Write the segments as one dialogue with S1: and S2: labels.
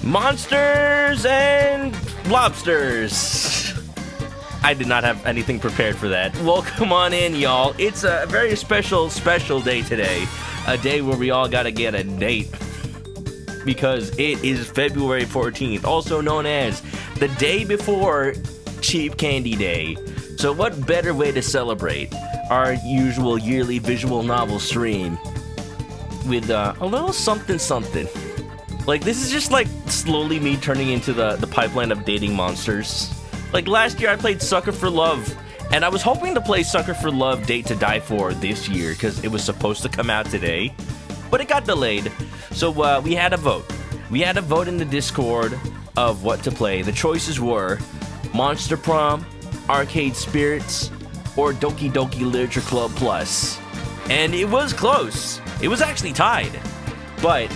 S1: Monsters and lobsters. I did not have anything prepared for that. Welcome on in, y'all. It's a very special day today. A day where we all gotta get a date. Because it is February 14th, also known as the day before Cheap Candy Day. So what better way to celebrate our usual yearly visual novel stream with a little something. Like, this is just like slowly me turning into the pipeline of dating monsters. Like, last year I played Sucker for Love, and I was hoping to play Sucker for Love Date to Die For this year because it was supposed to come out today, but it got delayed. So we had a vote. We had a vote in the Discord of what to play. The choices were Monster Prom, Arcade Spirits, or Doki Doki Literature Club Plus. And it was close. It was actually tied. But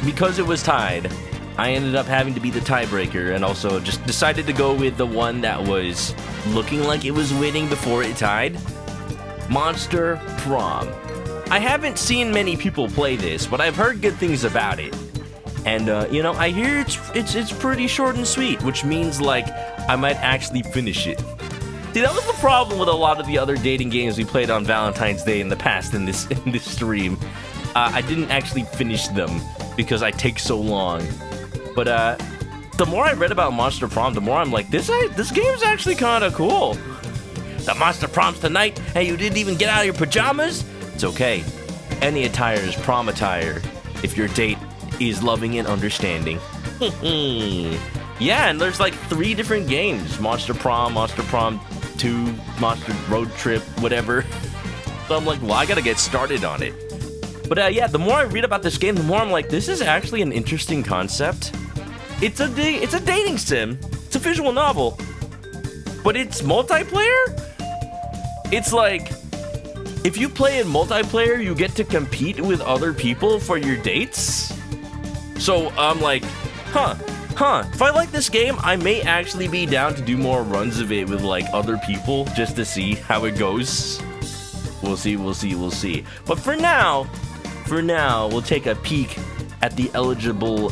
S1: because it was tied, I ended up having to be the tiebreaker and also just decided to go with the one that was looking like it was winning before it tied. Monster Prom. I haven't seen many people play this, but I've heard good things about it. And, you know, I hear it's pretty short and sweet, which means, like, I might actually finish it. See, that was the problem with a lot of the other dating games we played on Valentine's Day in the past in this stream. I didn't actually finish them because I take so long. But, the more I read about Monster Prom, the more I'm like, this game's actually kind of cool. The Monster Prom's tonight, and you didn't even get out of your pajamas? It's okay. Any attire is prom attire if your date is loving and understanding. Yeah, and there's like 3 different games. Monster Prom 2, Monster Road Trip, whatever. So I'm like, well, I gotta get started on it. But yeah, the more I read about this game, the more I'm like, this is actually an interesting concept. It's a dating sim. It's a visual novel. But it's multiplayer? It's like, if you play in multiplayer, you get to compete with other people for your dates? So I'm like, huh. If I like this game, I may actually be down to do more runs of it with like other people just to see how it goes. We'll see. But for now, we'll take a peek at the eligible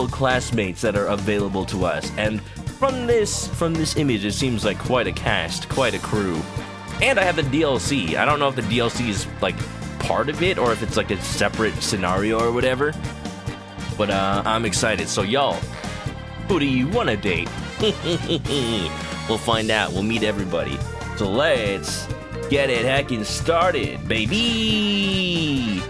S1: classmates that are available to us. And from this image, it seems like quite a cast, quite a crew. And I have the DLC. I don't know if the DLC is like part of it or if it's like a separate scenario or whatever. But I'm excited. So y'all, who do you want to date? We'll find out. We'll meet everybody. So let's get it heckin' started, baby.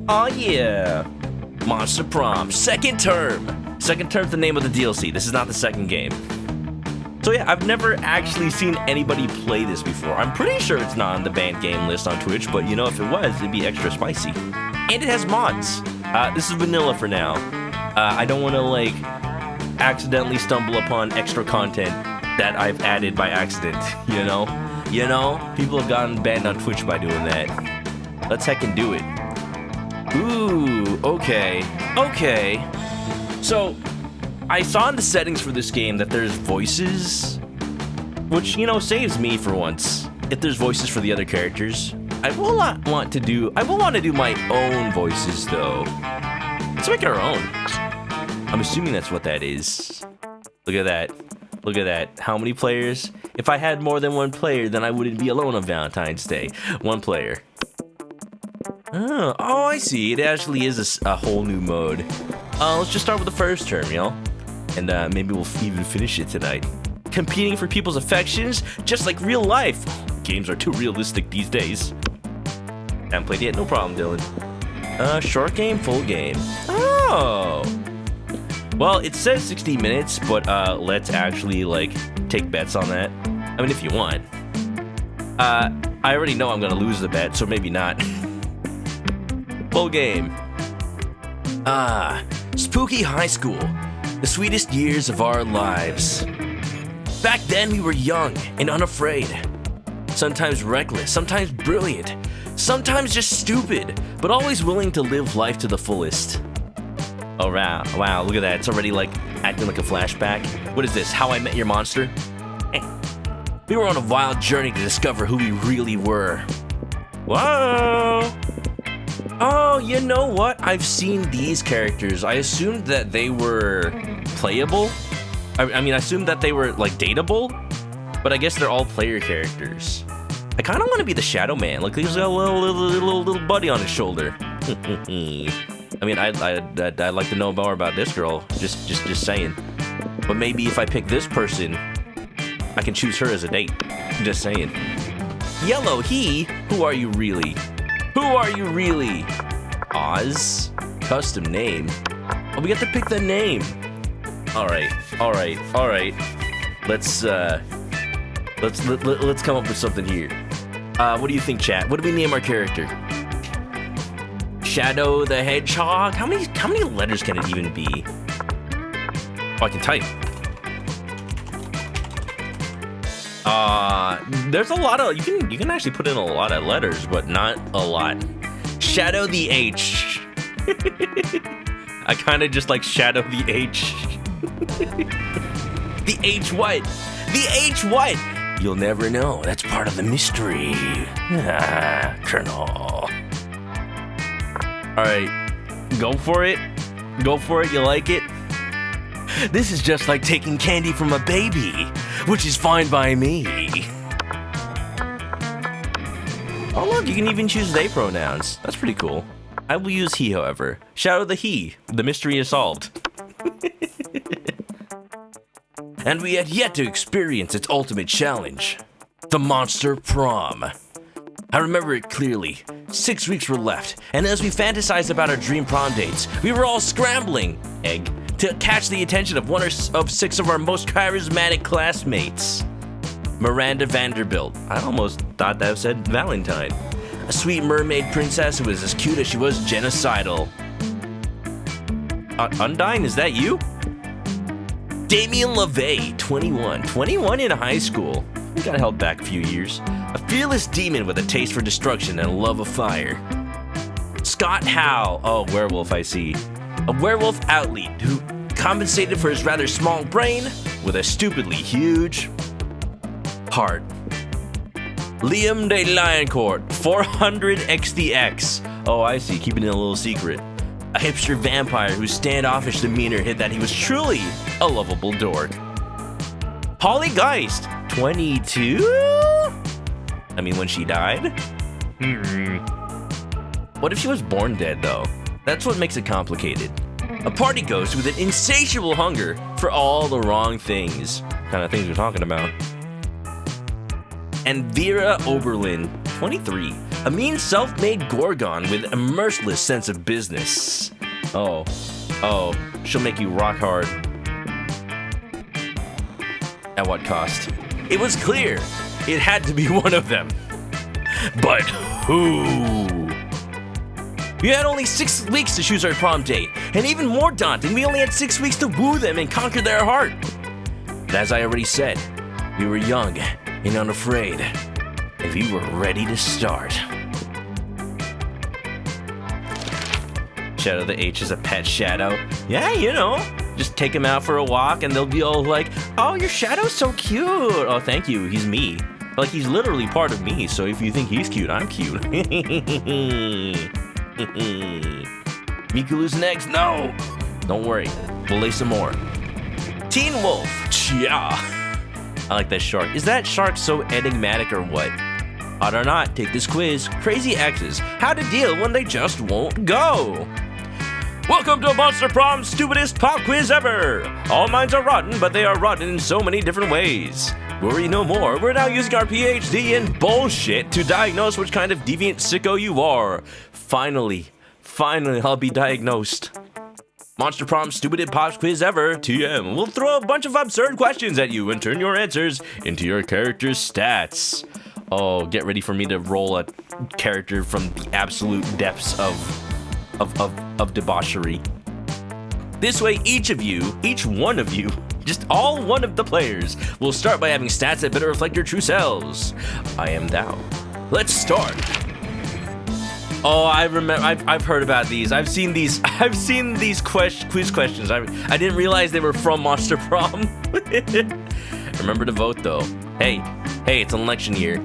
S1: Oh yeah, Monster Prom, second term. Second term's the name of the DLC. This is not the second game. So yeah, I've never actually seen anybody play this before. I'm pretty sure it's not on the banned game list on Twitch, but you know, if it was, it'd be extra spicy. And it has mods. This is vanilla for now. I don't want to like accidentally stumble upon extra content that I've added by accident, you know? People have gotten banned on Twitch by doing that. Let's heckin' do it. Ooh, okay. So, I saw in the settings for this game that there's voices, which, you know, saves me for once. If there's voices for the other characters, I will want to do my own voices, though. Let's make our own. I'm assuming that's what that is. Look at that. How many players? If I had more than one player, then I wouldn't be alone on Valentine's Day. One player. Oh, I see. It actually is a whole new mode. Let's just start with the first term, y'all. And maybe we'll even finish it tonight. Competing for people's affections, just like real life. Games are too realistic these days. Haven't played yet? No problem, Dylan. Short game, full game. Oh. Well, it says 60 minutes, but let's actually, like, take bets on that. I mean, if you want. I already know I'm gonna lose the bet, so maybe not. Full game. Spooky high school. The sweetest years of our lives. Back then we were young and unafraid. Sometimes reckless, sometimes brilliant, sometimes just stupid, but always willing to live life to the fullest. Oh wow, look at that. It's already like acting like a flashback. What is this? How I Met Your Monster? We were on a wild journey to discover who we really were. Whoa! Oh, you know what? I've seen these characters. I assumed that they were playable. I mean, I assumed that they were, like, dateable. But I guess they're all player characters. I kind of want to be the Shadow Man. Like, he's got a little buddy on his shoulder. I mean, I'd like to know more about this girl. Just saying. But maybe if I pick this person, I can choose her as a date. Just saying. Yellow, who are you really? Who are you really? Oz? Custom name. Oh, we get to pick the name. All right. Let's come up with something here. What do you think, chat? What do we name our character? Shadow the Hedgehog? How many letters can it even be? Oh, I can type. There's a lot of you can actually put in a lot of letters, but not a lot. Shadow the H. I kind of just like Shadow the H. The H what? The H what? You'll never know. That's part of the mystery. Colonel. Alright. Go for it. Go for it. You like it? This is just like taking candy from a baby, which is fine by me. Oh look, you can even choose they pronouns. That's pretty cool. I will use he, however. Shadow the he. The mystery is solved. And we had yet to experience its ultimate challenge, the Monster Prom. I remember it clearly. 6 weeks were left, and as we fantasized about our dream prom dates, we were all scrambling, to catch the attention of one of 6 of our most charismatic classmates. Miranda Vanderbilt. I almost thought that said Valentine. A sweet mermaid princess who was as cute as she was genocidal. Undyne, is that you? Damien LaVey, 21. 21 in high school. He got held back a few years. A fearless demon with a taste for destruction and a love of fire. Scott Howe. Oh, werewolf, I see. A werewolf athlete who compensated for his rather small brain with a stupidly huge heart. Liam de Lioncourt, 400 XDX. Oh, I see, keeping it a little secret. A hipster vampire whose standoffish demeanor hid that he was truly a lovable dork. Holly Geist, 22? I mean, when she died? What if she was born dead, though? That's what makes it complicated. A party ghost with an insatiable hunger for all the wrong things. Kind of things we're talking about. And Vera Oberlin, 23. A mean self-made Gorgon with a merciless sense of business. Oh, she'll make you rock hard. At what cost? It was clear. It had to be one of them. But who? We had only 6 weeks to choose our prom date, and even more daunting, we only had 6 weeks to woo them and conquer their heart. But as I already said, we were young and unafraid, and we were ready to start. Shadow the H is a pet shadow. Yeah, you know, just take him out for a walk and they'll be all like, oh, your shadow's so cute. Oh, thank you, he's me. Like, he's literally part of me, so if you think he's cute, I'm cute. Miku losing eggs? No! Don't worry, we'll lay some more. Teen Wolf. Yeah. I like that shark. Is that shark so enigmatic or what? Hot or not, take this quiz. Crazy exes. How to deal when they just won't go. Welcome to Monster Prom's stupidest pop quiz ever. All minds are rotten, but they are rotten in so many different ways. Worry no more, we're now using our PhD in bullshit to diagnose which kind of deviant sicko you are. Finally, I'll be diagnosed. Monster Prom's stupidest pop quiz ever, TM. We'll throw a bunch of absurd questions at you and turn your answers into your character's stats. Oh, get ready for me to roll a character from the absolute depths of debauchery. This way, each one of you, just all one of the players, will start by having stats that better reflect your true selves. I am thou. Let's start. Oh, I remember. I've heard about these. I've seen these quiz questions. I didn't realize they were from Monster Prom. Remember to vote, though. Hey, Hey, it's an election year.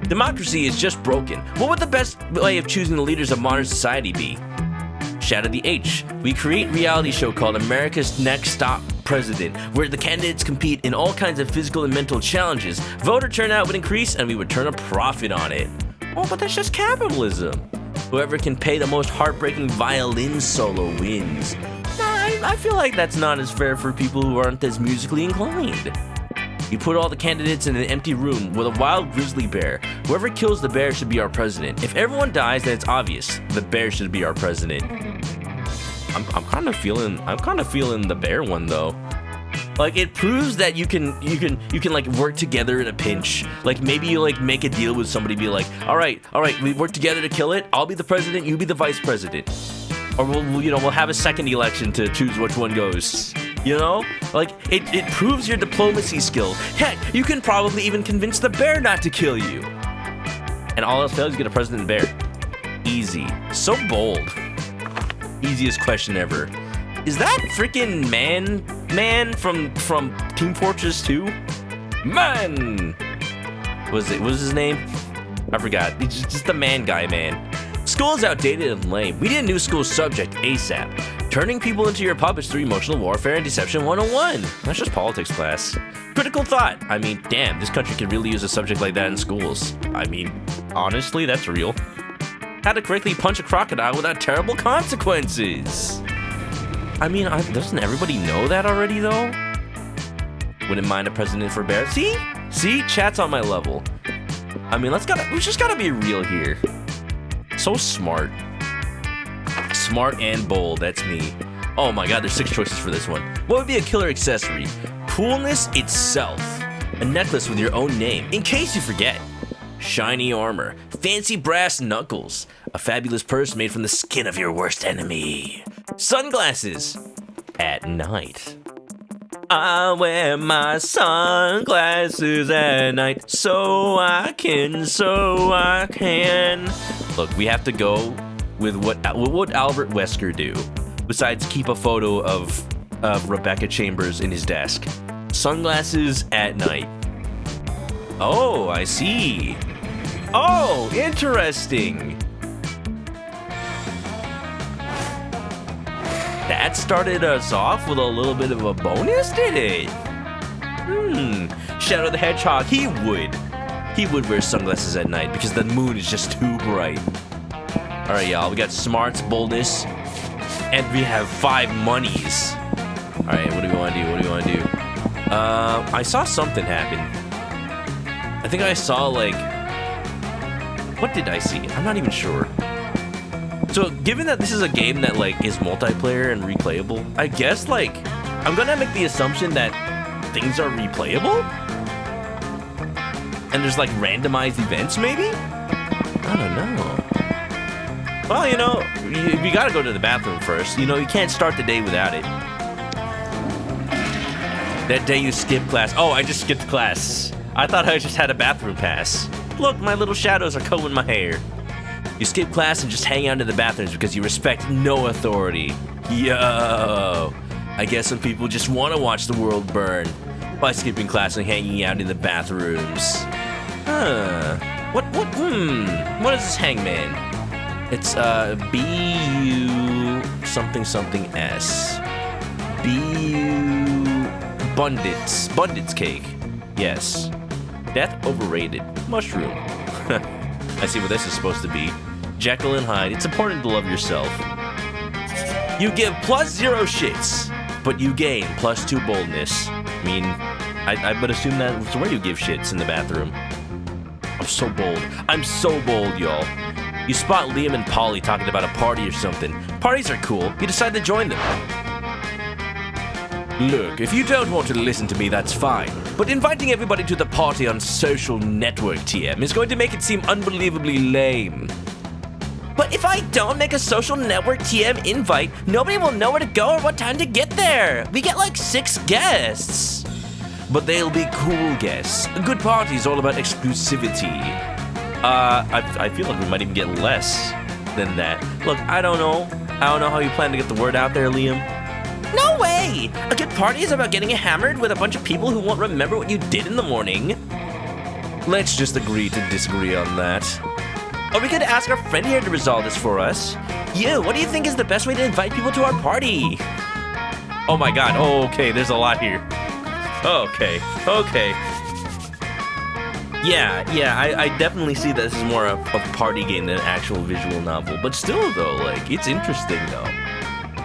S1: Democracy is just broken. What would the best way of choosing the leaders of modern society be? Shadow the H. We create reality show called America's Next Stop President, where the candidates compete in all kinds of physical and mental challenges. Voter turnout would increase and we would turn a profit on it. Oh, but that's just capitalism. Whoever can pay the most heartbreaking violin solo wins. I feel like that's not as fair for people who aren't as musically inclined. You put all the candidates in an empty room with a wild grizzly bear. Whoever kills the bear should be our president. If everyone dies, then it's obvious the bear should be our president. I'm kind of feeling the bear one though. Like, it proves that you can like work together in a pinch. Like, maybe you like make a deal with somebody, be like, all right, we work together to kill it. I'll be the president, you be the vice president, or we'll have a second election to choose which one goes. You know, like it proves your diplomacy skill. Heck, you can probably even convince the bear not to kill you. And all else fails, you get a president bear. Easy, so bold. Easiest question ever. Is that freaking man from Team Fortress 2? Man! What was his name? I forgot. It's just the man guy, man. School is outdated and lame. We need a new school subject ASAP. Turning people into your puppets through emotional warfare and deception 101. That's just politics class. Critical thought. I mean, damn, this country could really use a subject like that in schools. I mean, honestly, that's real. How to correctly punch a crocodile without terrible consequences. I mean, doesn't everybody know that already, though? Wouldn't mind a president for bear. See, chat's on my level. I mean, we just gotta be real here. So smart. Smart and bold, that's me. Oh my god, there's 6 choices for this one. What would be a killer accessory? Coolness itself. A necklace with your own name, in case you forget. Shiny armor. Fancy brass knuckles. A fabulous purse made from the skin of your worst enemy. Sunglasses. At night. I wear my sunglasses at night so I can. Look, we have to go with what Albert Wesker do, besides keep a photo of Rebecca Chambers in his desk. Sunglasses at night. Oh, I see. Oh, interesting. That started us off with a little bit of a bonus, did it? Shadow the Hedgehog, he would wear sunglasses at night because the moon is just too bright. All right, y'all, we got smarts, boldness, and we have 5 monies. All right, what do we want to do? I saw something happen. I think I saw, like, what did I see? I'm not even sure. So, given that this is a game that, like, is multiplayer and replayable, I guess, like, I'm gonna make the assumption that things are replayable? And there's, like, randomized events, maybe? I don't know. Well, you know, you gotta go to the bathroom first. You know, you can't start the day without it. That day you skipped class. Oh, I just skipped class. I thought I just had a bathroom pass. Look, my little shadows are combing my hair. You skip class and just hang out in the bathrooms because you respect no authority. Yo, I guess some people just want to watch the world burn by skipping class and hanging out in the bathrooms. What is this hangman? It's B-U something S. B-U Bundits cake. Yes. Death overrated. Mushroom. I see what this is supposed to be. Jekyll and Hyde. It's important to love yourself. You give +0 shits, but you gain +2 boldness. I mean, I would assume that's where you give shits, in the bathroom. I'm so bold, y'all. You spot Liam and Polly talking about a party or something. Parties are cool. You decide to join them. Look, if you don't want to listen to me, that's fine. But inviting everybody to the party on social network TM is going to make it seem unbelievably lame. But if I don't make a social network TM invite, nobody will know where to go or what time to get there. We get like 6 guests. But they'll be cool guests. A good party is all about exclusivity. I feel like we might even get less than that. Look, I don't know how you plan to get the word out there, Liam. No way! A good party is about getting hammered with a bunch of people who won't remember what you did in the morning. Let's just agree to disagree on that. Or we could ask our friend here to resolve this for us. You, what do you think is the best way to invite people to our party? Oh my god, oh, okay, there's a lot here. Okay. Yeah, I definitely see that this is more a party game than an actual visual novel. But still, though, like, it's interesting, though.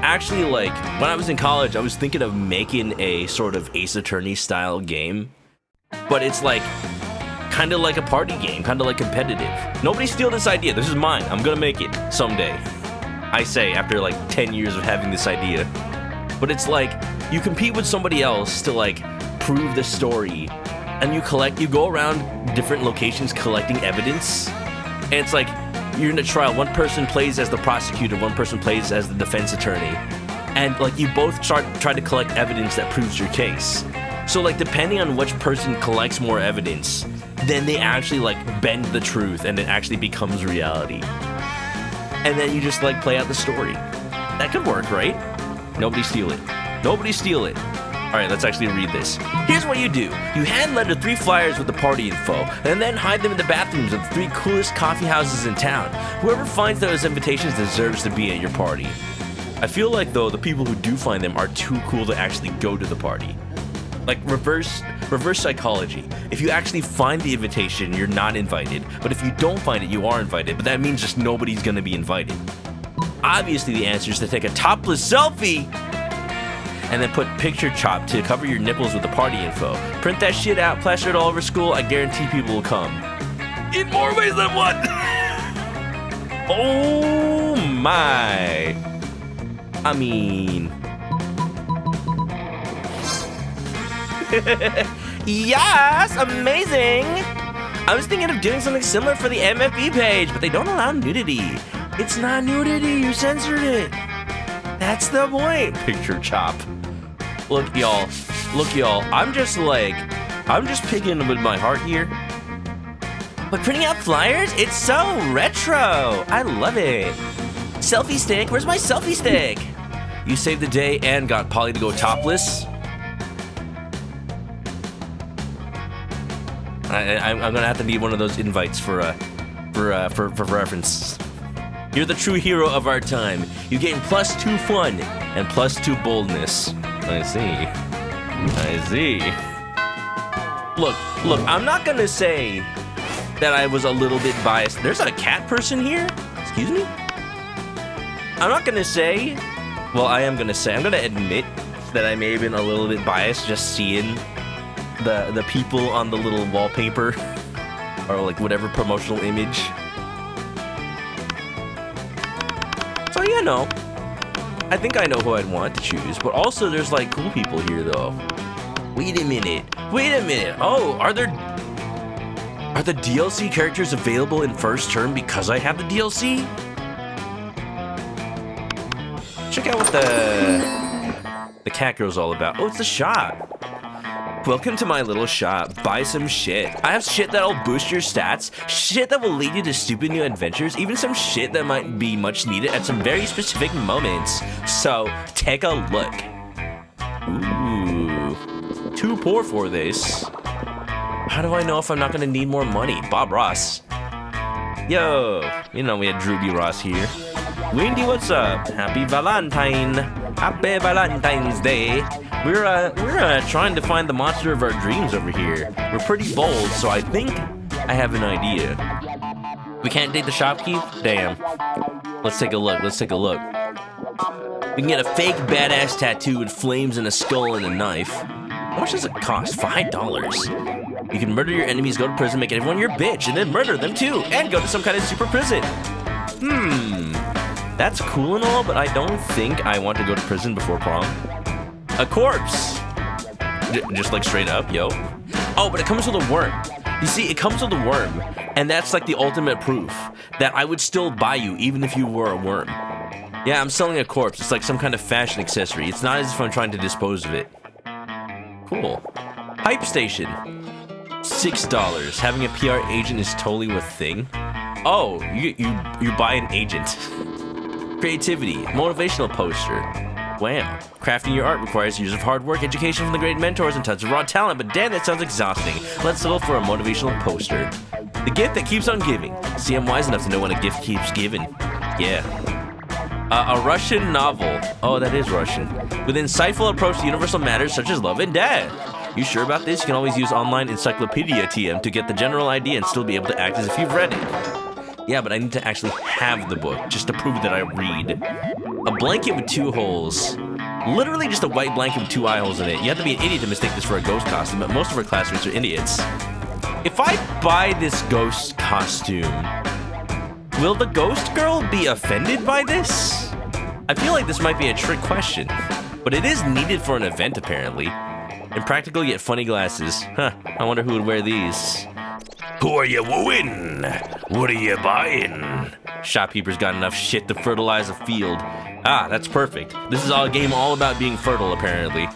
S1: Actually, like, when I was in college, I was thinking of making a sort of Ace Attorney style game. But it's like, kind of like a party game, kind of like competitive. Nobody steal this idea. This is mine. I'm gonna make it someday. I say, after like 10 years of having this idea. But it's like, you compete with somebody else to like prove the story. And you go around different locations collecting evidence. And it's like, you're in a trial. One person plays as the prosecutor, one person plays as the defense attorney. And like, you both try to collect evidence that proves your case. So like, depending on which person collects more evidence, then they actually like bend the truth and it actually becomes reality. And then you just like play out the story. That could work, right? Nobody steal it. Nobody steal it. Alright, let's actually read this. Here's what you do. You hand letter 3 flyers with the party info, and then hide them in the bathrooms of the 3 coolest coffee houses in town. Whoever finds those invitations deserves to be at your party. I feel like, though, the people who do find them are too cool to actually go to the party. Like, reverse psychology. If you actually find the invitation, you're not invited. But if you don't find it, you are invited. But that means just nobody's gonna be invited. Obviously, the answer is to take a topless selfie and then put picture chop to cover your nipples with the party info. Print that shit out, plaster it all over school, I guarantee people will come. In more ways than one! Oh my. I mean... Yes, amazing! I was thinking of doing something similar for the MFB page, but they don't allow nudity. It's not nudity, you censored it. That's the point. Picture chop. Look, y'all. I'm just picking with my heart here. But printing out flyers? It's so retro. I love it. Selfie stick? Where's my selfie stick? You saved the day and got Polly to go topless. I'm gonna have to need one of those invites for reference. You're the true hero of our time. You gain +2 fun and +2 boldness. I see. Look, I'm not gonna say that I was a little bit biased. There's a cat person here? Excuse me? I'm not gonna say, well, I am gonna say, I'm gonna admit that I may have been a little bit biased just seeing the people on the little wallpaper or like whatever promotional image. So yeah, no. I think I know who I'd want to choose, but also there's like cool people here though. Wait a minute. Oh, are the DLC characters available in first turn because I have the DLC? Check out what the cat girl's all about. Oh, it's the shop. Welcome to my little shop. Buy some shit. I have shit that'll boost your stats, shit that will lead you to stupid new adventures, even some shit that might be much needed at some very specific moments. So, take a look. Ooh. Too poor for this. How do I know if I'm not gonna need more money? Bob Ross. Yo. You know we had Drew B. Ross here. Windy, what's up? Happy Valentine. Happy Valentine's Day. We're trying to find the monster of our dreams over here. We're pretty bold, so I think I have an idea. We can't date the shopkeep? Damn. Let's take a look. We can get a fake badass tattoo with flames and a skull and a knife. How much does it cost? $5. You can murder your enemies, go to prison, make everyone your bitch, and then murder them too, and go to some kind of super prison. That's cool and all, but I don't think I want to go to prison before prom. A corpse. Just like straight up, yo. Oh, but it comes with a worm. You see, it comes with a worm, and that's like the ultimate proof that I would still buy you even if you were a worm. Yeah, I'm selling a corpse. It's like some kind of fashion accessory. It's not as if I'm trying to dispose of it. Cool. Hype station. $6. Having a PR agent is totally a thing. Oh, you buy an agent. Creativity. Motivational poster. Wow. Crafting your art requires years of hard work, education from the great mentors, and tons of raw talent, but damn, that sounds exhausting. Let's settle for a motivational poster. The gift that keeps on giving. See, I'm wise enough to know when a gift keeps giving. Yeah. A Russian novel. Oh, that is Russian. With an insightful approach to universal matters such as love and death. You sure about this? You can always use online encyclopedia TM to get the general idea and still be able to act as if you've read it. Yeah, but I need to actually have the book just to prove that I read. A blanket with 2 holes. Literally just a white blanket with 2 eye holes in it. You have to be an idiot to mistake this for a ghost costume, but most of our classmates are idiots. If I buy this ghost costume, will the ghost girl be offended by this? I feel like this might be a trick question, but it is needed for an event apparently. Impractical yet funny glasses. Huh, I wonder who would wear these. Who are you wooing? What are you buying? Shopkeeper's got enough shit to fertilize a field. Ah, that's perfect. This is a game all about being fertile, apparently.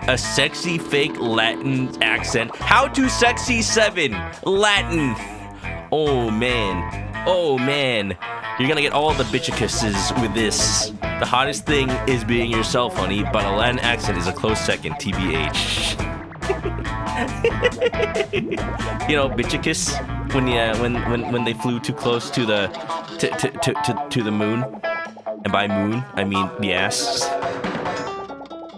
S1: A sexy fake Latin accent. How to sexy 7 Latin. Oh man. Oh man. You're gonna get all the bitchicusses with this. The hottest thing is being yourself, honey, but a Latin accent is a close second, TBH. You know, bitchicus when they flew too close to the to the moon, and by moon I mean the ass.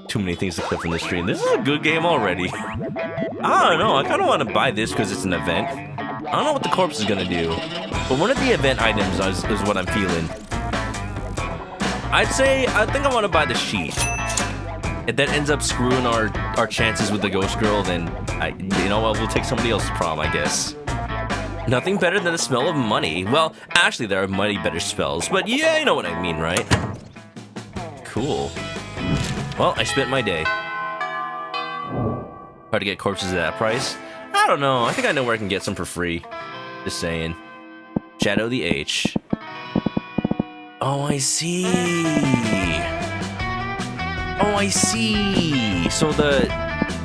S1: Too many things to clip from this stream. This is a good game already. I don't know. I kind of want to buy this because it's an event. I don't know what the corpse is gonna do, but one of the event items is what I'm feeling. I think I want to buy the sheet. If that ends up screwing our chances with the ghost girl, then we'll take somebody else's prom, I guess. Nothing better than the smell of money. Well, actually, there are many better spells, but yeah, you know what I mean, right? Cool. Well, I spent my day. Hard to get corpses at that price? I don't know. I think I know where I can get some for free. Just saying. Shadow the H. Oh, I see. Oh, I see. So the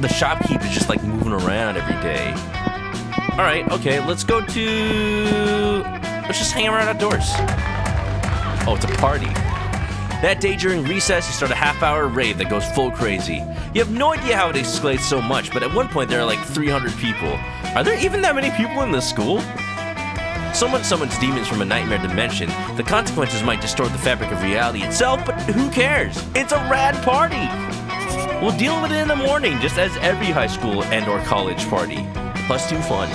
S1: shopkeep is just like moving around every day. All right, okay. Let's just hang around outdoors. Oh, it's a party. That day during recess, you start a half-hour rave that goes full crazy. You have no idea how it escalates so much, but at one point there are like 300 people. Are there even that many people in this school? Someone summons demons from a nightmare dimension. The consequences might distort the fabric of reality itself, but who cares? It's a rad party! We'll deal with it in the morning, just as every high school and or college party. Plus 2 fun.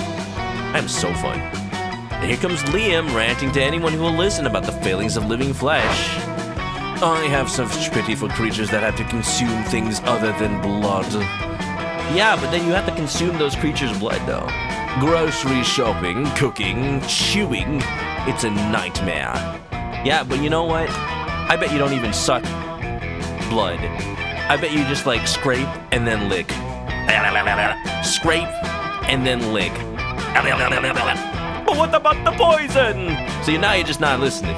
S1: I'm so fun. And here comes Liam ranting to anyone who will listen about the failings of living flesh. I have such pity for creatures that have to consume things other than blood. Yeah, but then you have to consume those creatures' blood, though. Grocery shopping, cooking, chewing. It's a nightmare. Yeah, but you know what? I bet you don't even suck blood. I bet you just like scrape and then lick. Scrape and then lick. But what about the poison? So now you're just not listening.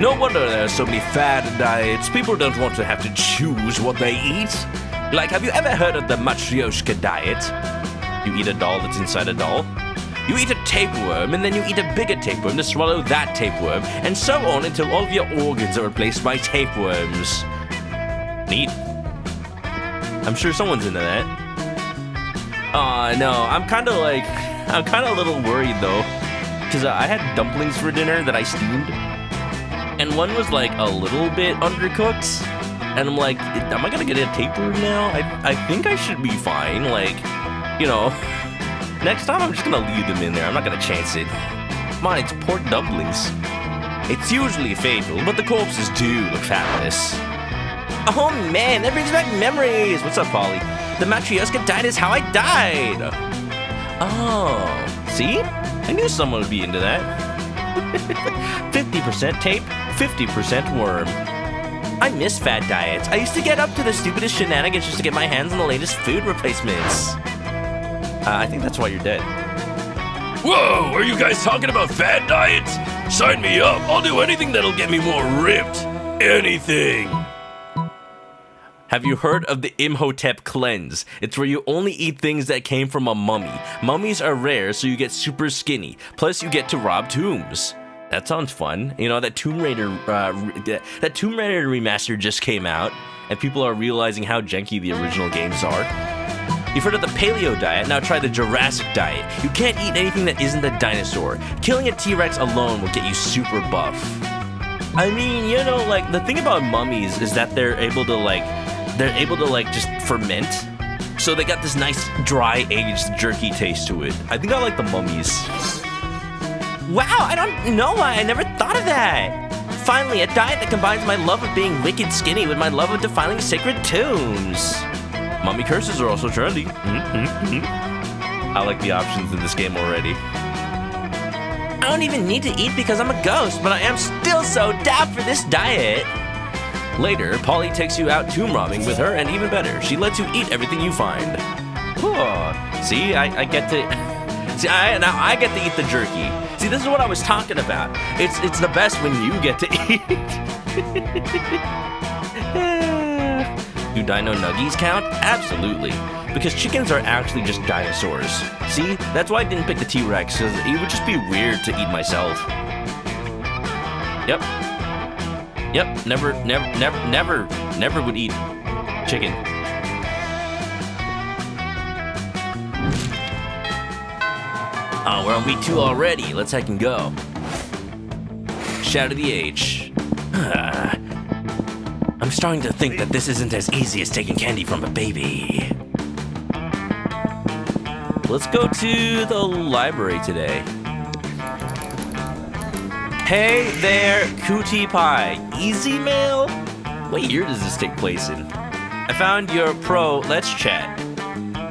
S1: No wonder there are so many fad diets. People don't want to have to choose what they eat. Like, have you ever heard of the Matryoshka diet? You eat a doll that's inside a doll. You eat a tapeworm, and then you eat a bigger tapeworm to swallow that tapeworm, and so on until all of your organs are replaced by tapeworms. Neat. I'm sure someone's into that. Aw, no, I'm kind of a little worried, though. Because I had dumplings for dinner that I steamed. And one was like a little bit undercooked, and I'm like, am I gonna get a tapeworm now? I think I should be fine. Like, you know, next time I'm just gonna leave them in there. I'm not gonna chance it. Come on, it's pork dumplings. It's usually fatal, but the corpses do look fabulous. Oh man, that brings back memories. What's up, Polly? The Matryoshka diet is how I died. Oh, see? I knew someone would be into that. 50% tape, 50% worm. I miss fad diets. I used to get up to the stupidest shenanigans just to get my hands on the latest food replacements. I think that's why you're dead.
S2: Whoa, are you guys talking about fad diets? Sign me up. I'll do anything that'll get me more ripped. Anything.
S1: Have you heard of the Imhotep cleanse? It's where you only eat things that came from a mummy. Mummies are rare, so you get super skinny. Plus, you get to rob tombs. That sounds fun. You know, that Tomb Raider remaster just came out, and people are realizing how janky the original games are. You've heard of the paleo diet, now try the Jurassic diet. You can't eat anything that isn't a dinosaur. Killing a T-Rex alone will get you super buff. I mean, you know, like, the thing about mummies is that they're able to just ferment. So they got this nice, dry, aged, jerky taste to it. I think I like the mummies. Wow, I don't know why I never thought of that. Finally, a diet that combines my love of being wicked skinny with my love of defiling sacred tunes. Mummy curses are also trendy. I like the options in this game already. I don't even need to eat because I'm a ghost, but I am still so down for this diet. Later, Polly takes you out tomb robbing with her, and even better, she lets you eat everything you find. Oh, see, I get to... now I get to eat the jerky. See, this is what I was talking about. It's the best when you get to eat. Do dino nuggies count? Absolutely. Because chickens are actually just dinosaurs. See, that's why I didn't pick the T-Rex, because it would just be weird to eat myself. Yep, never would eat chicken. Oh, we're on week 2 already. Let's heck and go. Shout to the H. I'm starting to think that this isn't as easy as taking candy from a baby. Let's go to the library today. Hey there, Cootie Pie. Easy mail? What year does this take place in? I found your pro, let's chat.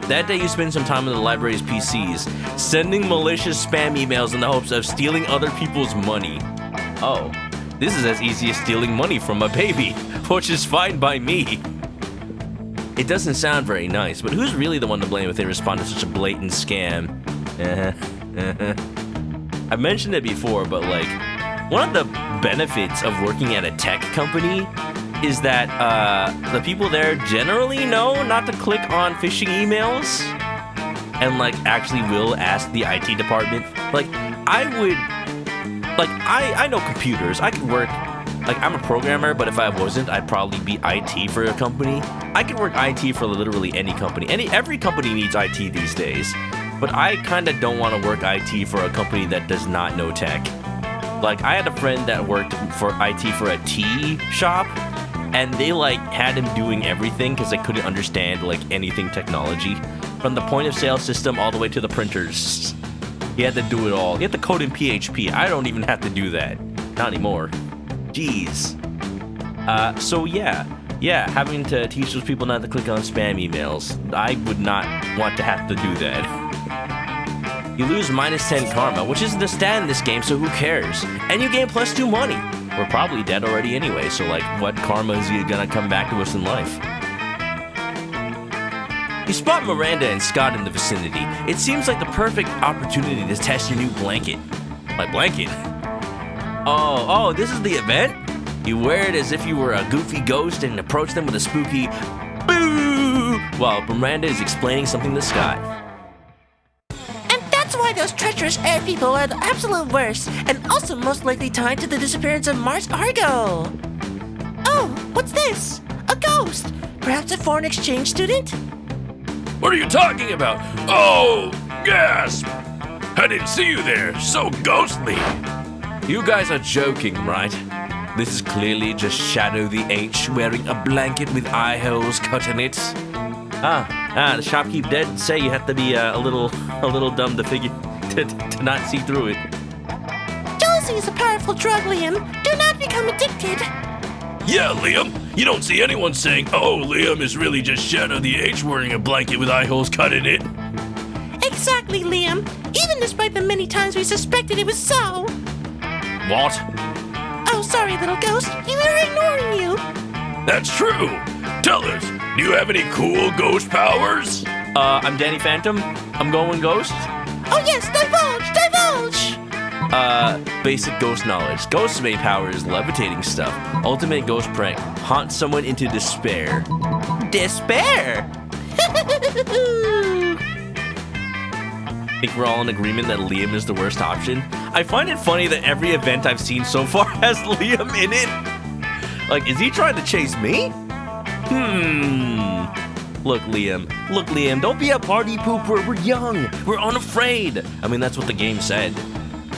S1: That day you spend some time on the library's PCs, sending malicious spam emails in the hopes of stealing other people's money. Oh, this is as easy as stealing money from a baby, which is fine by me. It doesn't sound very nice, but who's really the one to blame if they respond to such a blatant scam? I've mentioned it before, but like, one of the benefits of working at a tech company is that the people there generally know not to click on phishing emails and like actually will ask the IT department. Like, I know computers. I could work, like, I'm a programmer, but if I wasn't, I'd probably be IT for a company. I could work IT for literally any company. Every company needs IT these days, but I kind of don't want to work IT for a company that does not know tech. Like, I had a friend that worked for IT for a tea shop, and they like had him doing everything because they couldn't understand like anything technology, from the point of sale system all the way to the printers. He had to do it all. He had to code in PHP. I don't even have to do that. Not anymore. Jeez. So yeah, having to teach those people not to click on spam emails. I would not want to have to do that. You lose -10 karma, which isn't a stat in this game, so who cares? And you gain +2 money. We're probably dead already anyway, so like, what karma is gonna come back to us in life? You spot Miranda and Scott in the vicinity. It seems like the perfect opportunity to test your new blanket. My blanket? Oh, this is the event? You wear it as if you were a goofy ghost and approach them with a spooky boo while Miranda is explaining something to Scott.
S3: Those treacherous air people are the absolute worst, and also most likely tied to the disappearance of Mars Argo. Oh, what's this? A ghost? Perhaps a foreign exchange student?
S2: What are you talking about? Oh, gasp! I didn't see you there. So ghostly.
S1: You guys are joking, right? This is clearly just Shadow the H wearing a blanket with eye holes cut in it. The shopkeep did say you have to be a little dumb to figure to not see through it.
S3: Jealousy is a powerful drug, Liam. Do not become addicted.
S2: Yeah, Liam. You don't see anyone saying, "Oh, Liam is really just Shadow the H wearing a blanket with eye holes cut in it."
S3: Exactly, Liam. Even despite the many times we suspected it was so.
S1: What?
S3: Oh, sorry, little ghost. We were ignoring you.
S2: That's true. Tell us, do you have any cool ghost powers?
S1: I'm Danny Phantom. I'm going ghost.
S3: Oh yes, divulge!
S1: Basic ghost knowledge. Ghost's main power is levitating stuff. Ultimate ghost prank. Haunt someone into despair. Despair? think we're all in agreement that Liam is the worst option. I find it funny that every event I've seen so far has Liam in it. Like, is he trying to chase me? Look, Liam, don't be a party pooper. We're young. We're unafraid. I mean, that's what the game said.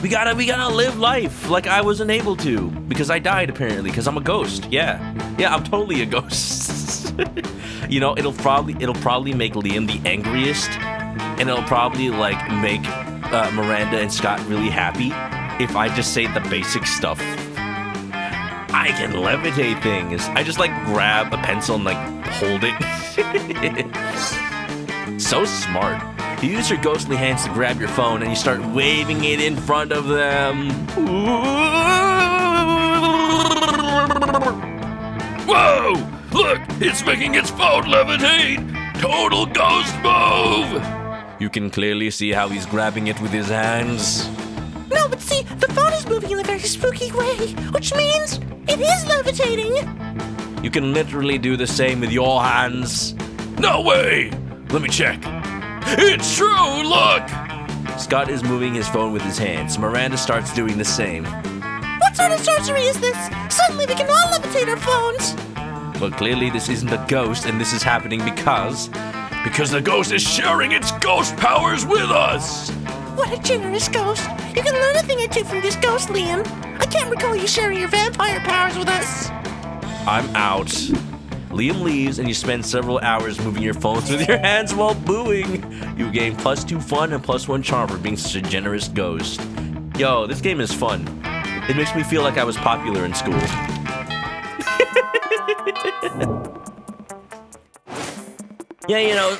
S1: We gotta live life like I wasn't able to because I died apparently because I'm a ghost. Yeah, I'm totally a ghost. You know, it'll probably make Liam the angriest, and it'll probably like make Miranda and Scott really happy if I just say the basic stuff. I can levitate things. I just like grab a pencil and like hold it. So smart. You use your ghostly hands to grab your phone and you start waving it in front of them.
S2: Whoa! Look, it's making its phone levitate! Total ghost move!
S1: You can clearly see how he's grabbing it with his hands.
S3: No, but see, the phone is moving in a very spooky way, which means it is levitating.
S1: You can literally do the same with your hands.
S2: No way! Let me check. It's true, look!
S1: Scott is moving his phone with his hands. Miranda starts doing the same.
S3: What sort of sorcery is this? Suddenly we can all levitate our phones.
S1: Well, clearly this isn't a ghost, and this is happening because
S2: the ghost is sharing its ghost powers with us!
S3: What a generous ghost. You can learn a thing or two from this ghost, Liam. I can't recall you sharing your vampire powers with us.
S1: I'm out. Liam leaves, and you spend several hours moving your phones with your hands while booing. You gain +2 fun and +1 charm for being such a generous ghost. Yo, this game is fun. It makes me feel like I was popular in school. Yeah,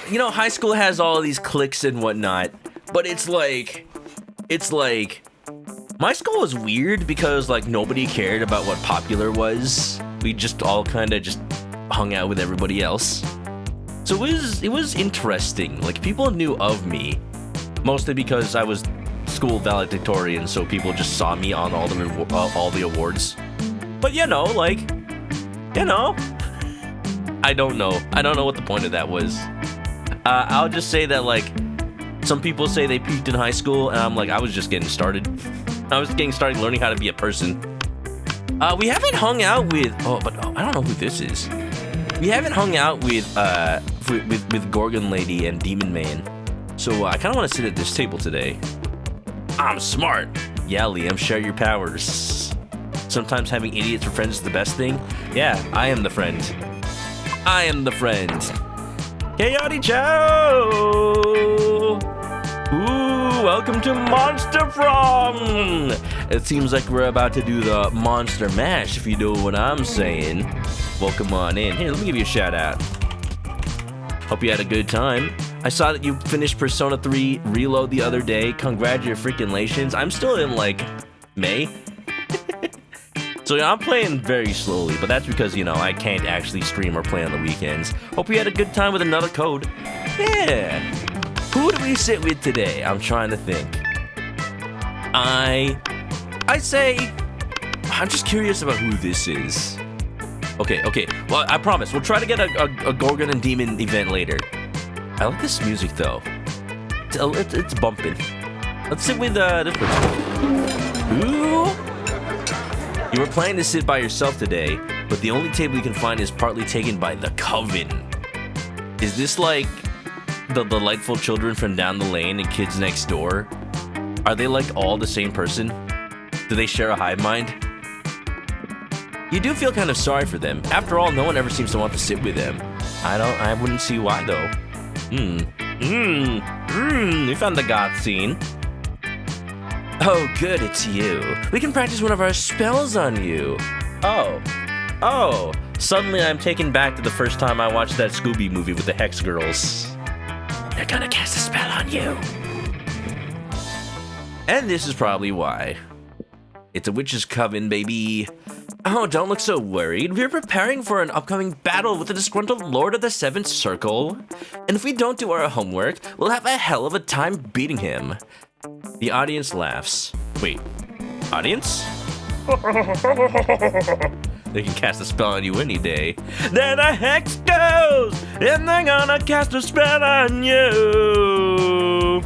S1: you know, high school has all these cliques and whatnot, but it's like, my school was weird because like nobody cared about what popular was. We just all kind of just hung out with everybody else. So it was interesting. Like people knew of me, mostly because I was school valedictorian, so people just saw me on all the awards. But I don't know what the point of that was. I'll just say that like some people say they peaked in high school, and I'm like, I was just getting started. I was getting started learning how to be a person. We haven't hung out with I don't know who this is. We haven't hung out with Gorgon Lady and Demon Man. So I kind of want to sit at this table today. I'm smart. Yeah, Liam, share your powers. Sometimes having idiots for friends is the best thing. Yeah, I am the friend. I am the friend. Chaotic Joe! Ooh, welcome to Monster Prom! It seems like we're about to do the Monster Mash, if you know what I'm saying. Welcome on in. Here, let me give you a shout out. Hope you had a good time. I saw that you finished Persona 3 Reload the other day. Congratulations. I'm still in, like, May. So I'm playing very slowly, but that's because, I can't actually stream or play on the weekends. Hope you had a good time with another code. Yeah. Who do we sit with today? I'm trying to think. I say, I'm just curious about who this is. Okay. Well, I promise, we'll try to get a Gorgon and Demon event later. I like this music, though. It's bumping. Let's sit with this person. Ooh. You were planning to sit by yourself today, but the only table you can find is partly taken by the Coven. Is this like the delightful children from down the lane and kids next door? Are they like all the same person? Do they share a hive mind? You do feel kind of sorry for them. After all, no one ever seems to want to sit with them. I wouldn't see why though. We found the goth scene. Oh, good, it's you. We can practice one of our spells on you. Oh. Suddenly I'm taken back to the first time I watched that Scooby movie with the Hex Girls. They're gonna cast a spell on you. And this is probably why. It's a witch's coven, baby. Oh, don't look so worried. We're preparing for an upcoming battle with the disgruntled Lord of the Seventh Circle. And if we don't do our homework, we'll have a hell of a time beating him. The audience laughs. Wait, audience? They can cast a spell on you any day. Then a hex goes, and they're gonna cast a spell on you.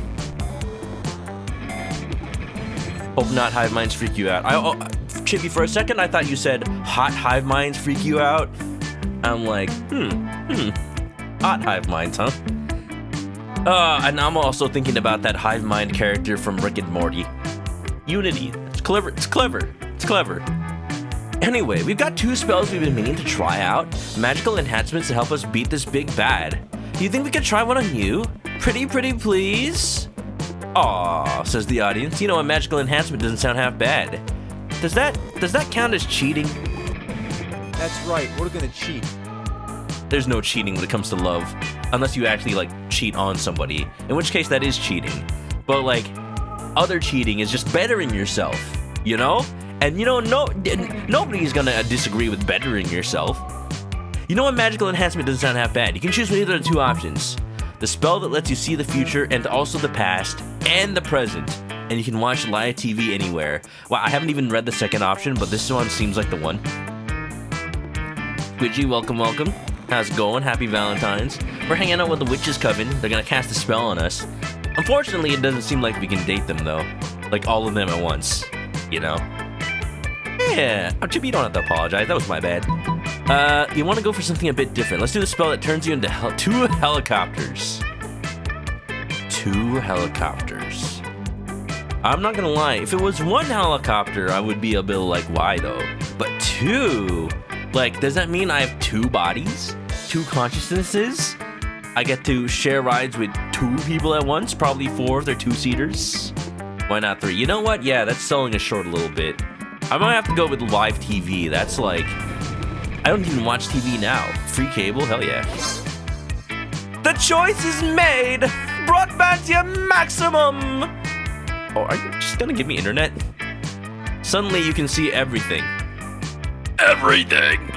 S1: Hope not hive minds freak you out. Chippy, for a second, I thought you said hot hive minds freak you out. I'm like, hot hive minds, huh? And I'm also thinking about that hive mind character from Rick and Morty. Unity. It's clever. It's clever. It's clever. Anyway, we've got 2 spells we've been meaning to try out. Magical enhancements to help us beat this big bad. Do you think we could try one on you? Pretty please? Aw, says the audience. You know, a magical enhancement doesn't sound half bad. Does that count as cheating?
S4: That's right, we're gonna cheat.
S1: There's no cheating when it comes to love. Unless you actually, like, cheat on somebody. In which case, that is cheating. But, like, other cheating is just bettering yourself. You know? And, you know, nobody's gonna disagree with bettering yourself. You know, a magical enhancement doesn't sound half bad. You can choose from either of the 2 options. The spell that lets you see the future and also the past and the present. And you can watch live TV anywhere. Wow, I haven't even read the second option, but this one seems like the one. Squidgy, welcome. How's it going? Happy Valentine's. We're hanging out with the Witch's Coven. They're gonna cast a spell on us. Unfortunately, it doesn't seem like we can date them, though. Like, all of them at once. You know? Yeah. Oh, Chippy, you don't have to apologize. That was my bad. You want to go for something a bit different. Let's do the spell that turns you into 2 helicopters. 2 helicopters. I'm not gonna lie. If it was 1 helicopter, I would be a bit like, why, though? But 2... Like, does that mean I have 2 bodies? 2 consciousnesses? I get to share rides with 2 people at once? Probably 4 if they're 2-seaters? Why not 3? You know what? Yeah, that's selling us short a little bit. I might have to go with live TV. That's like... I don't even watch TV now. Free cable? Hell yeah. The choice is made! Broadband to your maximum! Oh, are you just gonna give me internet? Suddenly you can see everything.
S2: Everything!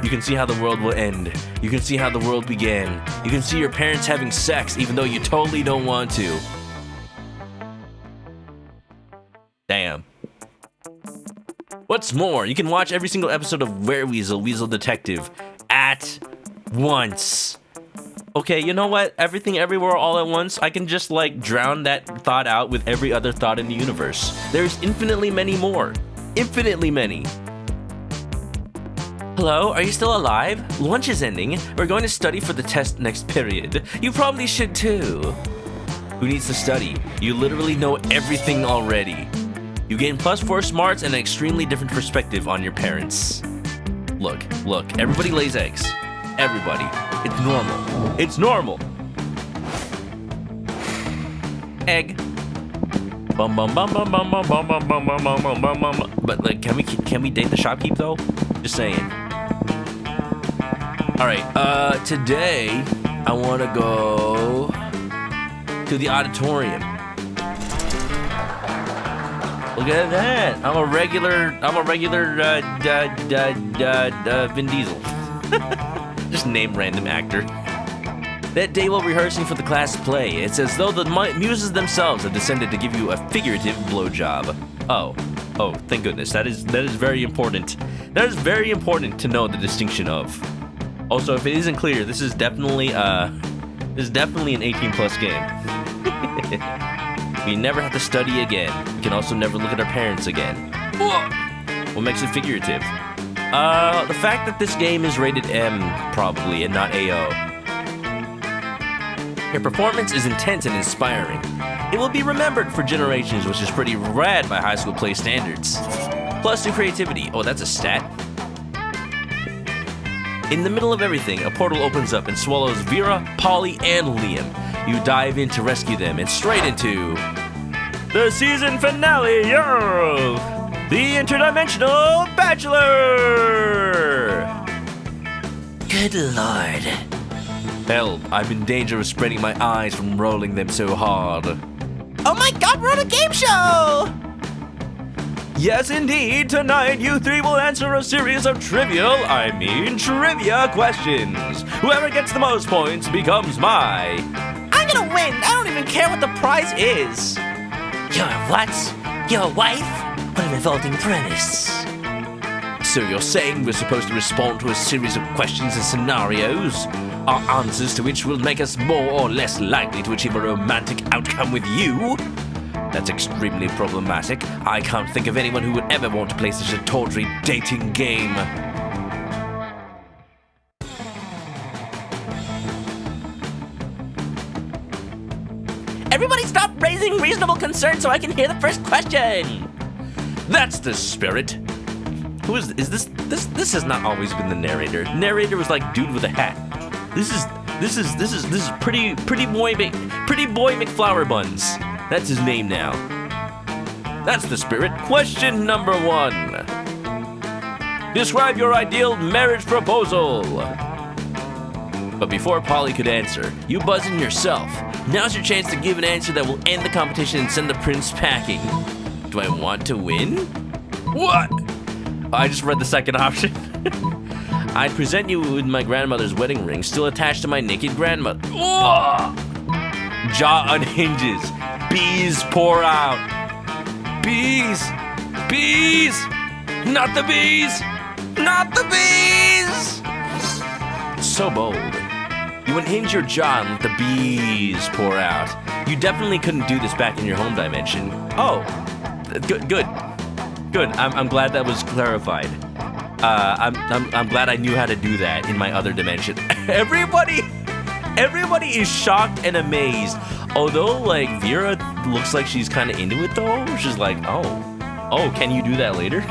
S1: You can see how the world will end. You can see how the world began. You can see your parents having sex even though you totally don't want to. Damn. What's more, you can watch every single episode of Weasel Detective at once. Okay, you know what? Everything Everywhere All at Once, I can just like drown that thought out with every other thought in the universe. There's infinitely many more. Infinitely many. Hello, are you still alive? Lunch is ending. We're going to study for the test next period. You probably should too. Who needs to study? You literally know everything already. You gain +4 smarts and an extremely different perspective on your parents. Look, everybody lays eggs. Everybody. It's normal. It's normal. Egg. Bum bum bum bum bum bum bum bum bum bum bum bum bum. But like, can we date the shopkeep though? Just saying. All right. Today I want to go to the auditorium. Look at that! I'm a regular Vin Diesel. Just name random actor. That day while rehearsing for the class play, it's as though the muses themselves have descended to give you a figurative blowjob. Oh, thank goodness. That is very important. That is very important to know the distinction of. Also, if it isn't clear, this is definitely an 18+ game. We never have to study again. We can also never look at our parents again. What makes it figurative? The fact that this game is rated M, probably, and not AO. Your performance is intense and inspiring. It will be remembered for generations, which is pretty rad by high school play standards. Plus your creativity. Oh, that's a stat. In the middle of everything, a portal opens up and swallows Vera, Polly, and Liam. You dive in to rescue them and straight into the season finale of The Interdimensional Bachelor!
S3: Good lord.
S1: Help, I'm in danger of spreading my eyes from rolling them so hard.
S3: Oh my god, we're on a game show!
S1: Yes, indeed, tonight you 3 will answer a series of trivia questions. Whoever gets the most points becomes my...
S3: I'm gonna win! I don't even care what the prize is! Your what? Your wife? What a revolting premise.
S1: So you're saying we're supposed to respond to a series of questions and scenarios? Our answers to which will make us more or less likely to achieve a romantic outcome with you? That's extremely problematic. I can't think of anyone who would ever want to play such a tawdry dating game.
S3: Everybody stop raising reasonable concerns so I can hear the first question.
S1: That's the spirit. Who is this? This has not always been the narrator. Narrator was like dude with a hat. This is pretty boy McFlower Buns. That's his name now. That's the spirit. Question number 1. Describe your ideal marriage proposal. But before Polly could answer, you buzz in yourself. Now's your chance to give an answer that will end the competition and send the prince packing. Do I want to win?
S2: What?
S1: I just read the second option. I'd present you with my grandmother's wedding ring still attached to my naked grandmother.
S2: Ugh.
S1: Jaw unhinges. Bees pour out. Bees! Bees! Not the bees! Not the bees! So bold. You unhinge your jaw and let the bees pour out. You definitely couldn't do this back in your home dimension. Oh, good. I'm glad that was clarified. I'm glad I knew how to do that in my other dimension. Everybody is shocked and amazed. Although, like, Vera looks like she's kind of into it, though. She's like, oh, can you do that later?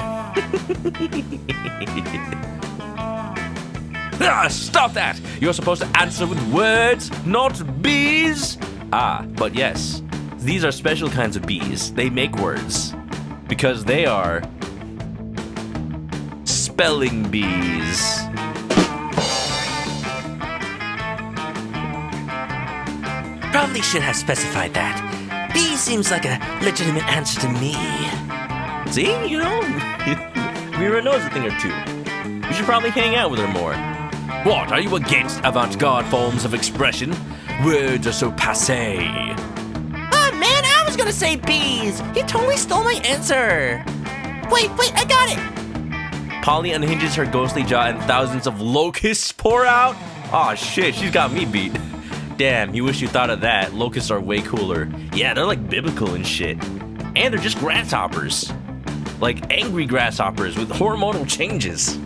S1: Stop that! You're supposed to answer with words, not bees! But yes, these are special kinds of bees. They make words. Because they are spelling bees.
S3: Probably should have specified that. B seems like a legitimate answer to me.
S1: See, you know, Vera knows a thing or two. We should probably hang out with her more. What, are you against avant-garde forms of expression? Words are so passé.
S3: Oh man, I was gonna say bees. You totally stole my answer. Wait, I got it.
S1: Polly unhinges her ghostly jaw and thousands of locusts pour out. Aw, shit, she's got me beat. Damn, you wish you thought of that. Locusts are way cooler. Yeah, they're like biblical and shit. And they're just grasshoppers. Like angry grasshoppers with hormonal changes.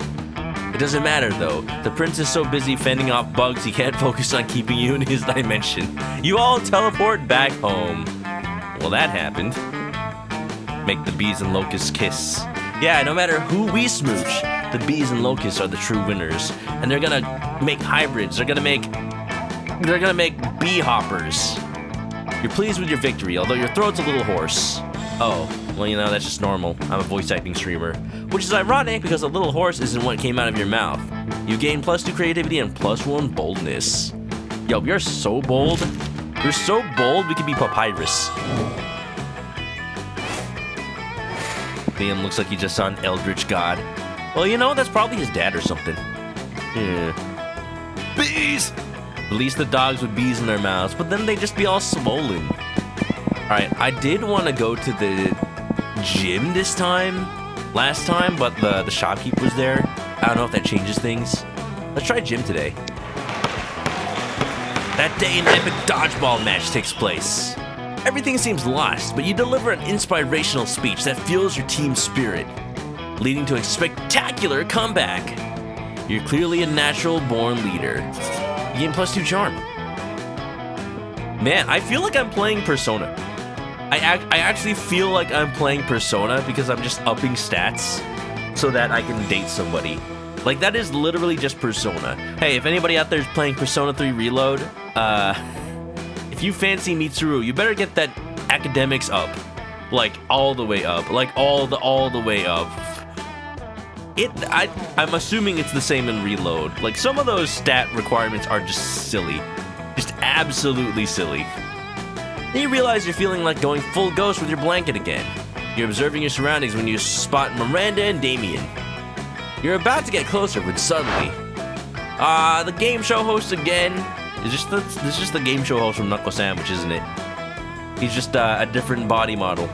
S1: It doesn't matter though. The prince is so busy fending off bugs he can't focus on keeping you in his dimension. You all teleport back home. Well, that happened. Make the bees and locusts kiss. Yeah, no matter who we smooch, the bees and locusts are the true winners. And they're gonna make hybrids. They're gonna make bee hoppers. You're pleased with your victory, although your throat's a little hoarse. Oh, well, you know, that's just normal. I'm a voice acting streamer. Which is ironic because a little horse isn't what came out of your mouth. You gain +2 creativity and +1 boldness. Yo, you're so bold. You're so bold, we could be papyrus. Liam looks like he just saw an eldritch god. Well, you know, that's probably his dad or something. Yeah. Bees! Release the dogs with bees in their mouths, but then they'd just be all swollen. Alright, I did want to go to the gym last time, but the shopkeeper was there. I don't know if that changes things. Let's try gym today. That day an epic dodgeball match takes place. Everything seems lost, but you deliver an inspirational speech that fuels your team's spirit, leading to a spectacular comeback. You're clearly a natural-born leader. You gain +2 charm. Man, I feel like I'm playing Persona. I actually feel like I'm playing Persona because I'm just upping stats so that I can date somebody. Like, that is literally just Persona. Hey, if anybody out there is playing Persona 3 Reload, if you fancy Mitsuru, you better get that academics up. Like, all the way up. Like, all the way up. I'm assuming it's the same in Reload. Like, some of those stat requirements are just silly. Just absolutely silly. Then you realize you're feeling like going full ghost with your blanket again. You're observing your surroundings when you spot Miranda and Damien. You're about to get closer when suddenly... the game show host again. This is just the game show host from Knuckle Sandwich, isn't it? He's just a different body model.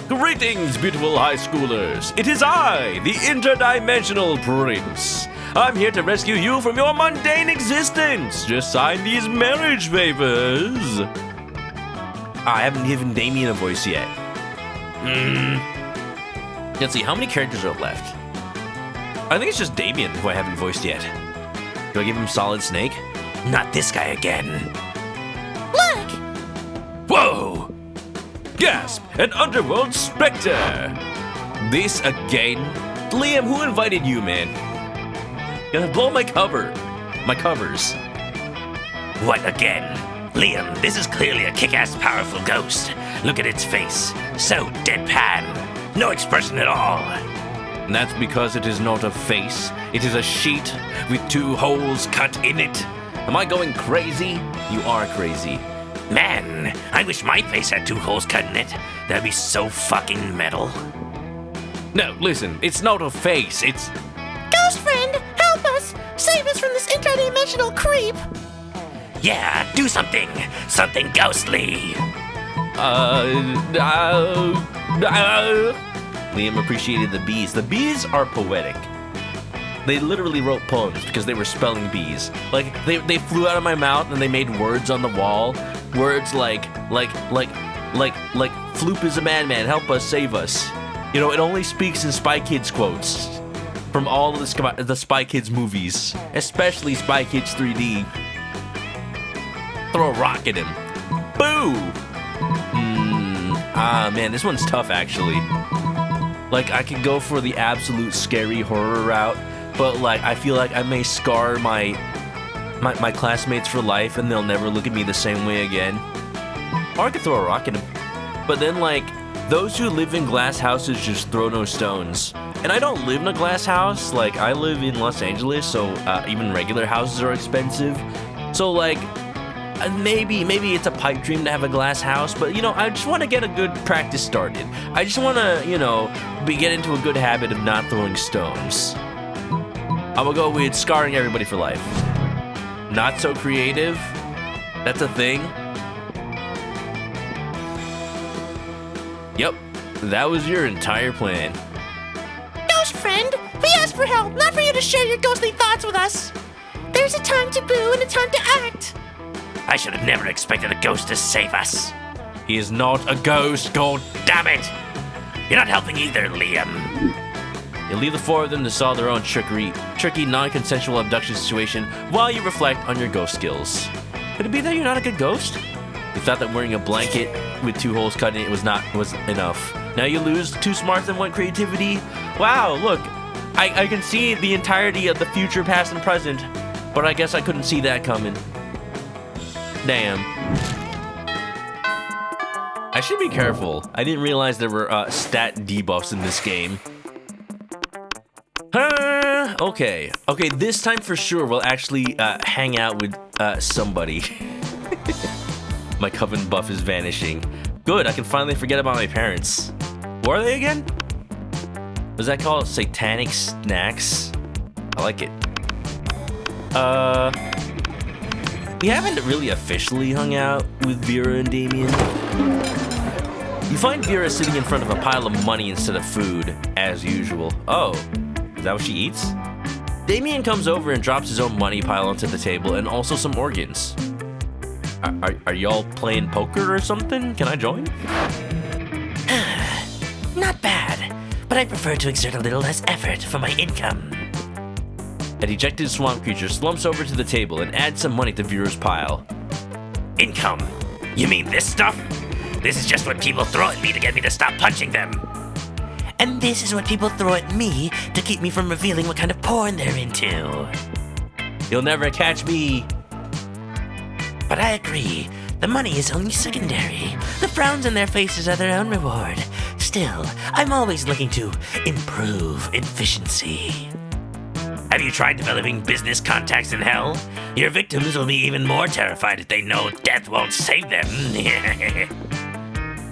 S1: Greetings, beautiful high schoolers. It is I, the interdimensional prince. I'm here to rescue you from your mundane existence. Just sign these marriage papers. I haven't given Damien a voice yet. Let's see, how many characters are left? I think it's just Damien who I haven't voiced yet. Do I give him Solid Snake? Not this guy again.
S3: Look!
S2: Whoa!
S1: Gasp! An underworld specter! This again? Liam, who invited you, man? Gonna blow my cover. My covers.
S5: What again? Liam, this is clearly a kick-ass powerful ghost. Look at its face. So deadpan. No expression at all.
S1: And that's because it is not a face. It is a sheet with 2 holes cut in it. Am I going crazy? You are crazy.
S5: Man, I wish my face had 2 holes cut in it. That'd be so fucking metal.
S1: No, listen, it's not a face. It's...
S3: Ghost friend, help us! Save us from this interdimensional creep!
S5: Yeah, do something. Something ghostly.
S1: Liam appreciated the bees. The bees are poetic. They literally wrote poems because they were spelling bees. Like, they flew out of my mouth and they made words on the wall. Words like, Floop is a madman, help us, save us. You know, it only speaks in Spy Kids quotes from all of the Spy Kids movies, especially Spy Kids 3D. Throw a rock at him. Boo! Man, this one's tough, actually. Like, I could go for the absolute scary horror route, but, like, I feel like I may scar my classmates for life and they'll never look at me the same way again. Or I could throw a rock at them. But then, like, those who live in glass houses just throw no stones. And I don't live in a glass house. Like, I live in Los Angeles, so even regular houses are expensive. So, like, maybe it's a pipe dream to have a glass house, but, you know, I just want to get a good practice started. I just want to, you know, get into a good habit of not throwing stones. I will go with scarring everybody for life. Not so creative. That's a thing. Yep, that was your entire plan.
S3: Ghost friend, we asked for help, not for you to share your ghostly thoughts with us. There's a time to boo and a time to act.
S5: I should have never expected a ghost to save us.
S1: He is not a ghost, god
S5: Damn it! You're not helping either, Liam.
S1: You leave the 4 of them to solve their own tricky non-consensual abduction situation while you reflect on your ghost skills. Could it be that you're not a good ghost? You thought that wearing a blanket with 2 holes cut in it was enough. Now you lose 2 smarts and 1 creativity. Wow, look, I can see the entirety of the future, past, and present, but I guess I couldn't see that coming. Damn. I should be careful. I didn't realize there were stat debuffs in this game. Okay, this time for sure we'll actually hang out with somebody. My coven buff is vanishing. Good, I can finally forget about my parents. Who are they again? Was that called Satanic Snacks? I like it. We haven't really officially hung out with Vera and Damien. You find Vera sitting in front of a pile of money instead of food, as usual. Oh, is that what she eats? Damien comes over and drops his own money pile onto the table and also some organs. Are y'all playing poker or something? Can I join?
S3: Not bad, but I prefer to exert a little less effort for my income.
S1: A dejected swamp creature slumps over to the table and adds some money to Vera's pile.
S5: Income? You mean this stuff? This is just what people throw at me to get me to stop punching them.
S3: And this is what people throw at me to keep me from revealing what kind of porn they're into.
S1: You'll never catch me.
S3: But I agree, the money is only secondary. The frowns on their faces are their own reward. Still, I'm always looking to improve efficiency.
S5: Have you tried developing business contacts in hell? Your victims will be even more terrified if they know death won't save them.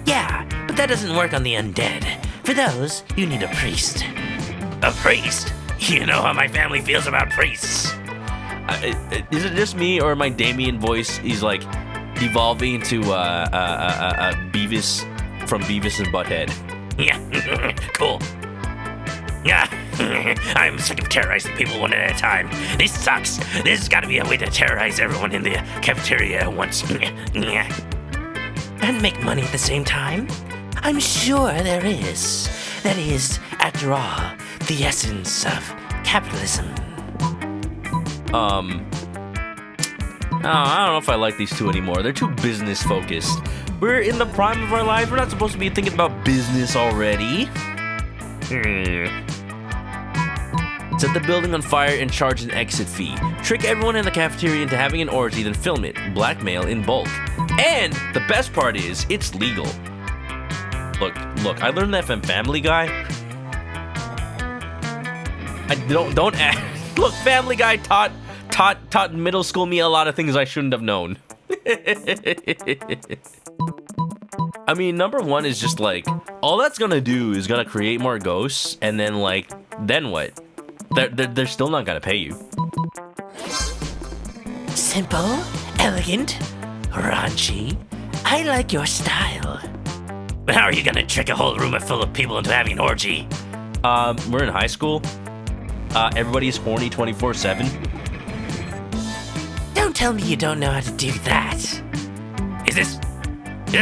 S3: Yeah, but that doesn't work on the undead. For those, you need a priest.
S5: A priest? You know how my family feels about priests.
S1: Is it just me, or my Damien voice is like evolving into Beavis from Beavis and Butthead?
S5: Yeah, cool. Yeah, I'm sick of terrorizing people one at a time. This sucks. There's gotta be a way to terrorize everyone in the cafeteria at once.
S3: and make money at the same time? I'm sure there is. That is, after all, the essence of capitalism.
S1: I don't know if I like these two anymore. They're too business focused. We're in the prime of our lives. We're not supposed to be thinking about business already. Set the building on fire and charge an exit fee. Trick everyone in the cafeteria into having an orgy, then film it. Blackmail in bulk. And the best part is, it's legal. Look, I learned that from Family Guy. I don't act. Look, Family Guy taught middle school me a lot of things I shouldn't have known. I mean, number one is just like, all that's gonna do is gonna create more ghosts, and then like, then what? They're still not gonna pay you.
S3: Simple, elegant, raunchy. I like your style.
S5: But how are you gonna trick a whole room full of people into having an orgy?
S1: We're in high school. Everybody's horny 24/7.
S3: Don't tell me you don't know how to do that.
S5: Is this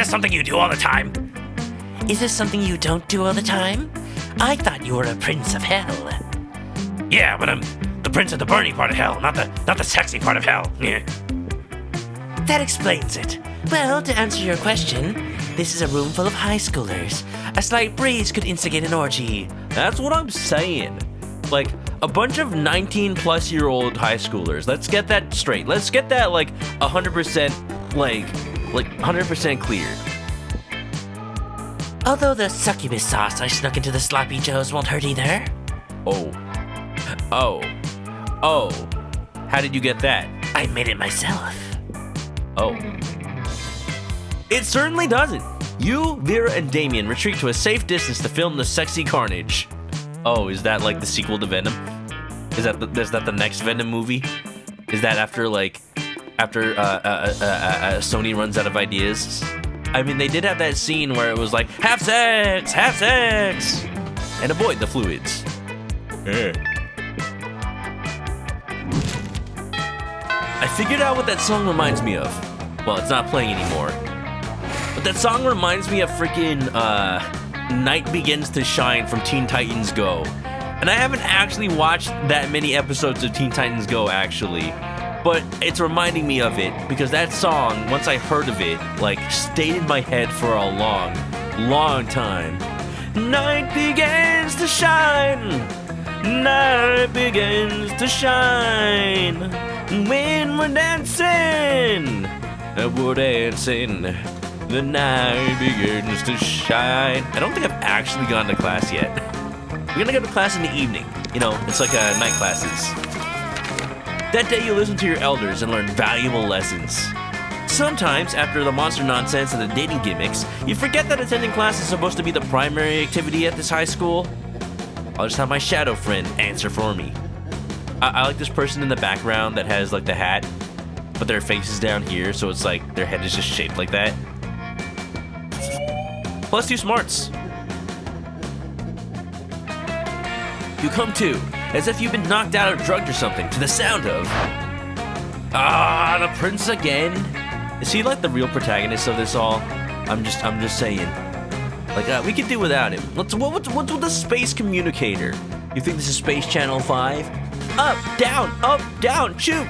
S5: something you do all the time?
S3: Is this something you don't do all the time? I thought you were a prince of hell.
S5: Yeah, but I'm the prince of the burning part of hell, not the sexy part of hell. Yeah.
S3: That explains it. Well, to answer your question, this is a room full of high schoolers. A slight breeze could instigate an orgy.
S1: That's what I'm saying. Like, a bunch of 19-plus-year-old high schoolers. Let's get that straight. Let's get that, like, 100%, like 100% clear.
S3: Although the succubus sauce I snuck into the sloppy joes won't hurt either.
S1: Oh. How did you get that?
S3: I made it myself.
S1: Oh. It certainly doesn't. You, Vera, and Damien retreat to a safe distance to film the sexy carnage. Oh, is that like the sequel to Venom? Is that the next Venom movie? Is that after Sony runs out of ideas? I mean, they did have that scene where it was like, have sex, and avoid the fluids. I figured out what that song reminds me of. Well, it's not playing anymore. But that song reminds me of freaking Night Begins to Shine from Teen Titans Go. And I haven't actually watched that many episodes of Teen Titans Go, actually. But it's reminding me of it because that song, once I heard of it, like, stayed in my head for a long time. Night begins to shine. Night begins to shine. When we're dancing, the night begins to shine. I don't think I've actually gone to class yet. We're gonna go to class in the evening. You know, it's like night classes. That day you listen to your elders and learn valuable lessons. Sometimes, after the monster nonsense and the dating gimmicks, you forget that attending class is supposed to be the primary activity at this high school. I'll just have my shadow friend answer for me. I like this person in the background that has like the hat, but their face is down here, so it's like their head is just shaped like that. Plus 2 smarts. You come to, as if you've been knocked out or drugged or something, to the sound of... the prince again. Is he like the real protagonist of this all? I'm just saying. Like, we could do without him. What's with the space communicator? You think this is Space Channel 5? Up, down, shoot.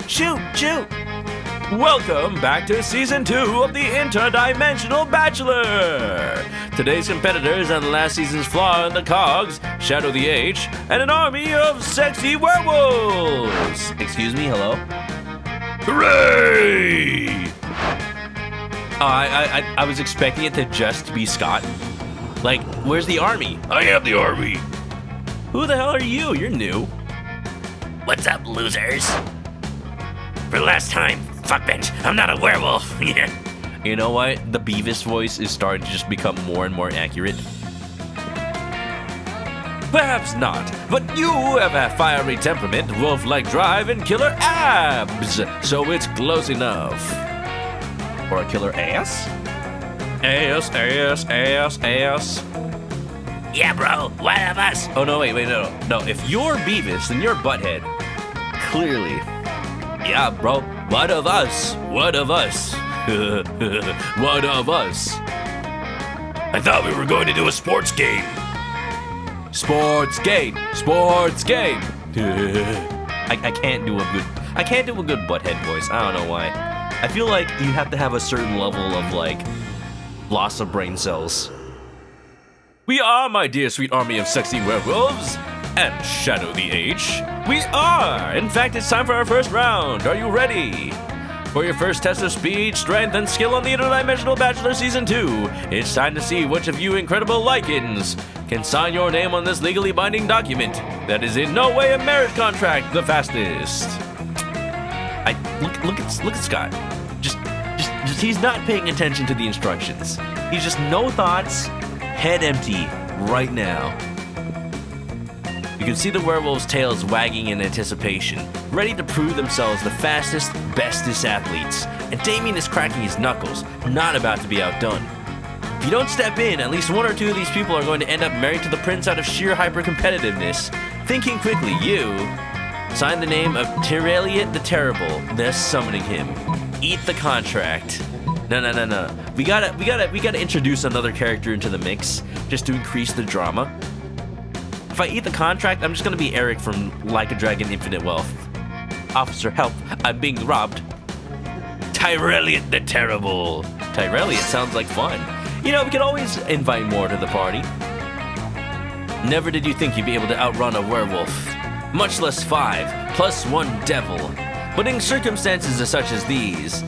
S1: Welcome back to Season 2 of the Interdimensional Bachelor! Today's competitors and last season's flaw in the cogs, Shadow the H, and an army of sexy werewolves! Excuse me, hello?
S2: Hooray!
S1: I was expecting it to just be Scott. Like, where's the army?
S2: I am the army.
S1: Who the hell are you? You're new.
S5: What's up, losers? For the last time, fuckbench, I'm not a werewolf.
S1: You know what? The Beavis voice is starting to just become more and more accurate. Perhaps not, but you have a fiery temperament, wolf-like drive, and killer abs, so it's close enough. Or a killer ass? Ass.
S5: Yeah, bro, one of us.
S1: Oh, no, wait, no. If you're Beavis, then you're Butthead. Clearly. Yeah, bro, one of us.
S2: What of us? I thought we were going to do a sports game.
S1: Sports game. Sports game. I can't do a good butthead voice. I don't know why. I feel like you have to have a certain level of like loss of brain cells. We are, my dear sweet army of sexy werewolves and Shadow the H. We are. In fact, it's time for our first round. Are you ready? For your first test of speed, strength, and skill on the Interdimensional Bachelor Season 2, it's time to see which of you incredible lichens can sign your name on this legally binding document that is in no way a marriage contract the fastest. Look at Scott. Just he's not paying attention to the instructions. He's just no thoughts, head empty right now. You can see the werewolves' tails wagging in anticipation, ready to prove themselves the fastest, bestest athletes. And Damien is cracking his knuckles, not about to be outdone. If you don't step in, at least one or two of these people are going to end up married to the prince out of sheer hyper-competitiveness. Thinking quickly, you sign the name of Tyrelliot the Terrible, thus summoning him. Eat the contract. No. We gotta introduce another character into the mix, just to increase the drama. If I eat the contract, I'm just gonna be Eric from Like a Dragon Infinite Wealth. Officer, help, I'm being robbed. Tyrelliot the Terrible. Tyrelliot sounds like fun. You know, we could always invite more to the party. Never did you think you'd be able to outrun a werewolf, much less 5, plus 1 devil. But in circumstances such as these,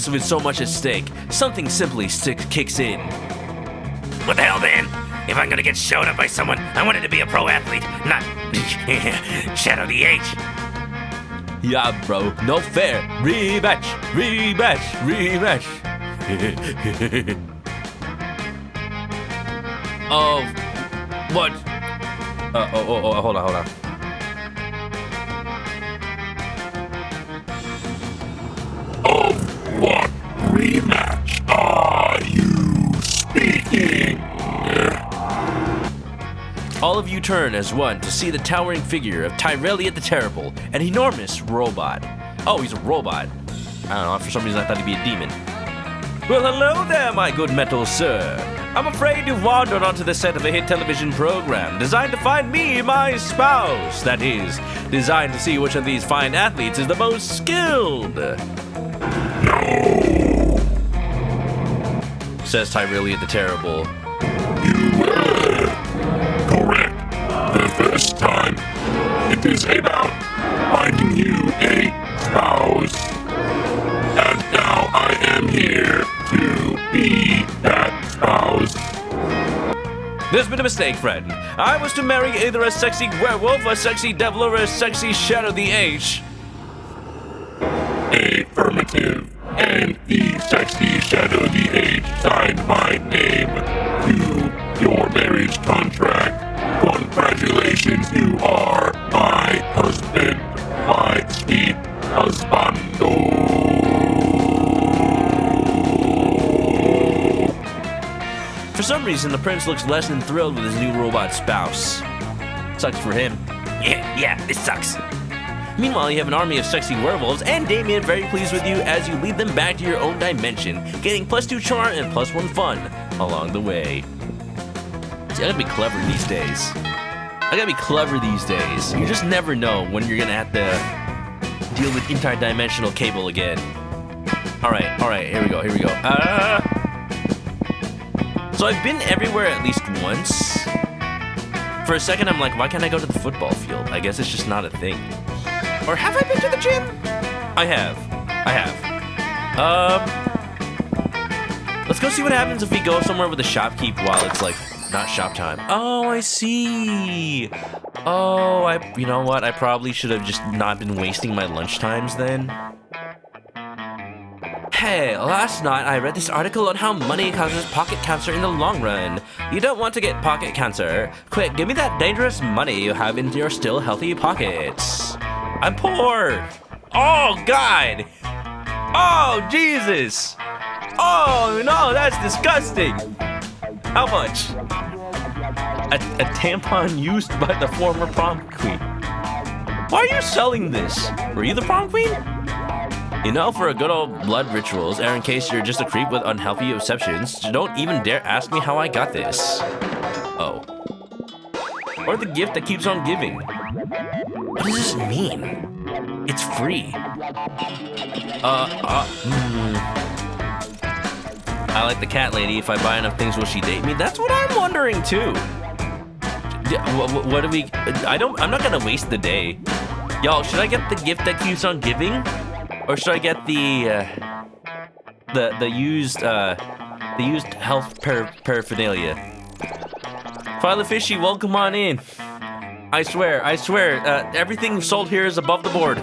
S1: with so much at stake, something simply kicks in.
S5: What the hell, man? If I'm gonna get showed up by someone, I want it to be a pro athlete, not Shadow the H.
S1: Yeah, bro, no fair. Rematch. Oh, what? Hold on.
S2: Of what rematch are you speaking?
S1: All of you turn as one to see the towering figure of Tyrelliot the Terrible, an enormous robot. Oh, he's a robot. I don't know, for some reason I thought he'd be a demon. Well, hello there, my good metal sir. I'm afraid you've wandered onto the set of a hit television program designed to find me my spouse. That is, designed to see which of these fine athletes is the most skilled. No, says Tyrelliot the Terrible.
S2: You were correct the first time. It is about finding you a spouse. And now I am here to be that spouse.
S1: There's been a mistake, friend. I was to marry either a sexy werewolf, a sexy devil, or a sexy Shadow the H.
S2: Affirmative. And the sexy Shadow the H signed my name to your marriage contract. Congratulations, you are my husband, my sweet husbando.
S1: For some reason, the prince looks less than thrilled with his new robot spouse. Sucks for him.
S5: Yeah, this sucks.
S1: Meanwhile, you have an army of sexy werewolves, and Damien very pleased with you as you lead them back to your own dimension, getting +2 charm and +1 fun along the way. See, I gotta be clever these days. You just never know when you're gonna have to deal with interdimensional cable again. Alright, here we go. So I've been everywhere at least once. For a second, I'm like, why can't I go to the football field? I guess it's just not a thing. Or have I been to the gym? I have. Let's go see what happens if we go somewhere with a shopkeep while it's like not shop time. Oh, I see. Oh, you know what? I probably should have just not been wasting my lunch times then. Hey, last night I read this article on how money causes pocket cancer in the long run. You don't want to get pocket cancer. Quick, give me that dangerous money you have in your still healthy pockets. I'm poor. Oh, God. Oh, Jesus. Oh, no, that's disgusting. How much? A tampon used by the former prom queen. Why are you selling this? Were you the prom queen? You know, for a good old blood rituals, or in case you're just a creep with unhealthy obsessions, don't even dare ask me how I got this. Oh. Or the gift that keeps on giving. What does this mean? It's free. I like the cat lady. If I buy enough things, will she date me? That's what I'm wondering too. What do we? I'm not gonna waste the day. Y'all, should I get the gift that keeps on giving, or should I get the used health paraphernalia? Father Fishy, welcome on in. I swear, everything sold here is above the board.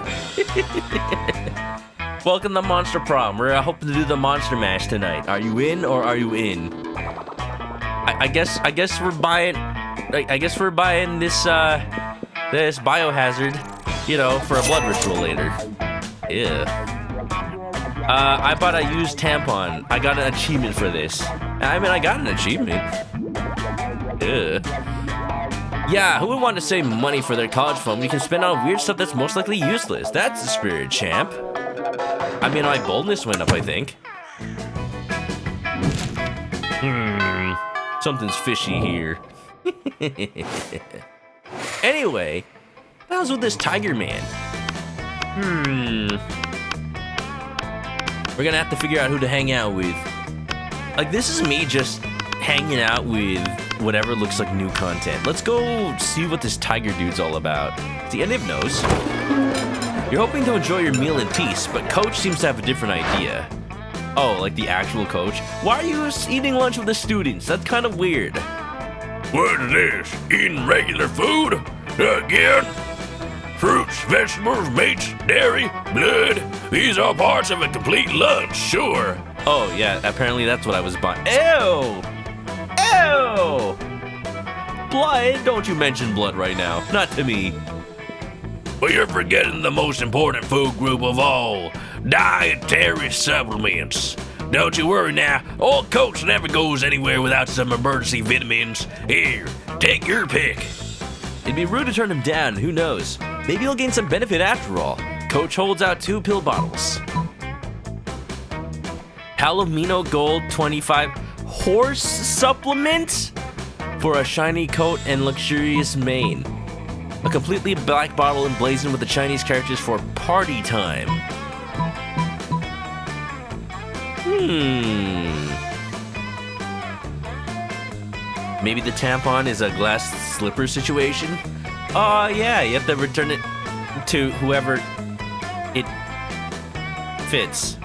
S1: Welcome to Monster Prom. We're hoping to do the Monster Mash tonight. Are you in or are you in? I guess we're buying. I guess we're buying this this biohazard, you know, for a blood ritual later. Yeah. I bought a used tampon. I got an achievement for this. I mean, I got an achievement. Yeah, who would want to save money for their college fund? We can spend on weird stuff that's most likely useless. That's the spirit, champ. I mean, my boldness went up, I think. Something's fishy here. Anyway, what was with this tiger man? We're gonna have to figure out who to hang out with. Like, this is me just hanging out with whatever looks like new content. Let's go see what this tiger dude's all about. See, and Niv knows. You're hoping to enjoy your meal in peace, but Coach seems to have a different idea. Oh, like the actual coach? Why are you eating lunch with the students? That's kind of weird.
S2: What is this? Eating regular food? Again? Fruits, vegetables, meats, dairy, blood. These are parts of a complete lunch, sure.
S1: Oh, yeah, apparently that's what I was buying. Ew! Ew! Blood? Don't you mention blood right now. Not to me.
S2: But you're forgetting the most important food group of all, dietary supplements. Don't you worry now, old Coach never goes anywhere without some emergency vitamins. Here, take your pick.
S1: It'd be rude to turn him down, who knows? Maybe he'll gain some benefit after all. Coach holds out 2 pill bottles. Palomino Gold 25 horse supplement for a shiny coat and luxurious mane. A completely black bottle emblazoned with the Chinese characters for party time. Maybe the tampon is a glass slipper situation? Oh, yeah, you have to return it to whoever it fits.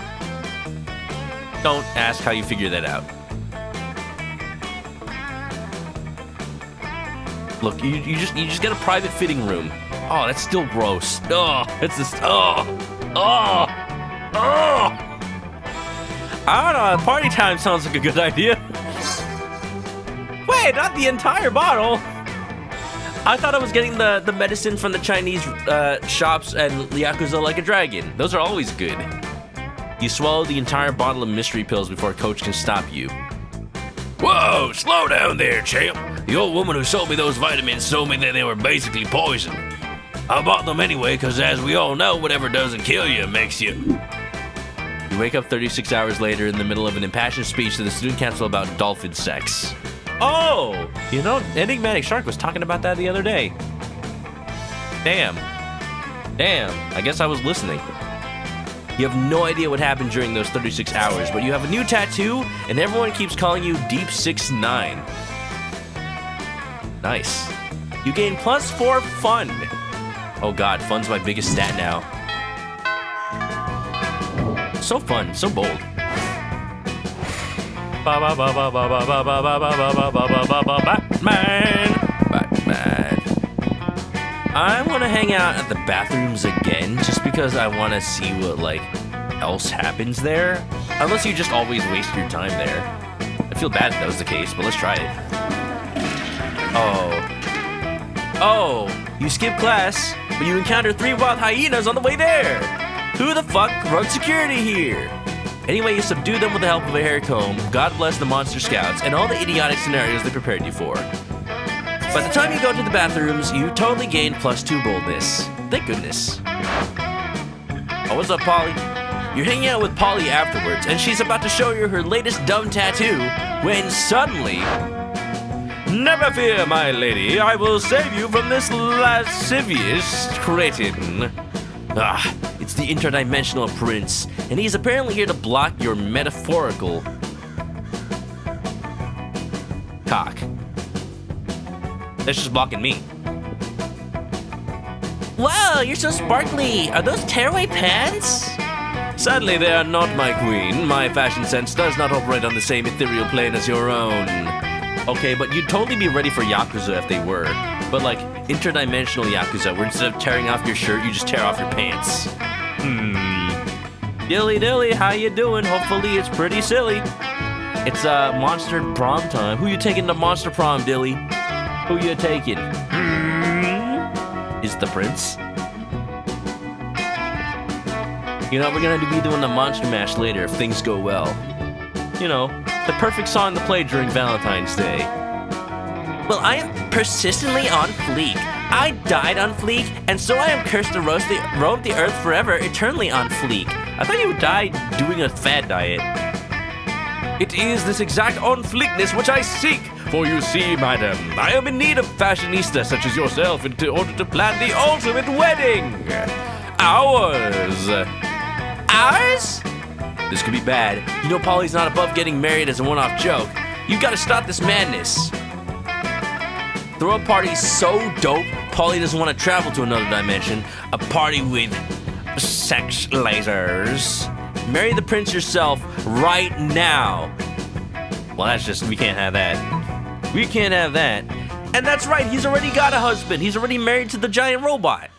S1: Don't ask how you figure that out. Look, you just get a private fitting room. Oh, that's still gross. Oh, it's just I don't know. Party time sounds like a good idea. Wait, not the entire bottle. I thought I was getting the medicine from the Chinese shops and Yakuza Like a Dragon. Those are always good. You swallow the entire bottle of mystery pills before Coach can stop you.
S2: Whoa, slow down there, champ. The old woman who sold me those vitamins told me that they were basically poison. I bought them anyway, because as we all know, whatever doesn't kill you makes you...
S1: You wake up 36 hours later in the middle of an impassioned speech to the student council about dolphin sex. Oh! You know, Enigmatic Shark was talking about that the other day. Damn, I guess I was listening. You have no idea what happened during those 36 hours, but you have a new tattoo, and everyone keeps calling you Deep 6'9". Nice. You gain +4 fun. Oh god, fun's my biggest stat now. So fun, so bold. Batman. I want to hang out at the bathrooms again, just because I want to see what, like, else happens there. Unless you just always waste your time there. I feel bad if that was the case, but let's try it. Oh, you skip class, but you encounter 3 wild hyenas on the way there. Who the fuck runs security here? Anyway, you subdue them with the help of a hair comb. God bless the Monster Scouts and all the idiotic scenarios they prepared you for. By the time you go to the bathrooms, you totally gain +2 boldness. Thank goodness. Oh, what's up, Polly? You're hanging out with Polly afterwards, and she's about to show you her latest dumb tattoo, when suddenly... Never fear, my lady, I will save you from this lascivious cretin. It's the interdimensional prince, and he's apparently here to block your metaphorical cock. That's just blocking me.
S3: Wow, you're so sparkly. Are those tearaway pants?
S1: Sadly, they are not, my queen. My fashion sense does not operate on the same ethereal plane as your own. Okay, but you'd totally be ready for Yakuza if they were. But like, interdimensional Yakuza, where instead of tearing off your shirt, you just tear off your pants. Dilly dilly, how you doing? Hopefully it's pretty silly. It's Monster Prom time. Who you taking to Monster Prom, Dilly? Who you taking? Is the prince? You know, we're gonna be doing the Monster Mash later if things go well. You know, the perfect song to play during Valentine's Day.
S3: Well, I am persistently on fleek. I died on fleek, and so I am cursed to roam the earth forever, eternally on fleek.
S1: I thought you died doing a fad diet. It is this exact on-fleekness which I seek. For you see, madam, I am in need of fashionistas such as yourself in order to plan the ultimate wedding. Ours.
S3: Ours?
S1: This could be bad. You know Polly's not above getting married as a one-off joke. You gotta stop this madness. Throw a party so dope, Polly doesn't want to travel to another dimension. A party with sex lasers. Marry the prince yourself right now. Well, that's just, we can't have that. We can't have that. And that's right, he's already got a husband. He's already married to the giant robot.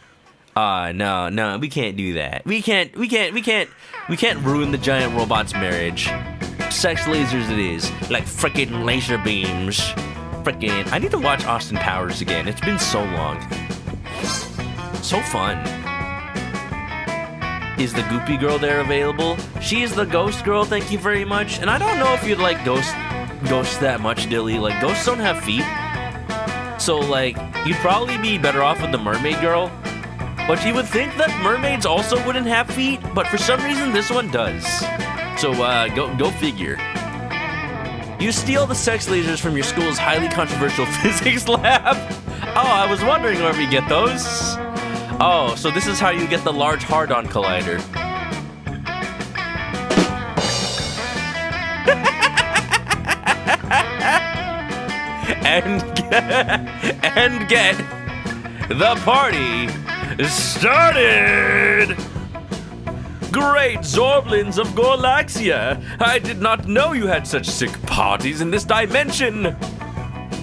S1: No, we can't do that. We can't ruin the giant robot's marriage. Sex lasers it is, like frickin' laser beams. Frickin', I need to watch Austin Powers again. It's been so long. So fun. Is the Goopy Girl there available? She is the Ghost Girl, thank you very much. And I don't know if you'd like ghosts that much, Dilly. Like, ghosts don't have feet. So, like, you'd probably be better off with the Mermaid Girl. But you would think that mermaids also wouldn't have feet, but for some reason this one does. So, go figure. You steal the sex lasers from your school's highly controversial physics lab? Oh, I was wondering where we get those. Oh, so this is how you get the Large Hard-On Collider. and get the party started! Great Zorblins of Gorlaxia! I did not know you had such sick parties in this dimension!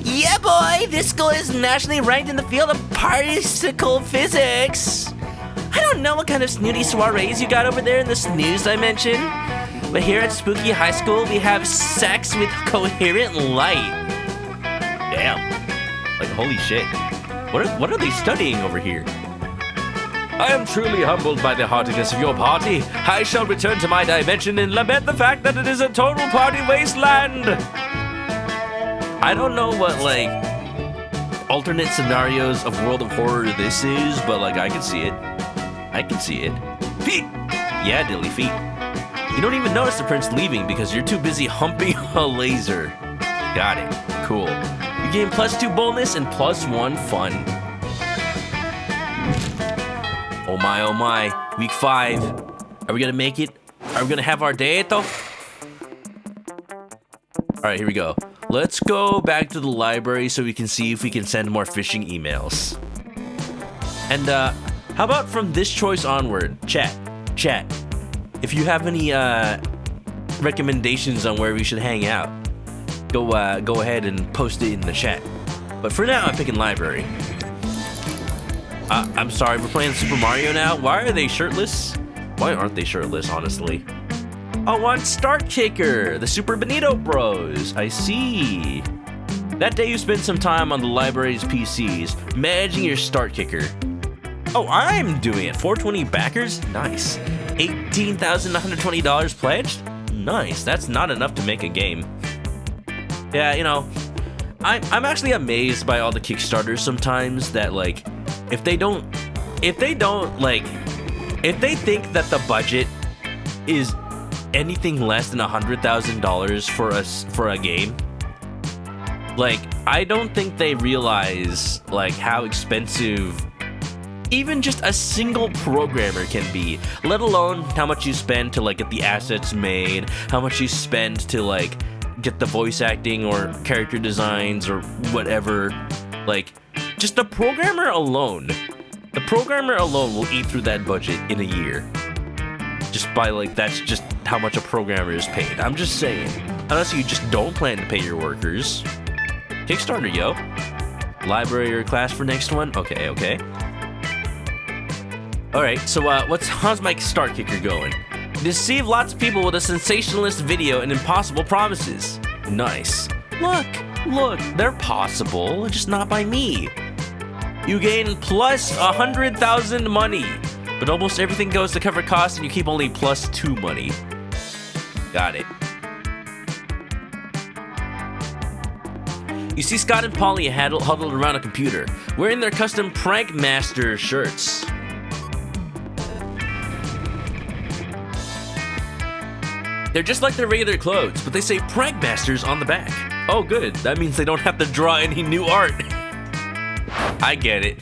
S3: Yeah, boy! This school is nationally ranked in the field of particle physics! I don't know what kind of snooty soirees you got over there in the snooze dimension, but here at Spooky High School, we have sex with coherent light.
S1: Damn. Like, holy shit. What are they studying over here? I am truly humbled by the heartiness of your party. I shall return to my dimension and lament the fact that it is a total party wasteland. I don't know what, like, alternate scenarios of World of Horror this is, but, like, I can see it. I can see it. Feet! Yeah, Dilly, feet. You don't even notice the prince leaving because you're too busy humping a laser. Got it. Cool. You gain +2 boldness and +1 fun. Oh my, week 5. Are we gonna make it? Are we gonna have our day though? Alright, here we go. Let's go back to the library so we can see if we can send more phishing emails. And how about from this choice onward? Chat. If you have any recommendations on where we should hang out, go ahead and post it in the chat. But for now, I'm picking library. I'm sorry, we're playing Super Mario now? Why are they shirtless? Why aren't they shirtless, honestly? Oh, on Start Kicker, the Super Bonito Bros. I see. That day you spent some time on the library's PCs, managing your Start Kicker. Oh, I'm doing it. 420 backers? Nice. $18,920 pledged? Nice. That's not enough to make a game. Yeah, you know, I'm actually amazed by all the Kickstarters sometimes that, like, if they think that the budget is anything less than $100,000 for a game. Like, I don't think they realize like how expensive even just a single programmer can be, let alone how much you spend to like get the assets made, how much you spend to like get the voice acting or character designs or whatever. Like, just the programmer alone will eat through that budget in a year. Just by like, that's just how much a programmer is paid. I'm just saying, unless you just don't plan to pay your workers. Kickstarter, yo. Library or class for next one? Okay. Alright, so how's my start kicker going? Deceive lots of people with a sensationalist video and impossible promises. Nice. Look, they're possible, just not by me. You gain plus 100,000 money, but almost everything goes to cover costs and you keep only plus 2 money. Got it. You see Scott and Polly huddled around a computer, wearing their custom Prank Master shirts. They're just like their regular clothes, but they say Prank Masters on the back. Oh good, that means they don't have to draw any new art. I get it.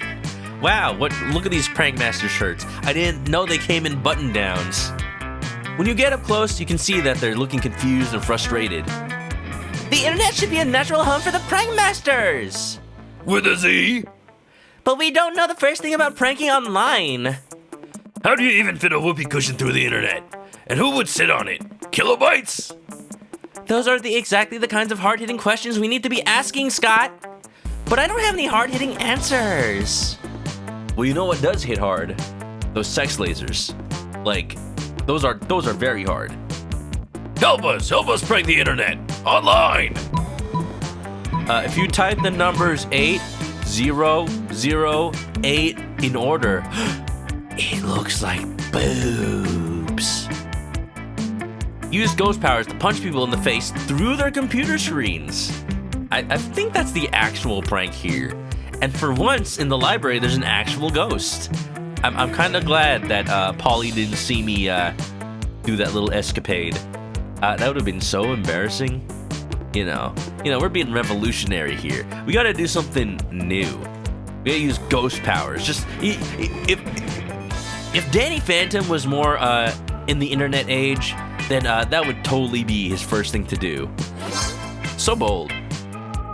S1: Wow, look at these Prank Master shirts. I didn't know they came in button downs. When you get up close, you can see that they're looking confused and frustrated. The internet should be a natural home for the Prank Masters!
S2: With a Z?
S3: But we don't know the first thing about pranking online.
S2: How do you even fit a whoopee cushion through the internet? And who would sit on it? Kilobytes?
S3: Those are exactly the kinds of hard-hitting questions we need to be asking, Scott. But I don't have any hard-hitting answers.
S1: Well, you know what does hit hard? Those sex lasers. Like, those are very hard.
S2: Help us prank the internet. Online!
S1: If you type the numbers 8008 in order,
S3: It looks like boobs.
S1: use ghost powers to punch people in the face through their computer screens. I think that's the actual prank here. And for once in the library, there's an actual ghost. I'm kind of glad that Polly didn't see me do that little escapade. That would have been so embarrassing. You know, we're being revolutionary here. We gotta do something new. We gotta use ghost powers. Just if Danny Phantom was more in the internet age, then that would totally be his first thing to do. So bold.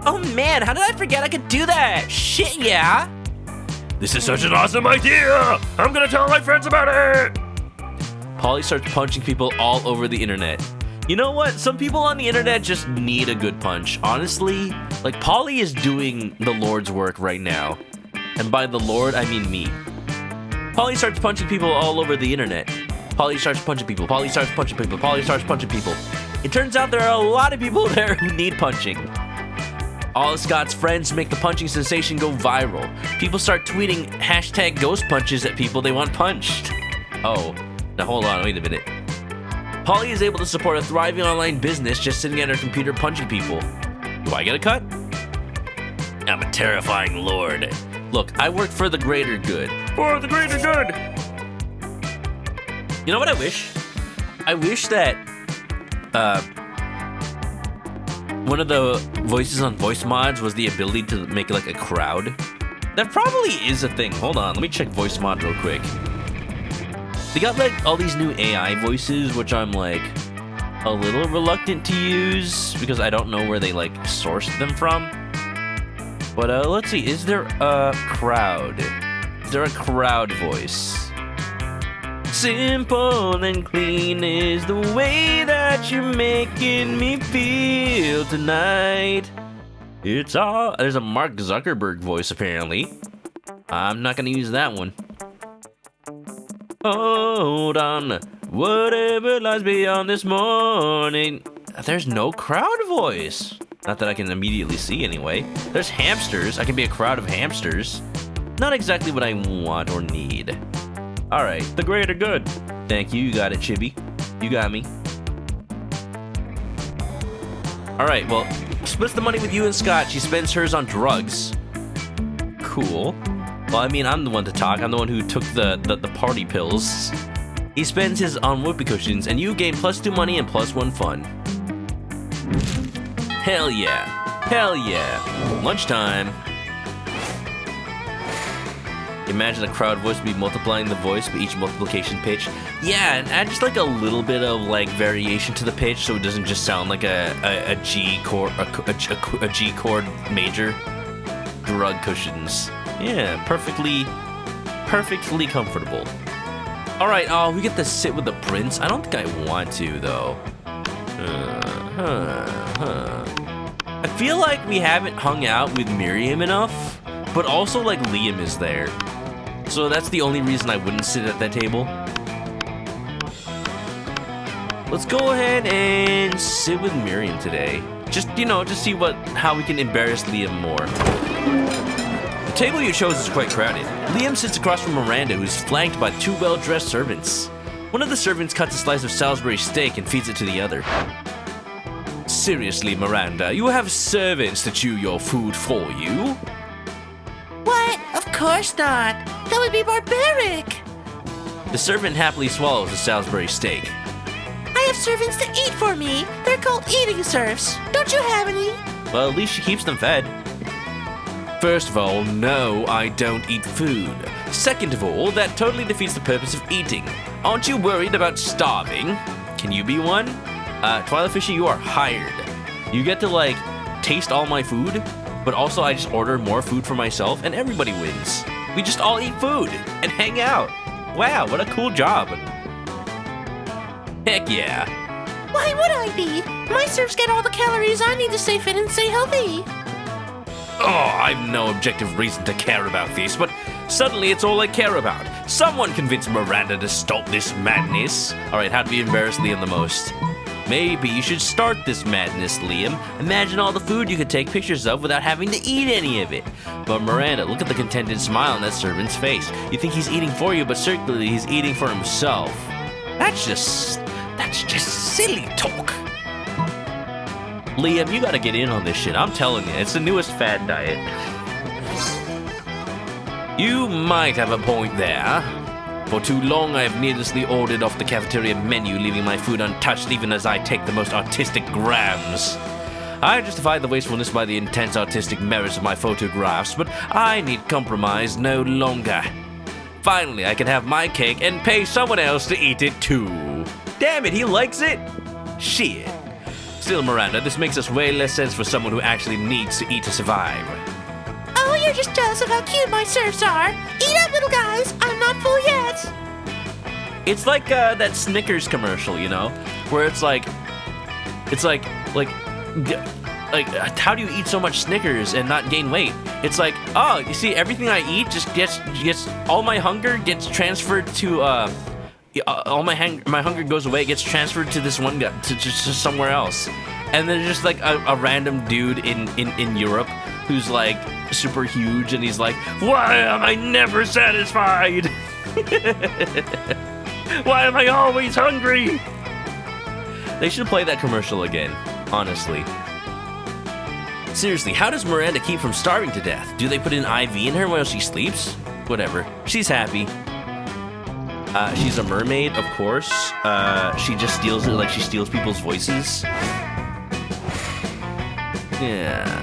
S3: Oh man, how did I forget I could do that? Shit, yeah.
S2: This is such an awesome idea! I'm gonna tell my friends about it!
S1: Polly starts punching people all over the internet. You know what? Some people on the internet just need a good punch. Honestly, like Polly is doing the Lord's work right now. And by the Lord, I mean me. Polly starts punching people all over the internet. Polly starts punching people. Polly starts punching people. Polly starts punching people. It turns out there are a lot of people there who need punching. All of Scott's friends make the punching sensation go viral. People start tweeting hashtag ghost punches at people they want punched. Oh, now hold on, wait a minute. Polly is able to support a thriving online business just sitting at her computer punching people. Do I get a cut?
S2: I'm a terrifying lord.
S1: Look, I work for the greater good.
S2: For the greater good!
S1: You know what I wish? I wish that one of the voices on voice mods was the ability to make like a crowd. That probably is a thing. Hold on, let me check voice mod real quick. They got like all these new AI voices, which I'm like a little reluctant to use because I don't know where they like sourced them from. But let's see, is there a crowd? Is there a crowd voice? Simple and clean is the way that you're making me feel tonight. It's all... There's a Mark Zuckerberg voice, apparently. I'm not gonna use that one. Hold on, whatever lies beyond this morning. There's no crowd voice. Not that I can immediately see, anyway. There's hamsters. I can be a crowd of hamsters. Not exactly what I want or need. Alright, the greater good. Thank you, you got it, Chibi. You got me. Alright, well, splits the money with you and Scott. She spends hers on drugs. Cool. Well, I mean, I'm the one to talk. I'm the one who took the party pills. He spends his on whoopee cushions, and you gain +2 money and +1 fun. Hell yeah. Hell yeah. Lunchtime. Imagine a crowd voice would be multiplying the voice with each multiplication pitch. Yeah, and add just like a little bit of like variation to the pitch so it doesn't just sound like a G chord, a G chord major. Drug cushions. Yeah, perfectly comfortable. All right, we get to sit with the prince. I don't think I want to though. I feel like we haven't hung out with Miriam enough, but also like Liam is there. So that's the only reason I wouldn't sit at that table. Let's go ahead and sit with Miriam today. Just, just see how we can embarrass Liam more. The table you chose is quite crowded. Liam sits across from Miranda, who's flanked by 2 well-dressed servants. One of the servants cuts a slice of Salisbury steak and feeds it to the other. Seriously, Miranda, you have servants to chew your food for you?
S3: What? Of course not. That would be barbaric.
S1: The servant happily swallows the Salisbury steak.
S3: I have servants to eat for me. They're called eating serfs. Don't you have any?
S1: Well, at least she keeps them fed. First of all, no, I don't eat food. Second of all, that totally defeats the purpose of eating. Aren't you worried about starving? Can you be one? Twilight Fishy, you are hired. You get to, taste all my food, but also I just order more food for myself, and everybody wins. We just all eat food and hang out. Wow, what a cool job. Heck yeah.
S3: Why would I be? My serfs get all the calories I need to stay fit and stay healthy.
S1: Oh, I've no objective reason to care about this, but suddenly it's all I care about. Someone convince Miranda to stop this madness. Alright, how do we embarrass Liam the most? Maybe you should start this madness, Liam. Imagine all the food you could take pictures of without having to eat any of it. But Miranda, look at the contented smile on that servant's face. You think he's eating for you, but secretly he's eating for himself. That's just silly talk. Liam, you gotta get in on this shit. I'm telling you, it's the newest fad diet. You might have a point there. For too long, I have needlessly ordered off the cafeteria menu, leaving my food untouched even as I take the most artistic grams. I justify the wastefulness by the intense artistic merits of my photographs, but I need compromise no longer. Finally, I can have my cake and pay someone else to eat it too. Damn it, he likes it? Shit. Still, Miranda, this makes us way less sense for someone who actually needs to eat to survive.
S3: Oh, you're just jealous of how cute my serfs are. Eat up, little guys. I'm not full yet.
S1: It's like that Snickers commercial, where it's like, how do you eat so much Snickers and not gain weight? It's like, oh, you see, everything I eat just gets all my hunger gets transferred to all my hunger goes away. It gets transferred to this one guy to somewhere else, and then just like a random dude in Europe who's like super huge, and he's like, why am I never satisfied? Why am I always hungry? They should play that commercial again, honestly. Seriously, how does Miranda keep from starving to death? Do they put an IV in her while she sleeps? Whatever. She's happy. She's a mermaid, of course. She just steals it like she steals people's voices. Yeah.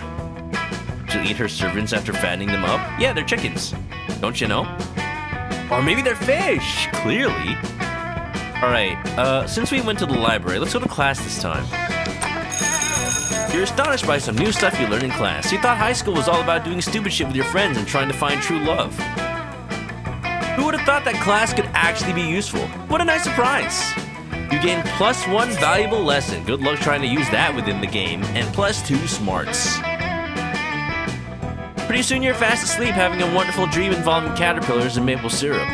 S1: She'll eat her servants after fattening them up. Yeah, they're chickens. Don't you know? Or maybe they're fish, clearly. Alright, since we went to the library, let's go to class this time. You're astonished by some new stuff you learned in class. You thought high school was all about doing stupid shit with your friends and trying to find true love. Who would have thought that class could actually be useful? What a nice surprise! You gain +1 valuable lesson. Good luck trying to use that within the game. And +2 smarts. Pretty soon you're fast asleep having a wonderful dream involving caterpillars and maple syrup.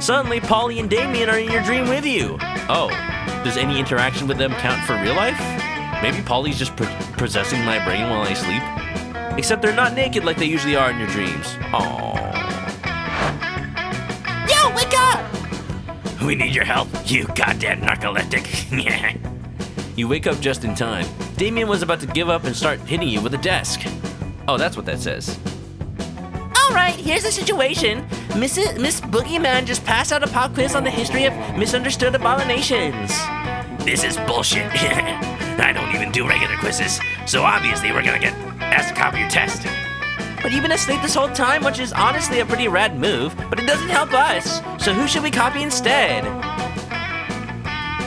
S1: Suddenly, Polly and Damien are in your dream with you. Oh, does any interaction with them count for real life? Maybe Polly's just possessing my brain while I sleep? Except they're not naked like they usually are in your dreams. Aww.
S3: Yo, wake up!
S5: We need your help, you goddamn narcoleptic.
S1: You wake up just in time. Damien was about to give up and start hitting you with a desk. Oh, that's what that says.
S3: All right, here's the situation. Miss Boogeyman just passed out a pop quiz on the history of misunderstood abominations.
S5: This is bullshit. I don't even do regular quizzes, so obviously we're gonna get asked to copy your test.
S3: But you've been asleep this whole time, which is honestly a pretty rad move, but it doesn't help us. So who should we copy instead?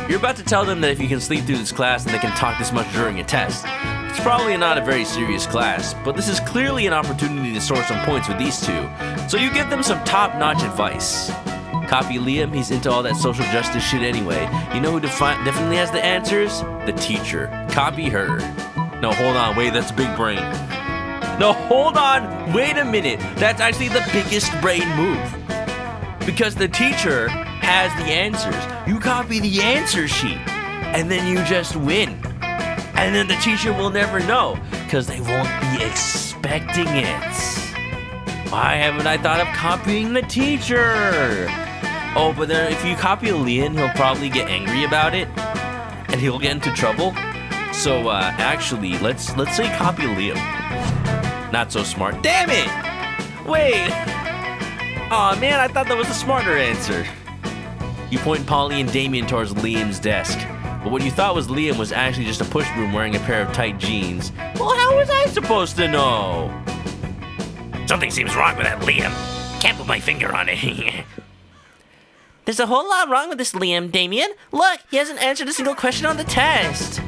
S1: You're about to tell them that if you can sleep through this class, then they can talk this much during a test. It's probably not a very serious class, but this is clearly an opportunity to score some points with these two. So you give them some top-notch advice. Copy Liam, he's into all that social justice shit anyway. You know who definitely has the answers? The teacher. Copy her. No, hold on, wait, that's big brain. No, hold on, wait a minute. That's actually the biggest brain move. Because the teacher has the answers. You copy the answer sheet, and then you just win. And then the teacher will never know, because they won't be expecting it. Why haven't I thought of copying the teacher? Oh, but then if you copy Leon, he'll probably get angry about it, and he'll get into trouble. So, actually, let's say copy Liam. Not so smart. Damn it! Wait! Aw, man, I thought that was a smarter answer. You point Polly and Damien towards Liam's desk. But what you thought was Liam was actually just a push broom wearing a pair of tight jeans. Well, how was I supposed to know?
S5: Something seems wrong with that Liam. Can't put my finger on it.
S3: There's a whole lot wrong with this Liam, Damien. Look, he hasn't answered a single question on the test.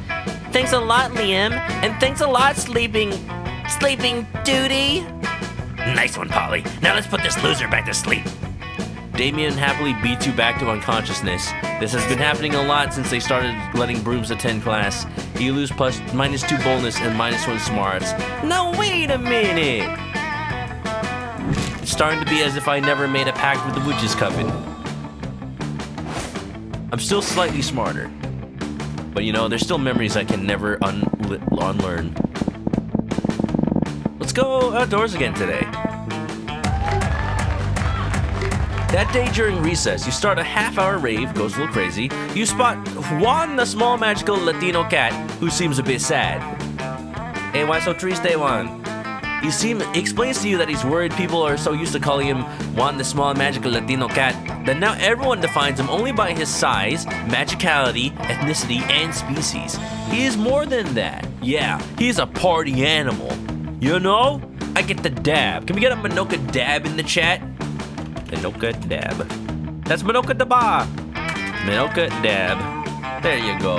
S3: Thanks a lot, Liam. And thanks a lot, Sleeping Duty.
S5: Nice one, Polly. Now let's put this loser back to sleep.
S1: Damien happily beats you back to unconsciousness. This has been happening a lot since they started letting brooms attend class. You lose -2 boldness and -1 smarts. No, wait a minute! It's starting to be as if I never made a pact with the Witch's Coven. I'm still slightly smarter. But you know, there's still memories I can never unlearn. Let's go outdoors again today. That day during recess, you start a half-hour rave, goes a little crazy. You spot Juan, the small magical Latino cat, who seems a bit sad. Hey, why so triste, Juan? He explains to you that he's worried people are so used to calling him Juan, the small magical Latino cat, that now everyone defines him only by his size, magicality, ethnicity, and species. He is more than that. Yeah, he's a party animal. You know? I get the dab. Can we get a ManokAdobo in the chat? ManokAdobo. That's ManokAdobo. ManokAdobo. There you go.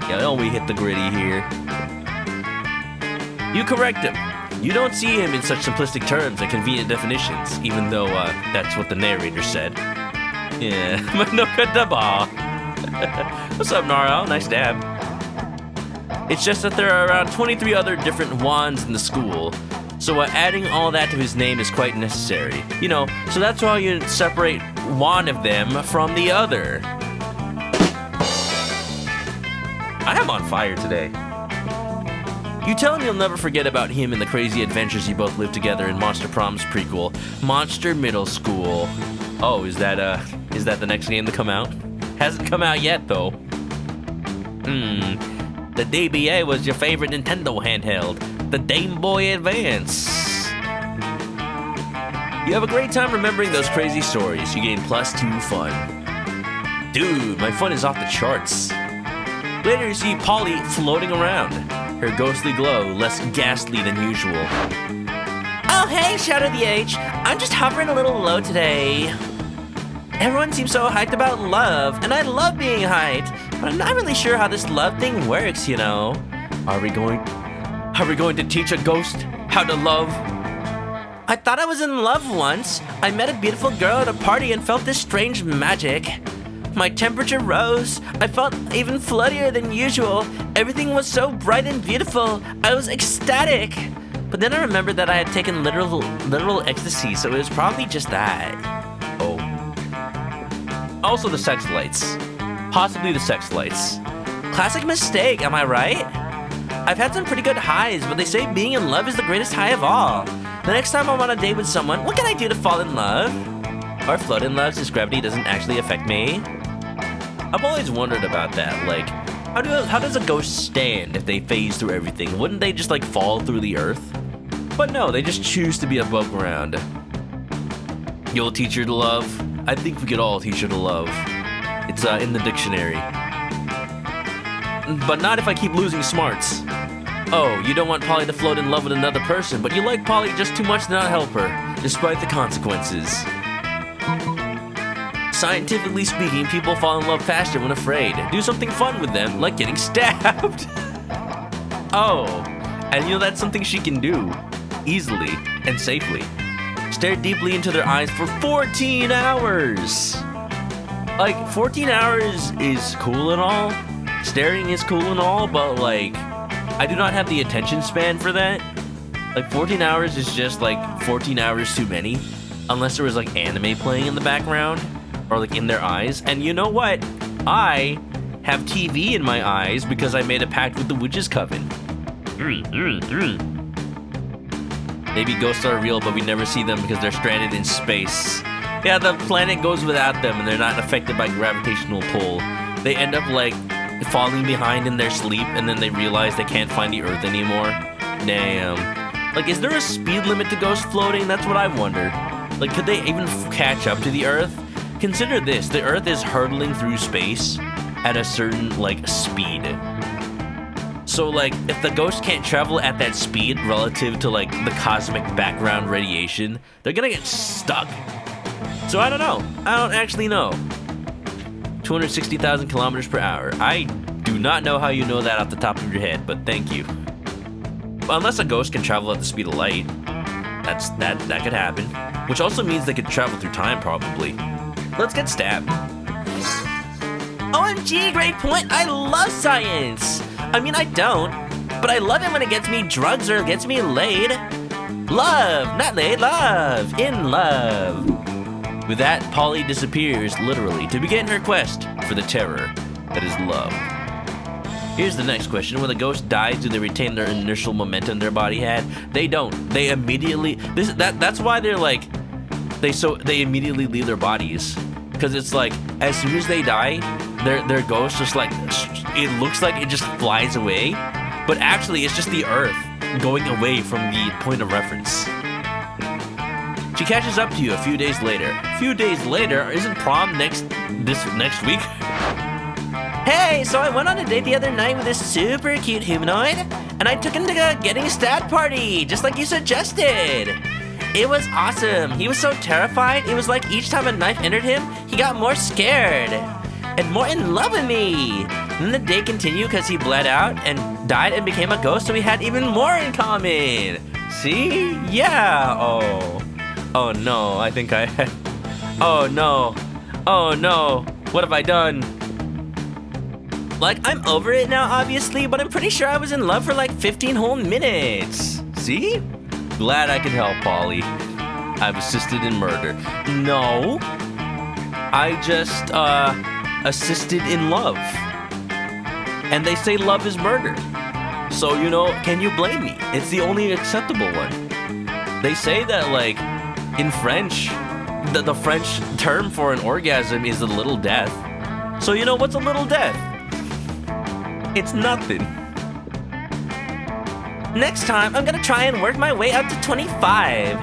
S1: Yeah, don't we hit the gritty here. You correct him. You don't see him in such simplistic terms and convenient definitions, even though that's what the narrator said. Yeah, ManokAdobo. What's up, Naro? Nice dab. It's just that there are around 23 other different Juans in the school, so adding all that to his name is quite necessary. You know, so that's why you separate one of them from the other. I am on fire today. You tell him you'll never forget about him and the crazy adventures you both lived together in Monster Prom's prequel, Monster Middle School. Oh, is that the next game to come out? Hasn't come out yet, though. The DBA was your favorite Nintendo handheld, the Game Boy Advance. You have a great time remembering those crazy stories. You gain +2 fun. Dude, my fun is off the charts. Later you see Polly floating around, her ghostly glow less ghastly than usual. Oh hey, Shadow the H, I'm just hovering a little low today. Everyone seems so hyped about love, and I love being hyped, but I'm not really sure how this love thing works, you know. Are we going to teach a ghost how to love? I thought I was in love once. I met a beautiful girl at a party and felt this strange magic. My temperature rose. I felt even floodier than usual. Everything was so bright and beautiful. I was ecstatic. But then I remembered that I had taken literal ecstasy, so it was probably just that. Oh. Also the sex lights. Possibly the sex lights. Classic mistake, am I right? I've had some pretty good highs, but they say being in love is the greatest high of all. The next time I'm on a date with someone, what can I do to fall in love? Or float in love since gravity doesn't actually affect me? I've always wondered about that, like, how does a ghost stand if they phase through everything? Wouldn't they just, like, fall through the earth? But no, they just choose to be above ground. You'll teach her to love? I think we could all teach her to love. It's in the dictionary. But not if I keep losing smarts. Oh, you don't want Polly to float in love with another person, but you like Polly just too much to not help her, despite the consequences. Scientifically speaking, people fall in love faster when afraid. Do something fun with them, like getting stabbed. Oh, and you know that's something she can do, easily and safely. Stare deeply into their eyes for 14 hours. Like, 14 hours is cool and all. Staring is cool and all, but like, I do not have the attention span for that. Like, 14 hours is just like 14 hours too many. Unless there was like anime playing in the background or like in their eyes. And you know what? I have TV in my eyes because I made a pact with the witch's coven. Maybe ghosts are real, but we never see them because they're stranded in space. Yeah, the planet goes without them and they're not affected by gravitational pull. They end up like falling behind in their sleep and then they realize they can't find the Earth anymore. Damn. Like, is there a speed limit to ghosts floating? That's what I wonder. Like, could they even catch up to the Earth? Consider this, the Earth is hurtling through space at a certain, like, speed. So, like, if the ghost can't travel at that speed relative to, like, the cosmic background radiation, they're gonna get stuck. So I don't know. I don't actually know. 260,000 kilometers per hour. I do not know how you know that off the top of your head, but thank you. Well, unless a ghost can travel at the speed of light, that could happen. Which also means they could travel through time, probably. Let's get stabbed.
S3: OMG, great point. I love science. I mean, I don't, but I love it when it gets me drugs or gets me laid. Love, not laid, love, in love. With that, Polly disappears, literally, to begin her quest for the terror that is love. Here's the next question. When a ghost dies, do they retain their initial momentum their body had? They don't. They immediately... That's why they're like... They immediately leave their bodies. Because it's like, as soon as they die, their ghost just like... It looks like it just flies away. But actually, it's just the Earth going away from the point of reference. She catches up to you a few days later. A few days later? Isn't prom next week? Hey, so I went on a date the other night with this super cute humanoid, and I took him to a getting stabbed party, just like you suggested. It was awesome. He was so terrified. It was like each time a knife entered him, he got more scared and more in love with me. And then the date continued because he bled out and died and became a ghost, so we had even more in common.
S1: See? Yeah. Oh no, I think I... Oh no. Oh no. What have I done?
S3: Like, I'm over it now, obviously, but I'm pretty sure I was in love for like 15 whole minutes.
S1: See? Glad I could help, Polly. I've assisted in murder. No. I just, assisted in love. And they say love is murder. So, you know, can you blame me? It's the only acceptable one. They say that, like, in French, the French term for an orgasm is a little death. So, you know, what's a little death? It's nothing.
S3: Next time, I'm gonna try and work my way up to 25.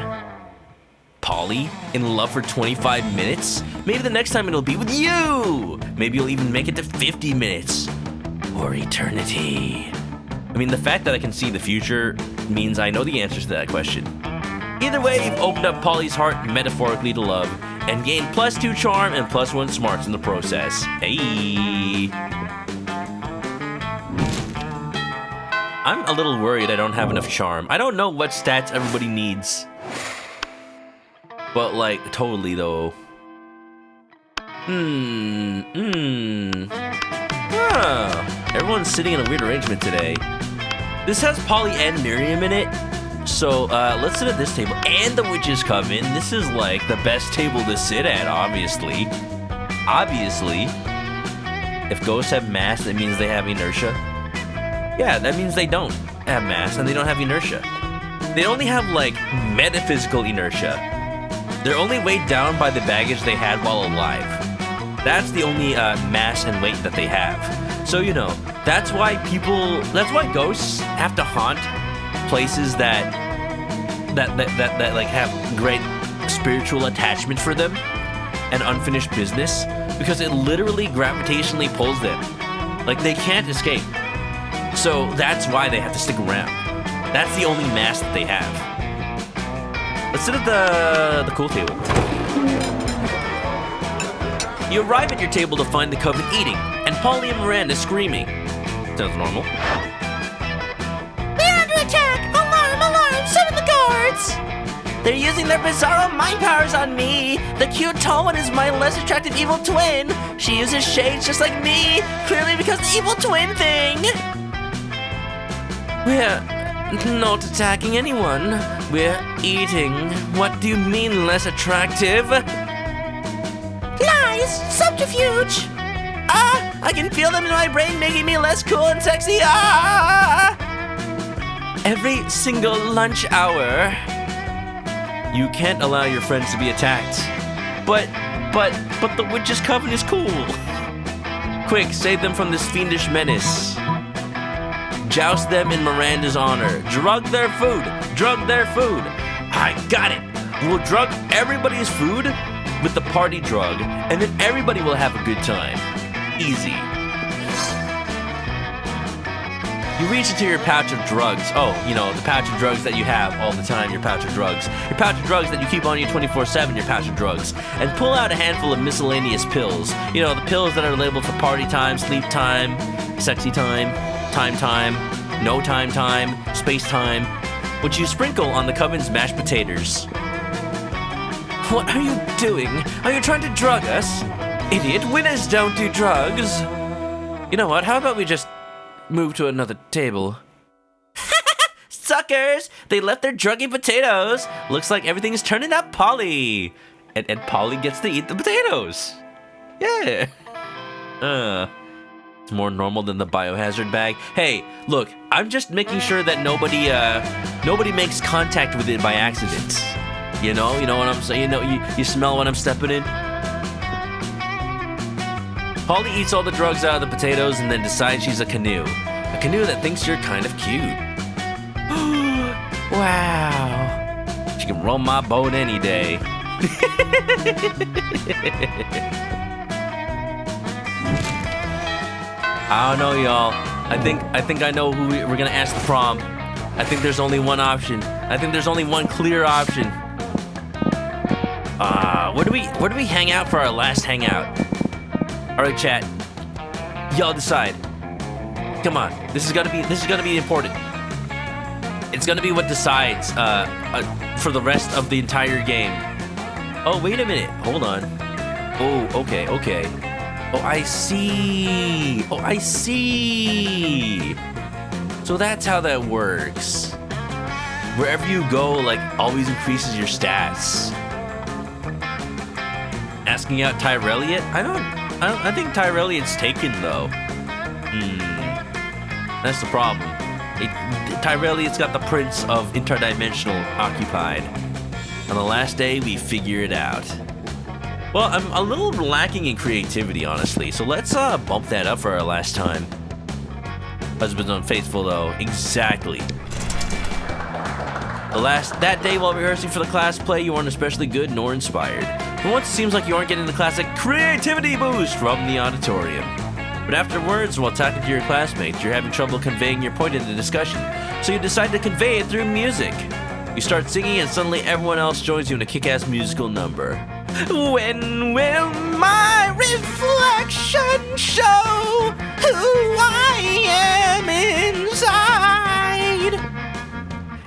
S1: Polly, in love for 25 minutes? Maybe the next time it'll be with you! Maybe you'll even make it to 50 minutes. Or eternity. I mean, the fact that I can see the future means I know the answers to that question. Either way, you've opened up Polly's heart metaphorically to love and gained +2 charm and +1 smarts in the process. Hey! I'm a little worried I don't have enough charm. I don't know what stats everybody needs. But, like, totally, though. Everyone's sitting in a weird arrangement today. This has Polly and Miriam in it. So, let's sit at this table. And the Witch's Coven. This is, like, the best table to sit at, obviously. Obviously. If ghosts have mass, that means they have inertia. Yeah, that means they don't have mass and they don't have inertia. They only have, like, metaphysical inertia. They're only weighed down by the baggage they had while alive. That's the only mass and weight that they have. So, you know, that's why ghosts have to haunt places that like have great spiritual attachment for them and unfinished business because it literally gravitationally pulls them. Like, they can't escape. So that's why they have to stick around. That's the only mask that they have. Let's sit at the cool table. You arrive at your table to find the coven eating, and Polly and Miranda screaming. Sounds normal.
S3: They're under attack! Alarm! Alarm! Summon the guards! They're using their bizarro mind powers on me! The cute tall one is my less attractive evil twin! She uses shades just like me! Clearly because the evil twin thing!
S1: We're not attacking anyone. We're eating. What do you mean less attractive?
S3: Lies! Subterfuge! Ah! I can feel them in my brain making me less cool and sexy! Ah!
S1: Every single lunch hour. You can't allow your friends to be attacked. But the witch's coven is cool. Quick, save them from this fiendish menace. Joust them in Miranda's honor. Drug their food. Drug their food. I got it. We'll drug everybody's food with the party drug, and then everybody will have a good time. Easy. You reach into your pouch of drugs. Oh, you know, the pouch of drugs that you have all the time, your pouch of drugs. Your pouch of drugs that you keep on you 24/7, your pouch of drugs. And pull out a handful of miscellaneous pills. You know, the pills that are labeled for party time, sleep time, sexy time, no time, space time, which you sprinkle on the coven's mashed potatoes. What are you doing? Are you trying to drug us? Idiot, winners don't do drugs. You know what, how about we just move to another table?
S3: Suckers! They left their druggy potatoes!
S1: Looks like everything is turning out Polly. And Polly gets to eat the potatoes. Yeah. It's more normal than the biohazard bag. Hey, look, I'm just making sure that nobody makes contact with it by accident. You know what I'm saying? You know, you smell what I'm stepping in? Polly eats all the drugs out of the potatoes and then decides she's a canoe. A canoe that thinks you're kind of cute. Wow. She can roll my boat any day. I don't know, y'all. I think I know who we're gonna ask the prom. I think there's only one option. I think there's only one clear option. Where do we hang out for our last hangout? All right, chat. Y'all decide. Come on. This is gonna be important. It's gonna be what decides for the rest of the entire game. Oh, wait a minute. Hold on. Oh, okay. Oh, I see. So that's how that works. Wherever you go, like, always increases your stats. Asking out Tyrelliot? I think Tyrelliot's taken, though. That's the problem. Tyrelliot's got the Prince of Interdimensional occupied. On the last day, we figure it out. Well, I'm a little lacking in creativity, honestly, so let's bump that up for our last time. Husband's unfaithful, though. Exactly. That day while rehearsing for the class play, you weren't especially good nor inspired. For once, it seems like you aren't getting the classic creativity boost from the auditorium. But afterwards, while talking to your classmates, you're having trouble conveying your point in the discussion, so you decide to convey it through music. You start singing, and suddenly everyone else joins you in a kick-ass musical number. When will my reflection show who I am inside?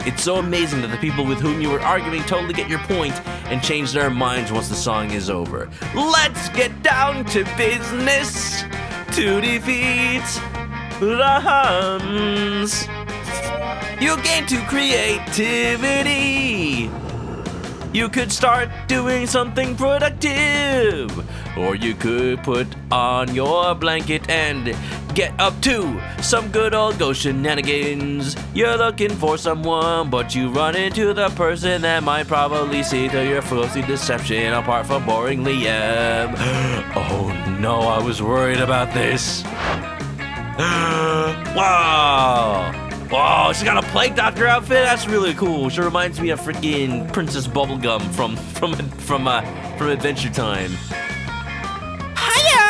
S1: It's so amazing that the people with whom you were arguing totally get your point and change their minds once the song is over. Let's get down to business to defeat the Huns. You gain to creativity. You could start doing something productive, or you could put on your blanket and get up to some good old ghost shenanigans. You're looking for someone, but you run into the person that might probably see through your fuzzy deception apart from boring Liam. Oh no, I was worried about this. Wow, Oh, she's got a plague doctor outfit. That's really cool. She reminds me of freaking Princess Bubblegum from Adventure Time.
S3: Hiya!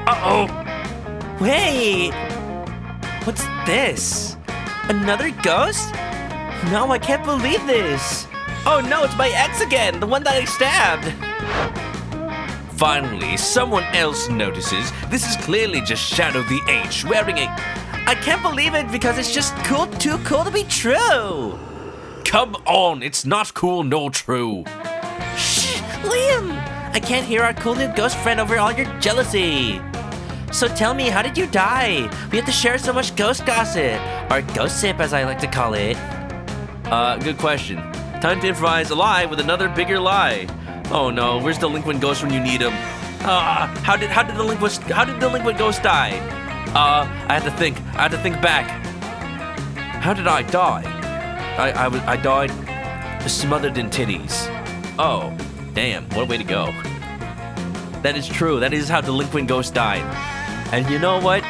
S2: Uh-oh.
S3: Wait, what's this? Another ghost? No, I can't believe this. Oh no, it's my ex again, the one that I stabbed.
S1: Finally, someone else notices. This is clearly just Shadow the H wearing a...
S3: I can't believe it because it's just too cool to be true.
S1: Come on, it's not cool nor true.
S3: Shh, Liam! I can't hear our cool new ghost friend over all your jealousy. So tell me, how did you die? We have to share so much ghost gossip. Or gossip, as I like to call it.
S1: Good question. Time to improvise a lie with another bigger lie. Oh no, where's delinquent ghost when you need him? How did delinquent ghost die? I had to think back. How did I die? I died smothered in titties. Oh, damn, what a way to go. That is true. That is how delinquent ghost died. And you know what?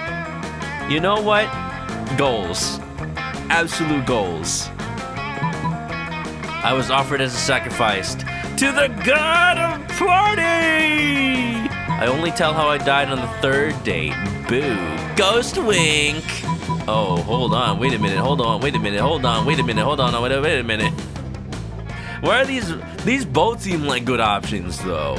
S1: You know what? Goals. Absolute goals. I was offered as a sacrifice to the god of party! I only tell how I died on the third date. Boo. Ghost wink. Oh, hold on. Wait a minute. Hold on. Wait a minute. Hold on. Wait a minute. Hold on. Wait a minute. Why are these both seem like good options though?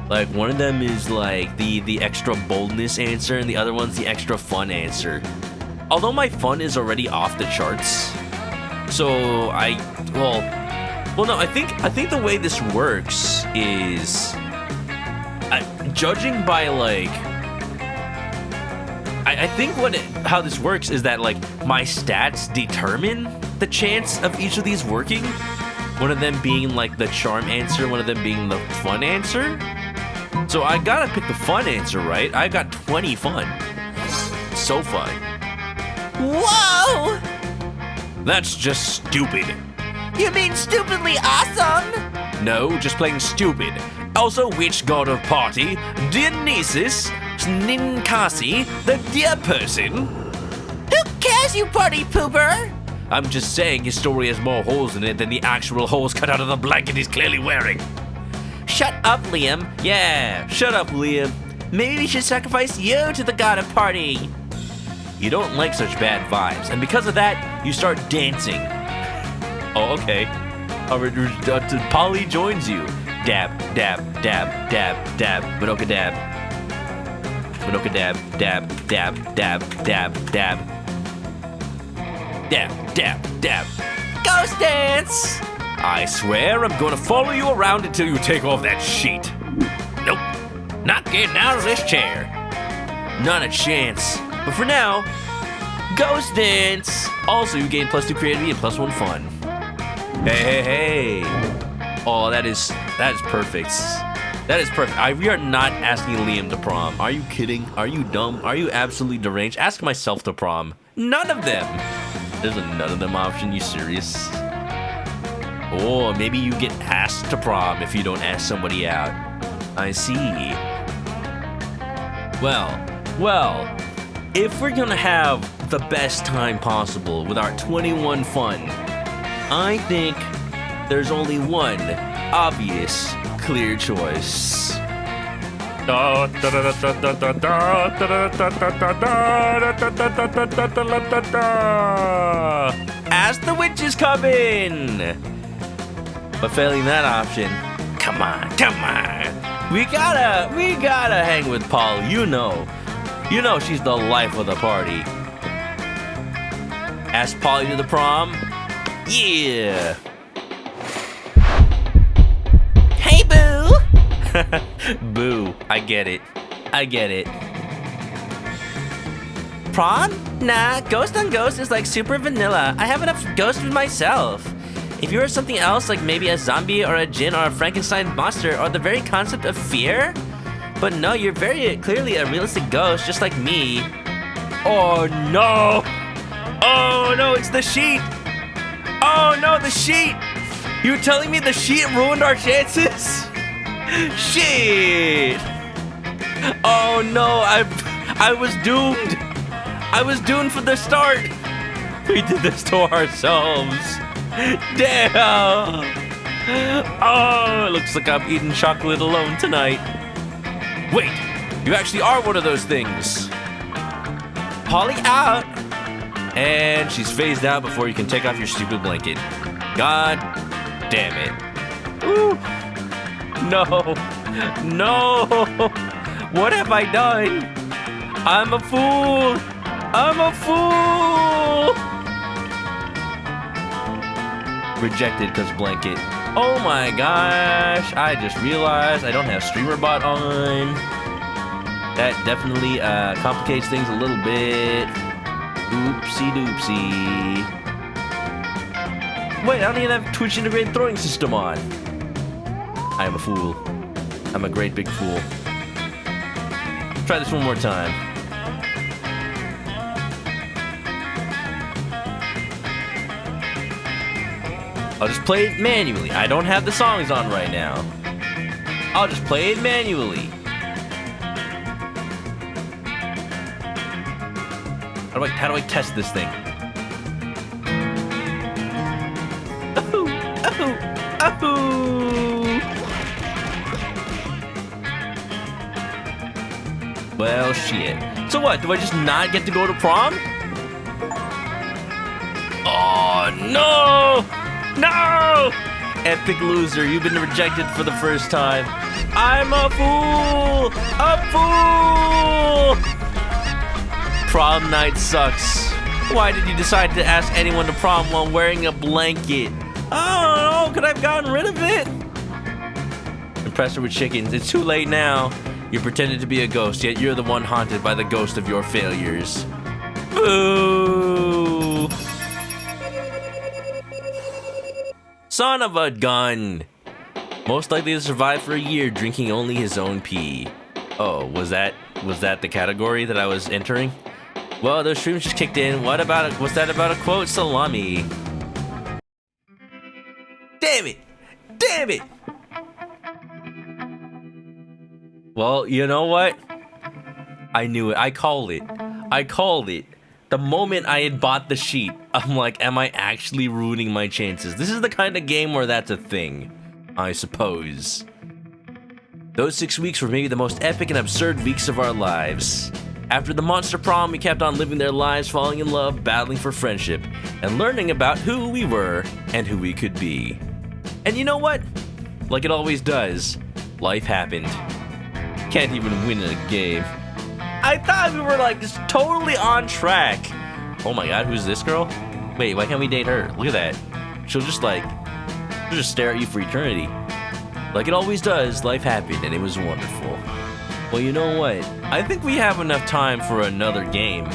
S1: Like one of them is like the extra boldness answer and the other one's the extra fun answer. Although my fun is already off the charts. So well no, I think the way this works is judging by like I think how this works is that like my stats determine the chance of each of these working. One of them being like the charm answer, one of them being the fun answer. So I gotta pick the fun answer, right? I got 20 fun. So fun.
S3: Whoa!
S1: That's just stupid.
S3: You mean stupidly awesome?
S1: No, just plain stupid. Also, which god of party? Dionysus, Ninkasi, the dear person?
S3: Who cares, you party pooper?
S1: I'm just saying his story has more holes in it than the actual holes cut out of the blanket he's clearly wearing.
S3: Shut up, Liam.
S1: Yeah, shut up, Liam.
S3: Maybe we should sacrifice you to the god of party.
S1: You don't like such bad vibes, and because of that, you start dancing. Oh, okay. Polly joins you. Dab, dab, dab, dab, dab, ManokAdobo. ManokAdobo, dab, dab, dab, dab, dab. Dab, dab, dab.
S3: Ghost dance!
S1: I swear I'm gonna follow you around until you take off that sheet.
S2: Nope. Not getting out of this chair.
S1: Not a chance. But for now, ghost dance. Also, you gain +2 creativity and +1 fun. Hey. Oh, that is perfect. That is perfect. We are not asking Liam to prom. Are you kidding? Are you dumb? Are you absolutely deranged? Ask myself to prom. None of them. There's a none of them option. You serious? Or maybe you get asked to prom if you don't ask somebody out. I see. Well, if we're gonna have the best time possible with our 21 fun, I think there's only one obvious, clear choice. Ask the witches come in. But failing that option, come on. We gotta hang with Paul. You know she's the life of the party. Ask Polly to the prom. Yeah.
S3: Hey, boo!
S1: Boo. I get it.
S3: Prom? Nah, Ghost on Ghost is like super vanilla. I have enough ghosts with myself. If you were something else, like maybe a zombie or a djinn or a Frankenstein monster or the very concept of fear, but no, you're very clearly a realistic ghost, just like me.
S1: Oh no, it's the sheet. Oh no, the sheet. You're telling me the sheet ruined our chances? Shit. Oh no, I was doomed. I was doomed from the start. We did this to ourselves. Damn. Oh, it looks like I'm eating chocolate alone tonight. Wait, you actually are one of those things. Polly out. And she's phased out before you can take off your stupid blanket. God damn it. Ooh. No. No. What have I done? I'm a fool. I'm a fool. Rejected because blanket. Oh my gosh. I just realized I don't have StreamerBot on. That definitely complicates things a little bit. Oopsie doopsie. Wait, I don't even have Twitch integrated throwing system on. I am a fool. I'm a great big fool. Try this one more time. I'll just play it manually. I don't have the songs on right now. I'll just play it manually. How do I test this thing? Oh, oh, oh. Well, shit. So what? Do I just not get to go to prom? Oh, no! No! Epic loser, you've been rejected for the first time. I'm a fool! A fool! Prom night sucks. Why did you decide to ask anyone to prom while wearing a blanket? I don't know, could I have gotten rid of it? Impress her with chickens. It's too late now. You pretended to be a ghost, yet you're the one haunted by the ghost of your failures. Boo! Son of a gun. Most likely to survive for a year drinking only his own pee. Oh, was that the category that I was entering? Well, those streams just kicked in. What's that about a quote? Salami. Damn it! Damn it! Well, you know what? I knew it. I called it. I called it. The moment I had bought the sheet, I'm like, am I actually ruining my chances? This is the kind of game where that's a thing, I suppose. Those 6 weeks were maybe the most epic and absurd weeks of our lives. After the monster prom, we kept on living their lives, falling in love, battling for friendship, and learning about who we were and who we could be. And you know what? Like it always does, life happened. Can't even win in a game. I thought we were like just totally on track. Oh my god, who's this girl? Wait, why can't we date her? Look at that. She'll just stare at you for eternity. Like it always does, life happened and it was wonderful. Well, you know what? I think we have enough time for another game.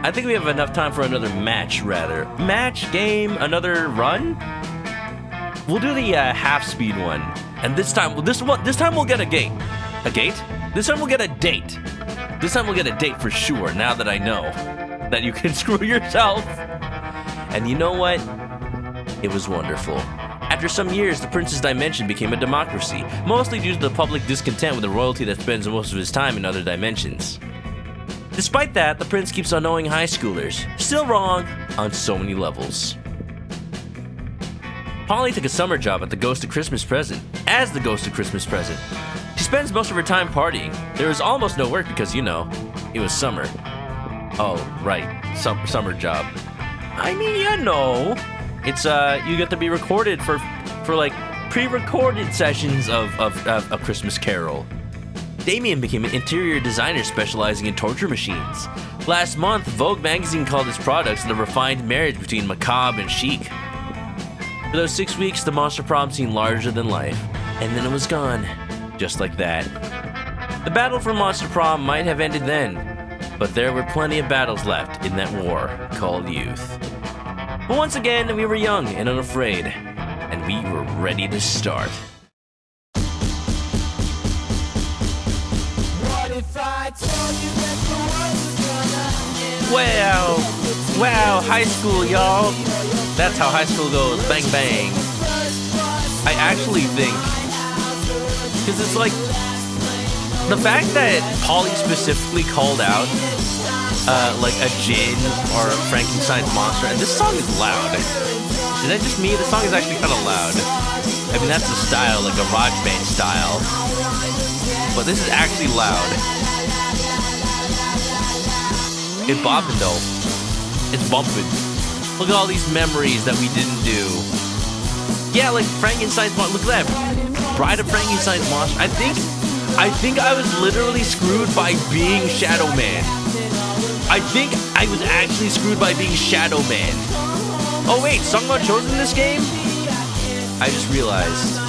S1: I think we have enough time for another match, rather. Match, game, another run? We'll do the half-speed one. And this time we'll get a gate. A gate? This time we'll get a date. This time we'll get a date for sure, now that I know that you can screw yourself. And you know what? It was wonderful. After some years, the Prince's Dimension became a democracy, mostly due to the public discontent with the royalty that spends most of his time in other dimensions. Despite that, the Prince keeps on knowing high schoolers. Still wrong on so many levels. Polly took a summer job at the Ghost of Christmas Present, as the Ghost of Christmas Present. She spends most of her time partying. There was almost no work because, you know, it was summer. Oh, right, summer job. I mean, you know, it's you get to be recorded for like pre-recorded sessions of A Christmas Carol. Damien became an interior designer specializing in torture machines. Last month, Vogue magazine called his products the refined marriage between macabre and chic. For those 6 weeks, the monster prom seemed larger than life, and then it was gone, just like that. The battle for monster prom might have ended then, but there were plenty of battles left in that war called youth. But once again, we were young and unafraid, and we were ready to start. Wow, high school, y'all. That's how high school goes, bang bang. I actually think, because it's like, the fact that Polly specifically called out like a djinn or Frankenstein's monster. And this song is loud. Is that just me? The song is actually kind of loud. I mean, that's the style, like a rock band style. But this is actually loud. It's bopping though. It's bumping. Look at all these memories that we didn't do. Yeah, like Frankenstein's monster. Look at that. Bride of Frankenstein's monster. I think I was literally screwed by being Shadow Man. I think I was actually screwed by being Shadow Man. Oh wait, song got chosen in this game? I just realized.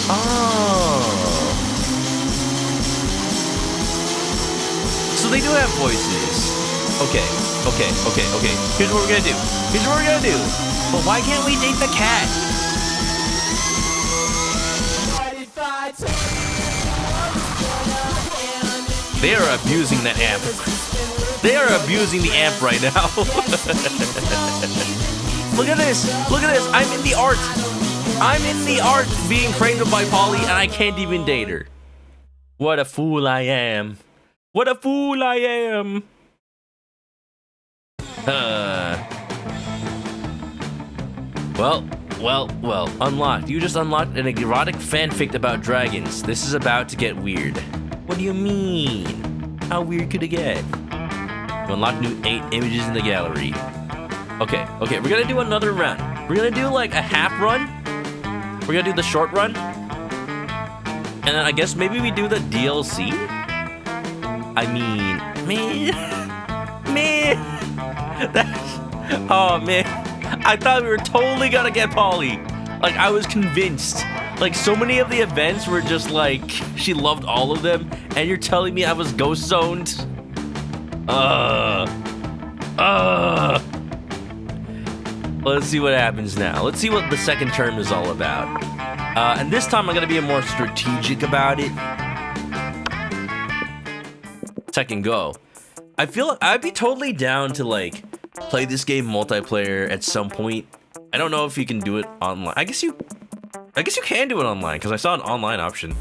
S1: Oh. So they do have voices. Okay. Here's what we're gonna do. But why can't we date the cat? They are abusing that amp. They are abusing the amp right now. Look at this. I'm in the art being cradled by Polly, and I can't even date her. What a fool I am. Well, unlocked. You just unlocked an erotic fanfic about dragons. This is about to get weird. What do you mean? How weird could it get? You unlock new 8 images in the gallery. Okay, we're gonna do another run. We're gonna do like a half run. We're gonna do the short run. And then I guess maybe we do the DLC? I mean, man. Oh man. I thought we were totally gonna get Polly. Like, I was convinced. Like, so many of the events were just like, she loved all of them, and you're telling me I was ghost zoned? Let's see what happens now. Let's see what the second term is all about. And this time I'm gonna be more strategic about it. Second go. I feel like I'd be totally down to like play this game multiplayer at some point. I don't know if you can do it online. I guess you can do it online because I saw an online option.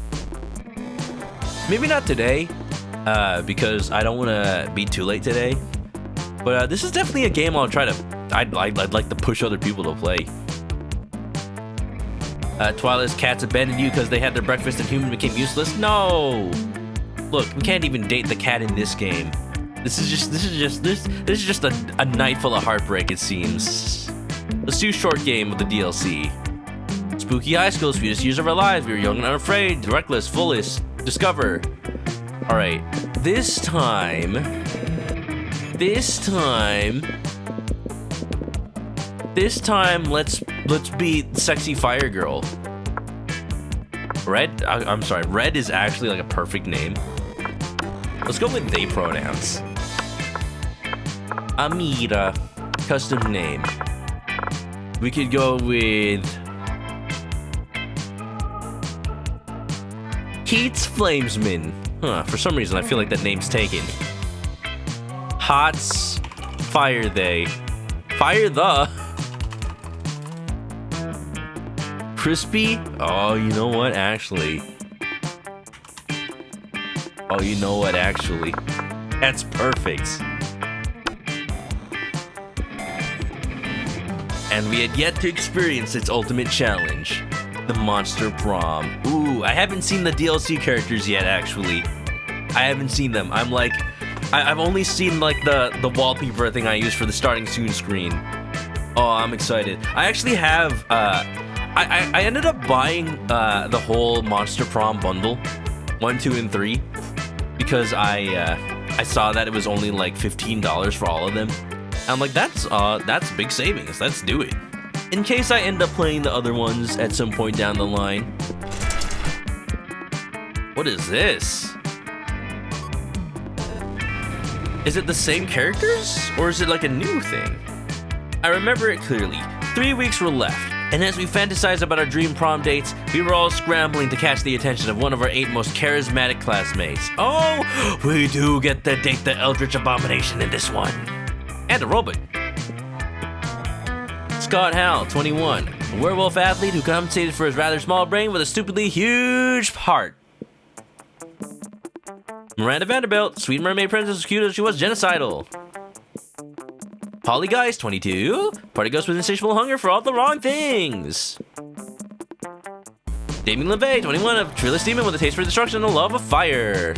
S1: Maybe not today, because I don't want to be too late today. But this is definitely a game I'll try to. I'd like to push other people to play. Twilight's cats abandoned you because they had their breakfast and human became useless. No. Look, we can't even date the cat in this game. This is just a night full of heartbreak, it seems. Let's do short game with the DLC. Spooky high school, sweetest years of our lives. We were young and unafraid, reckless, fullest. Discover. All right, this time, let's be sexy fire girl. Red. I'm sorry. Red is actually like a perfect name. Let's go with they pronouns. Amira, custom name. We could go with Keats Flamesman. For some reason I feel like that name's taken. Hots, fire they. Fire the. Crispy? Oh, you know what, actually. That's perfect. And we had yet to experience its ultimate challenge, the Monster Prom. Ooh, I haven't seen the DLC characters yet, actually. I haven't seen them. I'm like, I've only seen like the wallpaper thing I use for the starting soon screen. Oh, I'm excited. I actually have, I ended up buying the whole Monster Prom bundle, 1, 2, and 3, because I saw that it was only like $15 for all of them. I'm like, that's big savings. Let's do it. In case I end up playing the other ones at some point down the line. What is this? Is it the same characters, or is it like a new thing? I remember it clearly. 3 weeks were left, and as we fantasized about our dream prom dates, we were all scrambling to catch the attention of one of our 8 most charismatic classmates. Oh, we do get to date the Eldritch Abomination in this one. And a robot. Scott Howell, 21, a werewolf athlete who compensated for his rather small brain with a stupidly huge heart. Miranda Vanderbilt, Sweet Mermaid Princess was cute as she was genocidal. Polygeist, 22. Party Ghost with insatiable hunger for all the wrong things. Damien LeVay, 21. A fearless demon with a taste for destruction and a love of fire.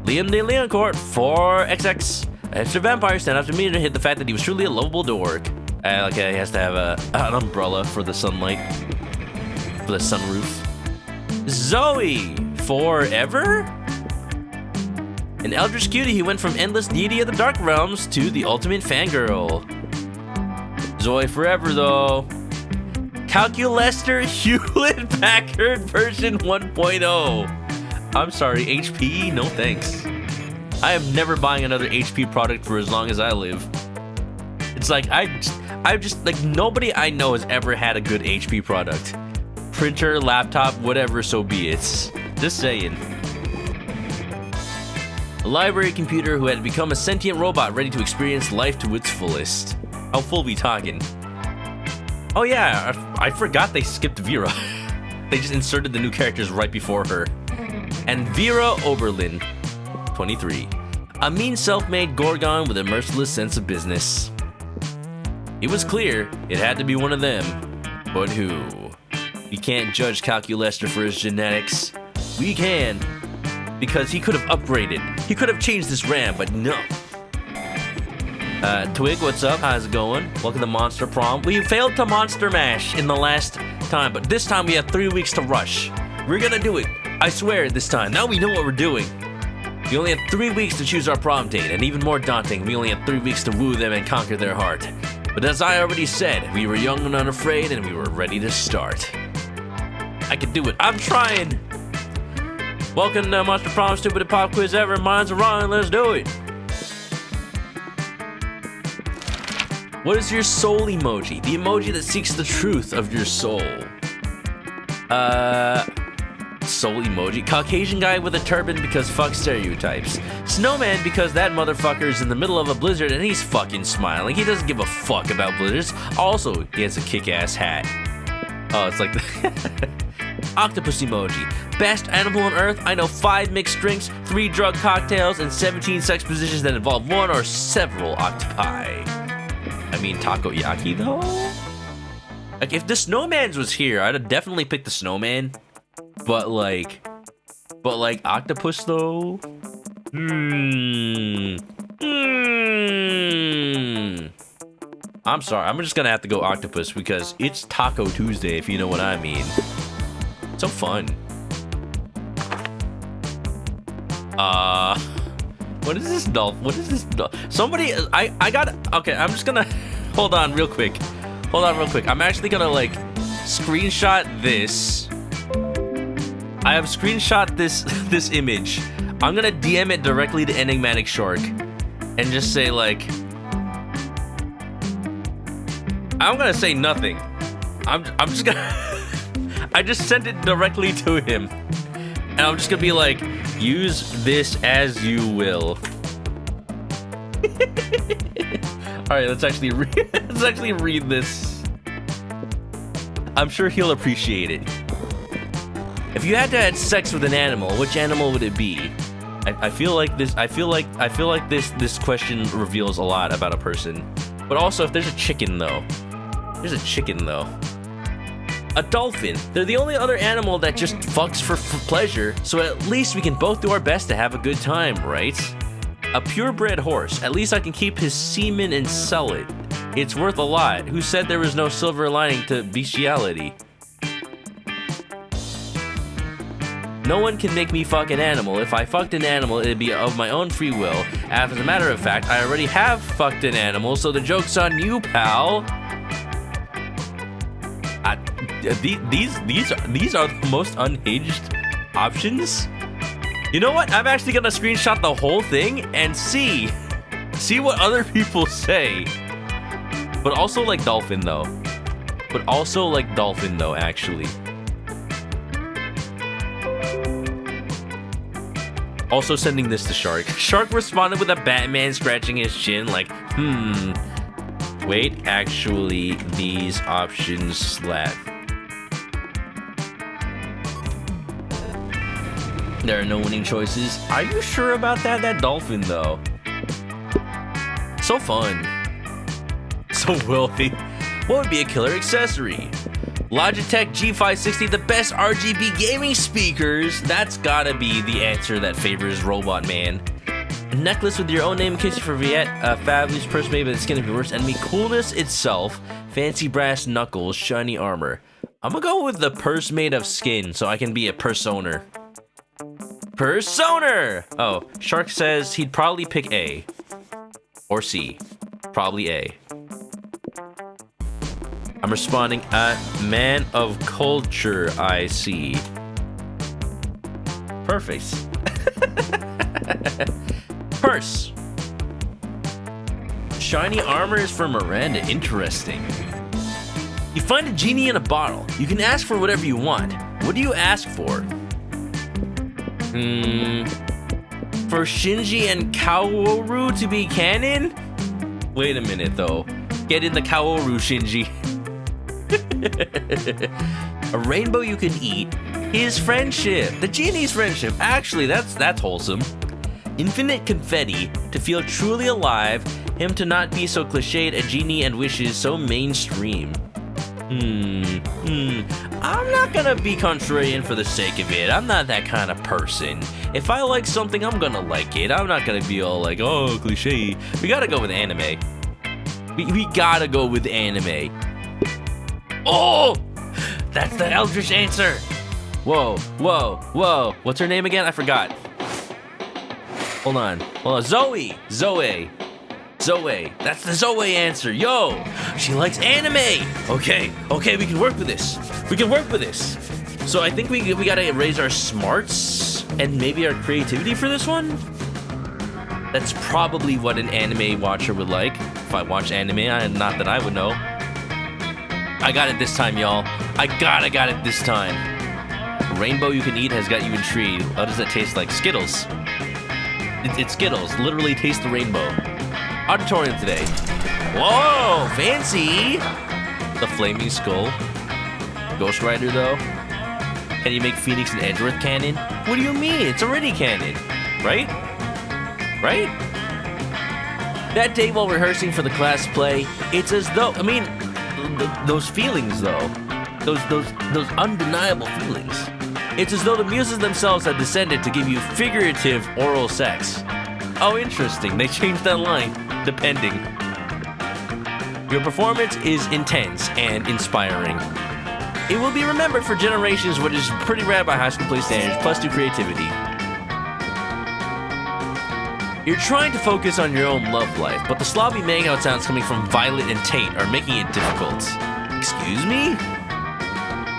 S1: Liam de Leoncourt, 4XX. A hipster vampire stand up to me to hit the fact that he was truly a lovable dork. Okay, he has to have an umbrella for the sunlight. For the sunroof. Zoe, forever? An eldritch cutie, he went from endless deity of the dark realms to the ultimate fangirl. Zoe forever, though. Calculester Hewlett Packard version 1.0. I'm sorry, HP? No thanks. I am never buying another HP product for as long as I live. It's like, I've just, like, nobody I know has ever had a good HP product. Printer, laptop, whatever, so be it. Just saying. A library computer who had become a sentient robot ready to experience life to its fullest. How full we talking? Oh yeah, I forgot they skipped Vera. They just inserted the new characters right before her. And Vera Oberlin, 23. A mean self-made Gorgon with a merciless sense of business. It was clear it had to be one of them. But who? We can't judge Calculester for his genetics. We can. Because he could have upgraded. He could have changed this RAM, but no. Twig, what's up? How's it going? Welcome to Monster Prom. We failed to Monster Mash in the last time, but this time we have 3 weeks to rush. We're gonna do it. I swear this time. Now we know what we're doing. We only have 3 weeks to choose our prom date, and even more daunting, we only have 3 weeks to woo them and conquer their heart. But as I already said, we were young and unafraid, and we were ready to start. I can do it. I'm trying. Welcome to Monster Prom, stupidest pop quiz ever. Minds are wrong. Let's do it. What is your soul emoji? The emoji that seeks the truth of your soul. Soul emoji. Caucasian guy with a turban because fuck stereotypes. Snowman because that motherfucker's in the middle of a blizzard and he's fucking smiling. He doesn't give a fuck about blizzards. Also, he has a kick-ass hat. Oh, it's like the Octopus emoji. Best animal on earth. I know 5 mixed drinks, 3 drug cocktails, and 17 sex positions that involve one or several octopi. I mean, takoyaki though? Like, if the snowman was here, I'd have definitely picked the snowman. But like octopus though? I'm sorry, I'm just gonna have to go octopus because it's Taco Tuesday, if you know what I mean. So fun. What is this dolphin? What is this dolphin? Somebody, I got, okay, I'm just gonna, hold on real quick. I'm actually gonna like screenshot this. I have screenshot this image. I'm gonna DM it directly to Enigmatic Shark and just say like, I'm gonna say nothing. I'm just gonna, I just sent it directly to him. And I'm just gonna be like, use this as you will. Alright, let's actually read this. I'm sure he'll appreciate it. If you had to have sex with an animal, which animal would it be? I feel like this question reveals a lot about a person. But also, if there's a chicken though. A dolphin. They're the only other animal that just fucks for pleasure, so at least we can both do our best to have a good time, right? A purebred horse. At least I can keep his semen and sell it. It's worth a lot. Who said there was no silver lining to bestiality? No one can make me fuck an animal. If I fucked an animal, it'd be of my own free will. As a matter of fact, I already have fucked an animal, so the joke's on you, pal. These are the most unhinged options. You know what? I'm actually gonna screenshot the whole thing and see what other people say. But also like dolphin though. Actually. Also sending this to Shark. Shark responded with a Batman scratching his chin like, wait, actually, these options slap. There are no winning choices. Are you sure about that? That dolphin, though. So fun. So wealthy. What would be a killer accessory? Logitech G560, the best RGB gaming speakers. That's gotta be the answer that favors Robot Man. A necklace with your own name in case you forget. A fabulous purse made by the skin of your worst enemy. Coolness itself. Fancy brass knuckles. Shiny armor. I'm gonna go with the purse made of skin so I can be a personer. Personer! Oh, Shark says he'd probably pick A. Or C. Probably A. I'm responding at man of culture, I see. Perfect. Purse. Shiny armor is for Miranda. Interesting. You find a genie in a bottle. You can ask for whatever you want. What do you ask for? For Shinji and Kaoru to be canon? Wait a minute, though. Get in the Kaoru, Shinji. A rainbow you can eat. His friendship. The genie's friendship. Actually, that's wholesome. Infinite confetti. To feel truly alive. Him to not be so cliched. A genie and wishes so mainstream. I'm not gonna be contrarian for the sake of it. I'm not that kind of person. If I like something, I'm gonna like it. I'm not gonna be all like, oh, cliche. We gotta go with anime. We gotta go with anime. Oh! That's the Eldritch answer! Whoa, whoa, whoa. What's her name again? I forgot. Hold on. Zoe! That's the Zoe answer. Yo! She likes anime! Okay, we can work with this. So I think we gotta raise our smarts and maybe our creativity for this one? That's probably what an anime watcher would like. If I watch anime, not that I would know. I got it this time, y'all. I got it this time. Rainbow you can eat has got you intrigued. What does it taste like? Skittles. It's Skittles. Literally taste the rainbow. Auditorium today. Whoa, fancy. The flaming skull. Ghost Rider, though. Can you make Phoenix and Edgeworth canon? What do you mean? It's already canon. Right? That day while rehearsing for the class play, it's as though, those feelings, though. Those undeniable feelings. It's as though the muses themselves have descended to give you figurative oral sex. Oh, interesting. They changed that line, depending. Your performance is intense and inspiring. It will be remembered for generations, which is pretty rad by high school play standards, plus new creativity. You're trying to focus on your own love life, but the slobby makeout sounds coming from Violet and Tate are making it difficult. Excuse me?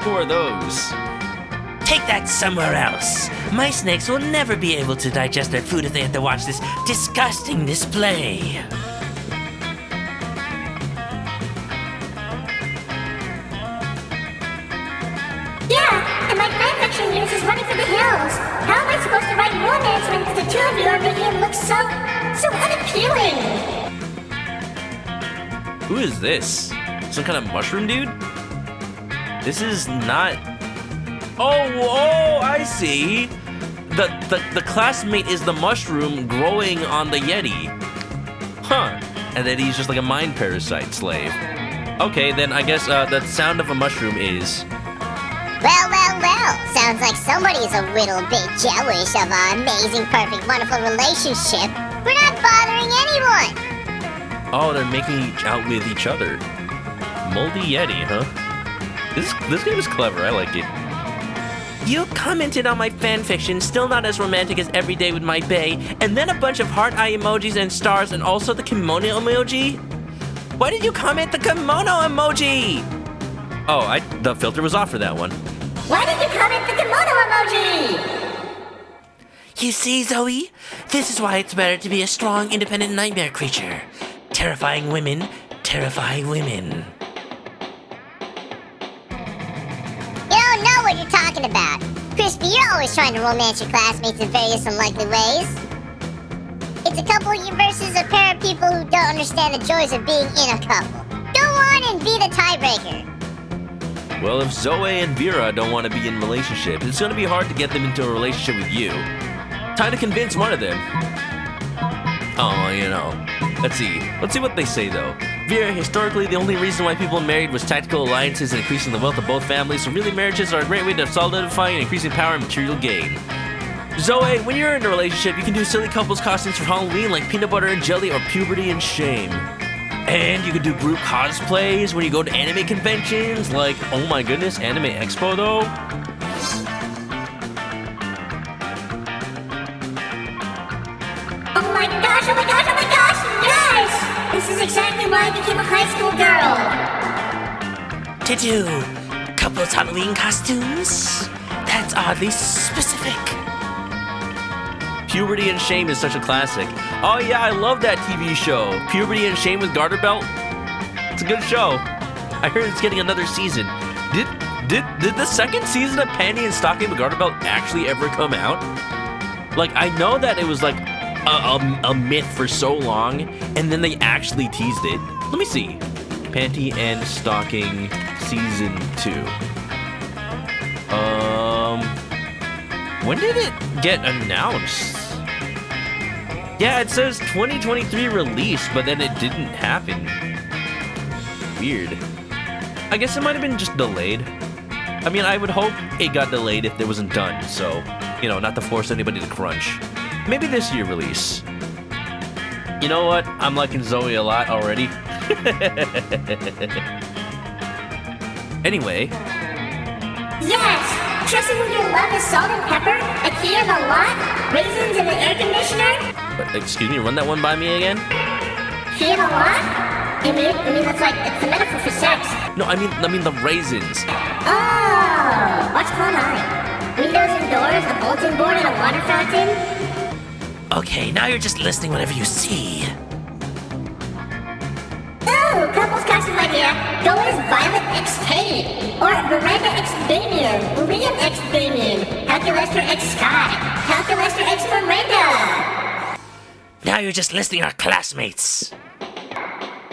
S1: Who are those?
S3: Take that somewhere else. My snakes will never be able to digest their food if they have to watch this disgusting display.
S6: Yeah, and my fanfiction news is running for the hills. How am I supposed to write romance when the two of you are making it look so unappealing?
S1: Who is this? Some kind of mushroom dude? This is not... Oh, I see. The classmate is the mushroom growing on the Yeti. Huh. And then he's just like a mind parasite slave. Okay, then I guess the sound of a mushroom is...
S6: Well. Sounds like somebody's a little bit jealous of our amazing, perfect, wonderful relationship. We're not bothering anyone.
S1: Oh, they're making out with each other. Moldy Yeti, huh? This game is clever. I like it.
S3: You commented on my fanfiction, still not as romantic as Every Day with My Bae, and then a bunch of heart eye emojis and stars, and also the kimono emoji? Why did you comment the kimono emoji?
S1: Oh, the filter was off for that one.
S6: Why did you comment the kimono emoji?
S3: You see, Zoe? This is why it's better to be a strong, independent nightmare creature. Terrifying women terrify women.
S6: You don't know what you're talking about. Crispy, you're always trying to romance your classmates in various unlikely ways. It's a couple of you versus a pair of people who don't understand the joys of being in a couple. Go on and be the tiebreaker.
S1: Well, if Zoe and Vera don't want to be in relationships, it's going to be hard to get them into a relationship with you. Time to convince one of them. Oh, you know. Let's see what they say, though. Vera, historically, the only reason why people married was tactical alliances and increasing the wealth of both families, so really marriages are a great way to solidify and increasing power and material gain. Zoe, when you're in a relationship, you can do silly couples costumes for Halloween like peanut butter and jelly or puberty and shame. And you can do group cosplays when you go to anime conventions, like, oh my goodness, Anime Expo though?
S6: Oh my gosh, oh my gosh, oh my gosh, yes! This is exactly why I became a high school girl.
S3: To do couples Halloween costumes? That's oddly specific.
S1: Puberty and Shame is such a classic. Oh yeah, I love that TV show. Puberty and Shame with Garter Belt. It's a good show. I heard it's getting another season. Did the second season of Panty and Stocking with Garter Belt actually ever come out? Like, I know that it was like a myth for so long, and then they actually teased it. Let me see. Panty and Stocking Season 2. When did it get announced? Yeah, it says 2023 release, but then it didn't happen. Weird. I guess it might have been just delayed. I mean, I would hope it got delayed if it wasn't done, so, you know, not to force anybody to crunch. Maybe this year release. You know what? I'm liking Zoe a lot already. Anyway.
S6: Yes! Trusting with your love is salt and pepper, a key in the lock, raisins in the air conditioner.
S1: Excuse me, run that one by me again?
S6: Key in the lock? I mean that's like, it's a metaphor for sex.
S1: No, I mean the raisins.
S6: Oh, what's going on? Windows and doors, a bulletin board, and a water fountain?
S3: Okay, now you're just listing whatever you see.
S6: Ooh, couples costume idea. Go as Violet X Katie. Or Miranda X Damien. William X Damien. Calculester X Sky. Calculester X Miranda.
S3: Now you're just listing our classmates.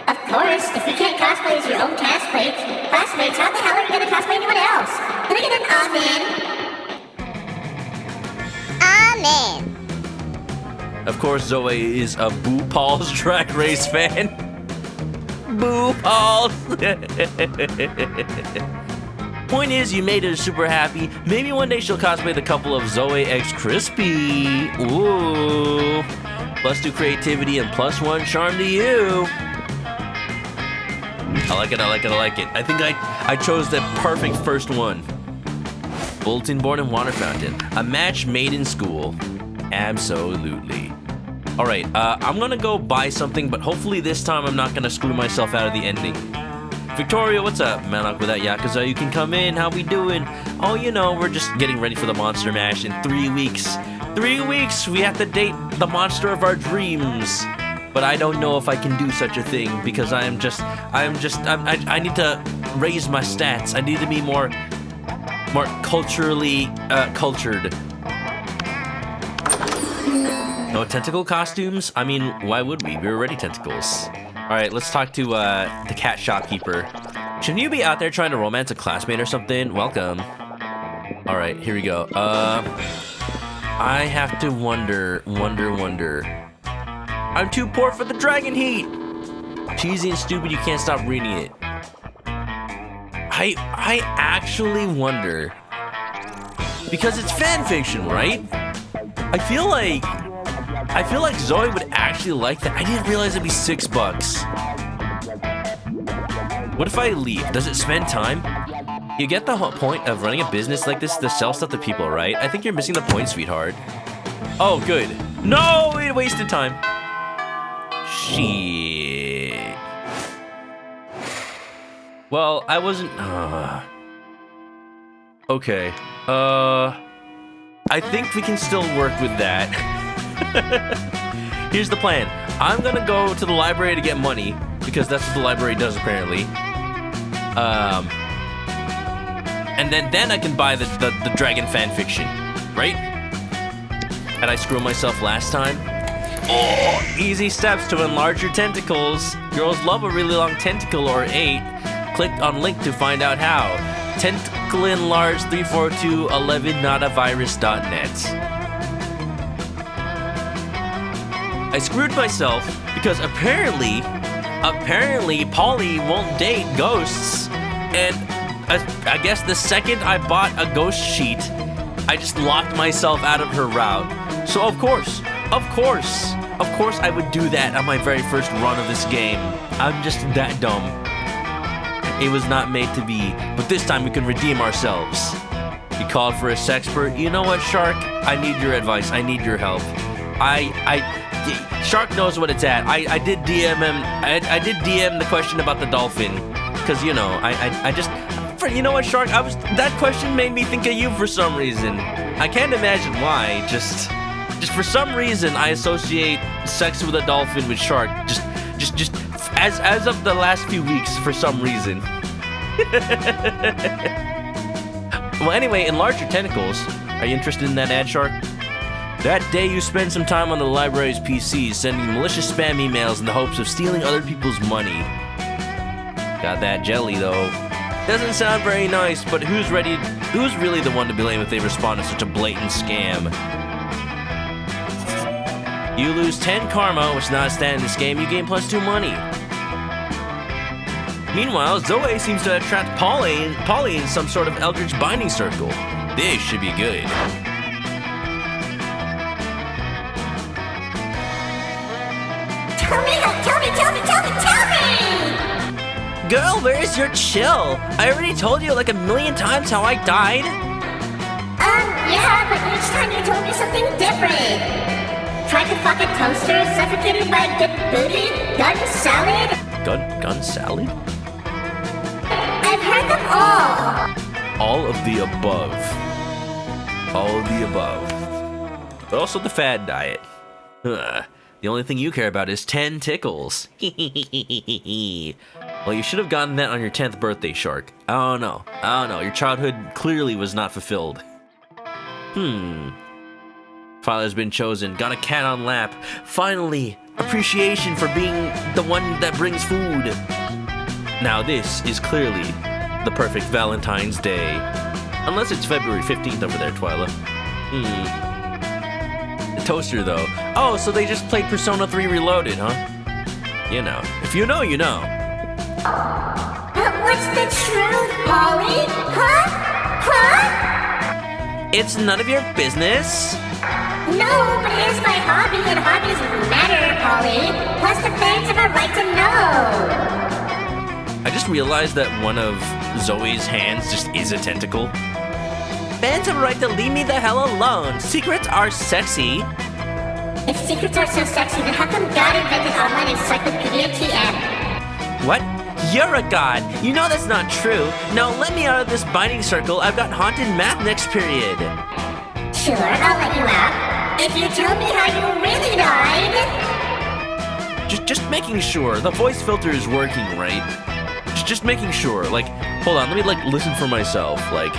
S6: Of course, if you can't cosplay as your own classmates, how the hell are you gonna cosplay anyone else? Can I get an amen? Amen.
S1: Of course, Zoe is a Boo Paul's Drag Race fan. Boo Paul. Point is, you made her super happy. Maybe one day she'll cosplay the couple of Zoe X Crispy. Ooh. +2 creativity and +1 charm to you. I like it. I think I chose the perfect first one. Bulletin board and water fountain. A match made in school. Absolutely. Alright, I'm gonna go buy something, but hopefully this time I'm not gonna screw myself out of the ending. Victoria, what's up? Manok without Yakuza, you can come in. How we doing? Oh, you know, we're just getting ready for the Monster Mash in 3 weeks. 3 weeks, we have to date the monster of our dreams. But I don't know if I can do such a thing because I need to raise my stats. I need to be more culturally cultured. No tentacle costumes? I mean, why would we? We're already tentacles. Alright, let's talk to the cat shopkeeper. Shouldn't you be out there trying to romance a classmate or something? Welcome. Alright, here we go. I have to wonder. I'm too poor for the dragon heat! Cheesy and stupid, you can't stop reading it. I actually wonder. Because it's fan fiction, right? I feel like Zoe would actually like that. I didn't realize it'd be $6. What if I leave? Does it spend time? You get the whole point of running a business like this to sell stuff to people, right? I think you're missing the point, sweetheart. Oh, good. No, it wasted time. Shit. Well, I wasn't... Okay. I think we can still work with that. Here's the plan. I'm gonna go to the library to get money, because that's what the library does, apparently. And then I can buy the dragon fanfiction, right? And I screwed myself last time. Oh, easy steps to enlarge your tentacles. Girls love a really long tentacle or 8. Click on link to find out how. tentacleinlarge34211notavirus.net. I screwed myself because apparently Polly won't date ghosts, and I guess the second I bought a ghost sheet, I just locked myself out of her route. So of course I would do that on my very first run of this game. I'm just that dumb. It was not made to be, but this time we can redeem ourselves. You called for a sexpert. You know what, Shark? I need your advice. I need your help. Shark knows what it's at. I did DM him. I did DM the question about the dolphin, because you know you know what, Shark? That question made me think of you for some reason. I can't imagine why. Just for some reason I associate sex with a dolphin with Shark. Just as of the last few weeks for some reason. Well, anyway, enlarge your tentacles. Are you interested in that ad, Shark? That day you spend some time on the library's PC sending malicious spam emails in the hopes of stealing other people's money. Got that jelly though. Doesn't sound very nice, but who's really the one to blame if they respond to such a blatant scam? You lose 10 karma, which is not a stat in this game. You gain +2 money. Meanwhile, Zoe seems to attract Polly in some sort of eldritch binding circle. This should be good.
S6: Tell me!
S3: Girl, where's your chill? I already told you like 1,000,000 times how I died.
S6: Yeah, but each time you told me something different. Tried to fuck a toaster, suffocated by good booty, gun salad.
S1: Gun salad?
S6: I've heard them all.
S1: All of the above. All of the above. But also the fad diet. Ugh. The only thing you care about is 10 tickles. Well, you should have gotten that on your 10th birthday, Shark. I don't know. Your childhood clearly was not fulfilled. File has been chosen. Got a cat on lap. Finally, appreciation for being the one that brings food. Now this is clearly the perfect Valentine's Day. Unless it's February 15th over there, Twyla. The toaster, though. Oh, so they just played Persona 3 Reloaded, huh? You know. If you know, you know.
S6: But what's the truth, Polly? Huh?
S3: It's none of your business.
S6: No, but it is my hobby, and hobbies matter, Polly. Plus, the fans have a right to know.
S1: I just realized that one of Zoe's hands just is a tentacle.
S3: Fans have a right to leave me the hell alone. Secrets are sexy.
S6: If secrets are so sexy, then how come God invented online encyclopedia TM?
S3: What? You're a god. You know that's not true. Now let me out of this binding circle. I've got haunted math next period.
S6: Sure, I'll let you out. If you tell me how you really died.
S1: Just making sure. The voice filter is working, right? Just making sure. Like, hold on, let me listen for myself. Like,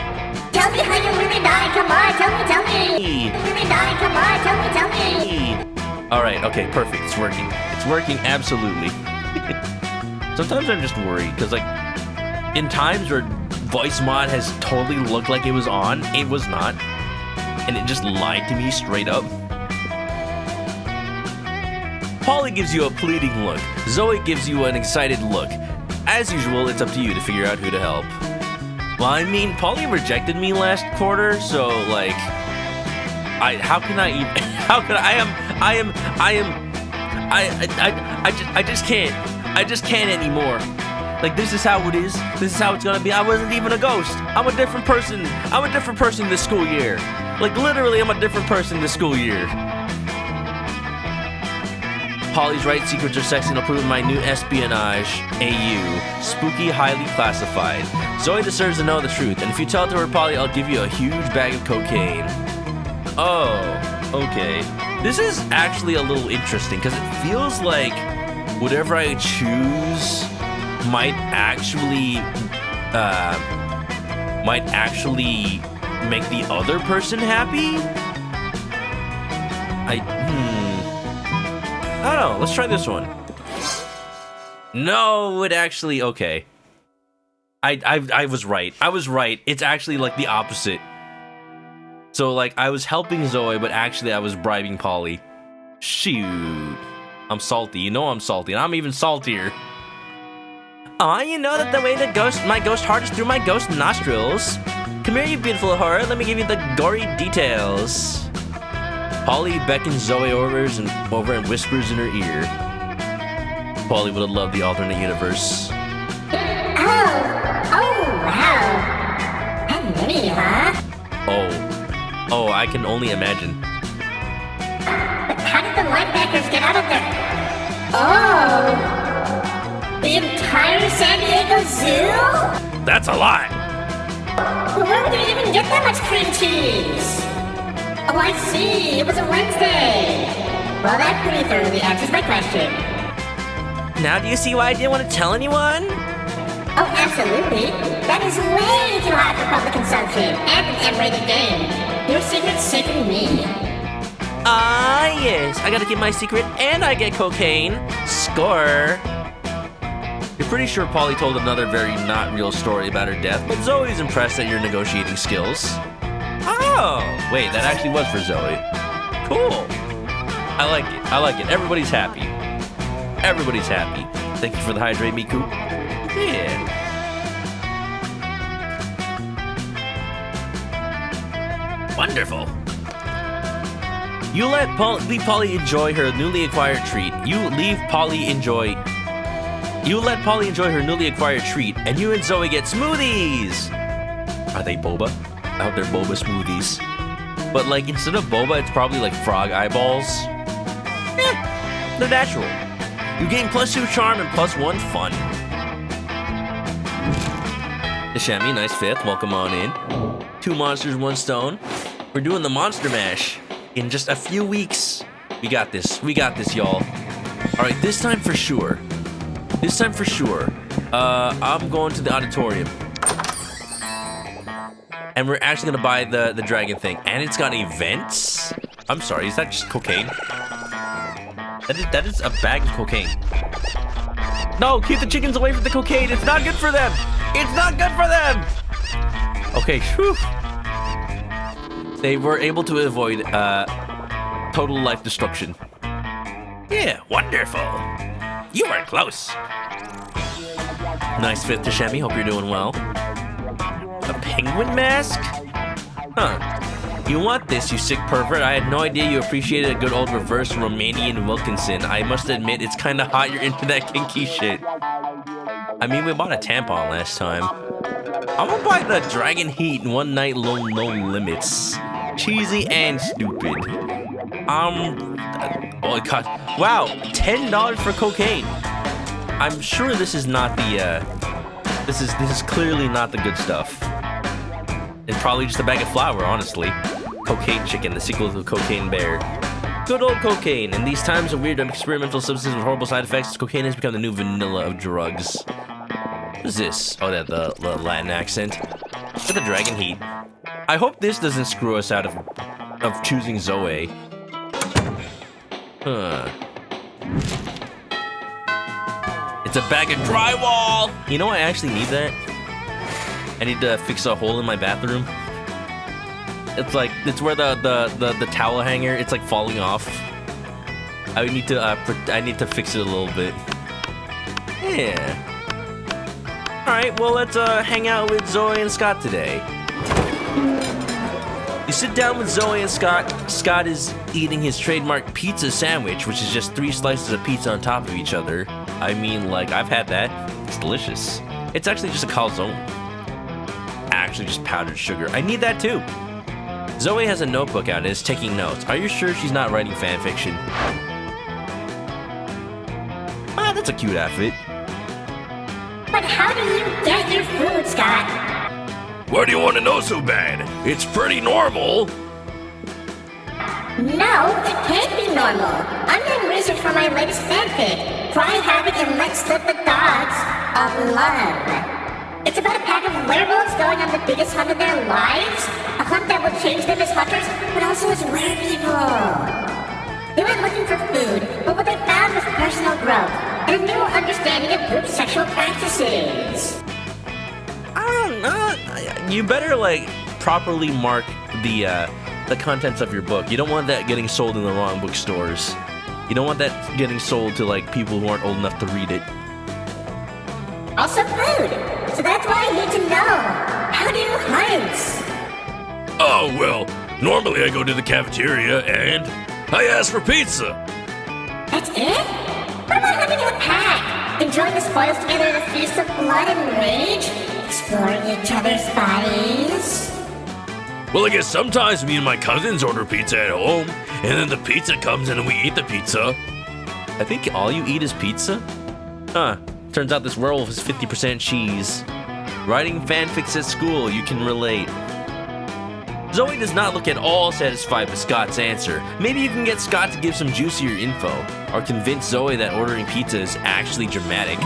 S6: tell me how you really died. Come on, tell me. You really died. Come on, tell me.
S1: Alright, okay, perfect. It's working. It's working, absolutely. Sometimes I'm just worried, because, like, in times where voice mod has totally looked like it was on, it was not. And it just lied to me straight up. Polly gives you a pleading look. Zoe gives you an excited look. As usual, it's up to you to figure out who to help. Well, I mean, Polly rejected me last quarter, so, like, I just can't. I just can't anymore. Like, this is how it is. This is how it's gonna be. I wasn't even a ghost. I'm a different person. I'm a different person this school year. Like, literally, I'm a different person this school year. Polly's right, secrets are sexy and approve my new espionage. AU. Spooky, highly classified. Zoe deserves to know the truth, and if you tell it to her, Polly, I'll give you a huge bag of cocaine. Oh, okay. This is actually a little interesting, because it feels like whatever I choose might actually make the other person happy? I don't know. Let's try this one. No, it actually... Okay. I was right. I was right. It's actually like the opposite. So like I was helping Zoe, but actually I was bribing Polly. Shoot. I'm salty. You know I'm salty. And I'm even saltier.
S3: Aw, you know that the way my ghost heart is through my ghost nostrils. Come here, you beautiful horror. Let me give you the gory details.
S1: Polly beckons Zoe over and whispers in her ear. Polly would have loved the alternate universe.
S6: Oh, wow. And me, huh?
S1: Oh, I can only imagine.
S6: But how did the linebackers get out of there? Oh, the entire San Diego Zoo?
S2: That's a lot.
S6: Well, where would they even get that much cream cheese? Oh, I see. It was a Wednesday. Well, that pretty thoroughly answers my question.
S3: Now do you see why I didn't want to tell anyone?
S6: Oh, absolutely. That is way too hot for public consumption and an M-rated game. Your secret's safe with me.
S3: Ah, yes. I gotta keep my secret and I get cocaine. Score.
S1: You're pretty sure Polly told another very not real story about her death, but Zoe's impressed at your negotiating skills. Oh, wait, that actually was for Zoe. Cool. I like it. I like it. Everybody's happy. Everybody's happy. Thank you for the hydrate, Miku. Yeah.
S2: Wonderful.
S1: You leave Polly enjoy her newly acquired treat. You let Polly enjoy her newly acquired treat, and you and Zoe get smoothies. Are they boba? I hope they're boba smoothies. But like instead of boba, it's probably like frog eyeballs. They're natural. You gain +2 charm and +1 fun. The Chamois, nice fifth. Welcome on in. 2 monsters, 1 stone. We're doing the monster mash in just a few weeks. We got this. We got this, y'all. All right, this time for sure. This time for sure. I'm going to the auditorium. And we're actually gonna buy the dragon thing. And it's got events? I'm sorry, is that just cocaine? That is a bag of cocaine. No, keep the chickens away from the cocaine. It's not good for them. It's not good for them. Okay, whew. They were able to avoid total life destruction.
S2: Yeah, wonderful. You were close.
S1: Nice fifth to Shemmy. Hope you're doing well. A penguin mask? Huh. You want this, you sick pervert. I had no idea you appreciated a good old reverse Romanian Wilkinson. I must admit, it's kinda hot you're into that kinky shit. I mean, we bought a tampon last time. I'm gonna buy the Dragon Heat and One Night No Limits. Cheesy and stupid. Oh god. Wow, $10 for cocaine. I'm sure this is not the, this is clearly not the good stuff. It's probably just a bag of flour, honestly. Cocaine Chicken, the sequel to Cocaine Bear. Good old cocaine. In these times of weird experimental substances with horrible side effects, cocaine has become the new vanilla of drugs. What is this? Oh, that the Latin accent. Look at the Dragon Heat. I hope this doesn't screw us out of choosing Zoe. Huh. It's a bag of drywall! You know I actually need that? I need to fix a hole in my bathroom. It's where the towel hanger, it's like falling off. I need to fix it a little bit. Yeah. Alright, well let's hang out with Zoe and Scott today. You sit down with Zoe and Scott. Scott is eating his trademark pizza sandwich, which is just 3 slices of pizza on top of each other. I mean, like, I've had that. It's delicious. It's actually just a calzone. Actually just powdered sugar. I need that too. Zoe has a notebook out and is taking notes. Are you sure she's not writing fan fiction? Ah, that's a cute outfit.
S6: But how do you get your food, Scott?
S2: What do you want to know so bad? It's pretty normal.
S6: No, it can't be normal. I'm doing research for my latest fanfic, Cry Havoc and Let Slip the Dogs of Love. It's about a pack of werewolves going on the biggest hunt of their lives. A hunt that will change them as hunters, but also as werepeople. They went looking for food, but what they found was personal growth and a new understanding of group sexual practices.
S1: you better like properly mark the contents of your book. You don't want that getting sold in the wrong bookstores. You don't want that getting sold to like people who aren't old enough to read it.
S6: Also food. So that's why I need to know. How do you hunt?
S2: Oh, well, normally I go to the cafeteria and I ask for pizza.
S6: That's it? What about having a pack? Enjoying the spoils together in a feast of blood and rage? Exploring each other's bodies?
S2: Well, I guess sometimes me and my cousins order pizza at home, and then the pizza comes in and we eat the pizza.
S1: I think all you eat is pizza? Huh. Turns out this werewolf is 50% cheese. Writing fanfics at school, you can relate. Zoe does not look at all satisfied with Scott's answer. Maybe you can get Scott to give some juicier info, or convince Zoe that ordering pizza is actually dramatic.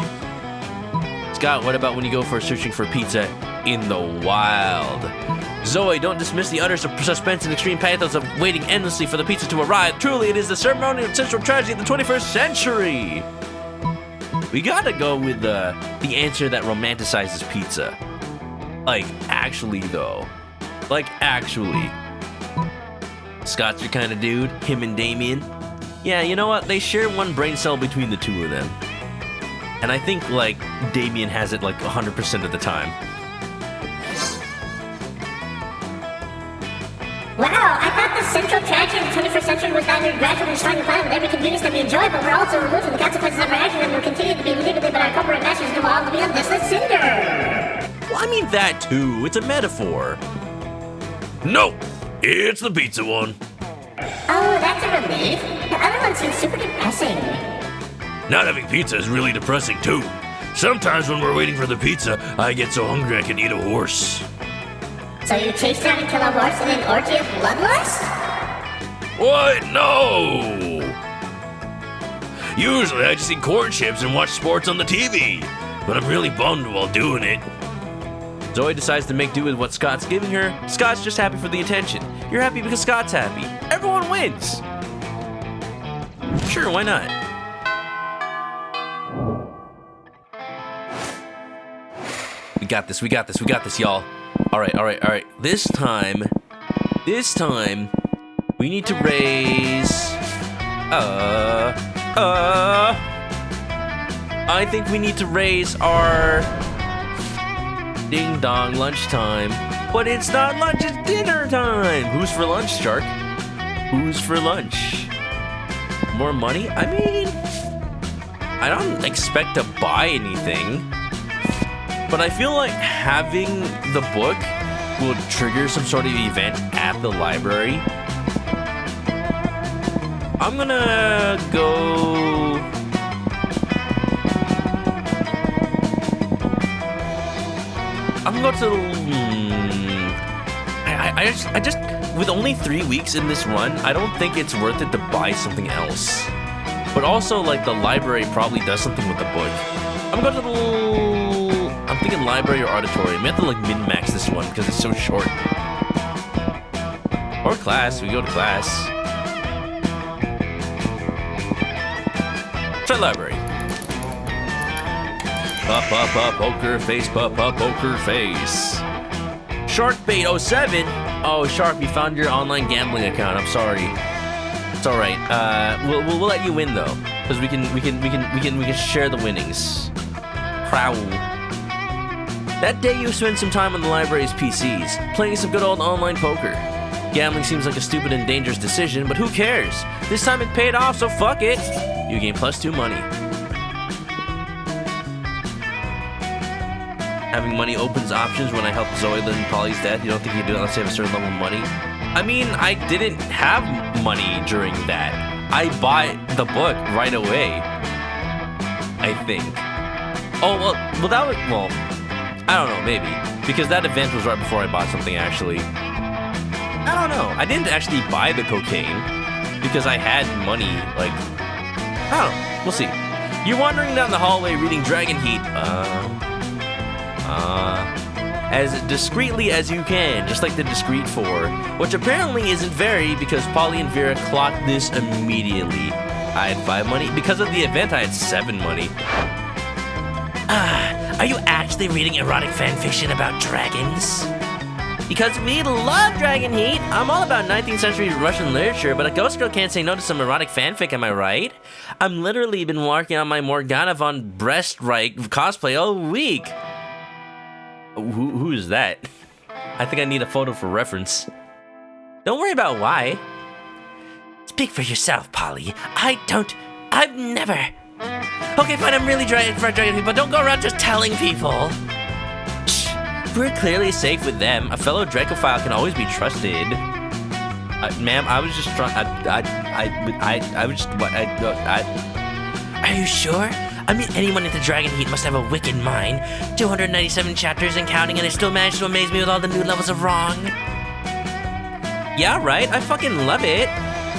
S1: Scott, what about when you go for searching for pizza in the wild? Zoe, don't dismiss the utter suspense and extreme pathos of waiting endlessly for the pizza to arrive. Truly, it is the ceremonial central tragedy of the 21st century. We gotta go with the answer that romanticizes pizza. Like, actually, though. Like, actually. Scott's your kind of dude, him and Damien. Yeah, you know what? They share one brain cell between the two of them. And I think, like, Damien has it, like, 100% of the time.
S6: Wow, I thought the central tragedy of the 21st century was that we're gradually destroying the planet with every convenience that we enjoy, but we're also removed from the consequences of our actions and will continue to be manipulated by our corporate masters until all will be a listless cinder.
S1: Well, I mean that too. It's a metaphor.
S2: No, it's the pizza one.
S6: Oh, that's a relief. The other one seems super depressing.
S2: Not having pizza is really depressing too. Sometimes when we're waiting for the pizza, I get so hungry I can eat a horse.
S6: So you chase down and kill a horse in an orgy of bloodlust?
S2: What? No! Usually I just eat corn chips and watch sports on the TV, but I'm really bummed while doing it.
S1: Zoe decides to make do with what Scott's giving her. Scott's just happy for the attention. You're happy because Scott's happy. Everyone wins! Sure, why not? We got this, y'all. Alright. This time, we need to raise, I think we need to raise our ding dong lunchtime. But it's not lunch, it's dinner time. Who's for lunch, Shark? Who's for lunch? More money? I mean, I don't expect to buy anything. But I feel like having the book will trigger some sort of event at the library. I'm gonna go... I'm going to... I just... With only 3 weeks in this run, I don't think it's worth it to buy something else. But also, like, the library probably does something with the book. I'm going to the... I'm thinking library or auditorium. We have to like min-max this one because it's so short. Or class. We go to class. Try library. Poker face. Poker face. Sharkbait07. Oh, Shark, we found your online gambling account. I'm sorry. It's all right. We'll let you win though, because we can share the winnings. Prowl. That day you spent some time on the library's PCs, playing some good old online poker. Gambling seems like a stupid and dangerous decision, but who cares? This time it paid off, so fuck it! You gain +2 money. Having money opens options. When I helped Zoe learn Polly's death, you don't think you do it unless you have a certain level of money? I mean, I didn't have money during that. I bought the book right away. I think. Oh, well that was, well... I don't know, maybe. Because that event was right before I bought something, actually. I don't know. I didn't actually buy the cocaine. Because I had money, like... I don't know. We'll see. You're wandering down the hallway reading Dragon Heat. As discreetly as you can, just like the Discreet 4. Which apparently isn't very, because Polly and Vera clocked this immediately. I had 5 money. Because of the event, I had 7 money.
S3: Are you actually mostly reading erotic fanfiction about dragons?
S1: Because we love Dragon Heat. I'm all about 19th century Russian literature, but a ghost girl can't say no to some erotic fanfic, am I right? I'm literally been working on my Morgana von Brestrike cosplay all week. Who is that? I think I need a photo for reference. Don't worry about why.
S3: Speak for yourself, Polly. I've never. Okay, fine, I'm really dragging people, but don't go around just telling people.
S1: Shh, we're clearly safe with them. A fellow Dracophile can always be trusted. Ma'am, I was just trying.
S3: Are you sure? I mean, anyone into Dragon Heat must have a wicked mind. 297 chapters and counting, and they still managed to amaze me with all the new levels of wrong.
S1: Yeah, right? I fucking love it.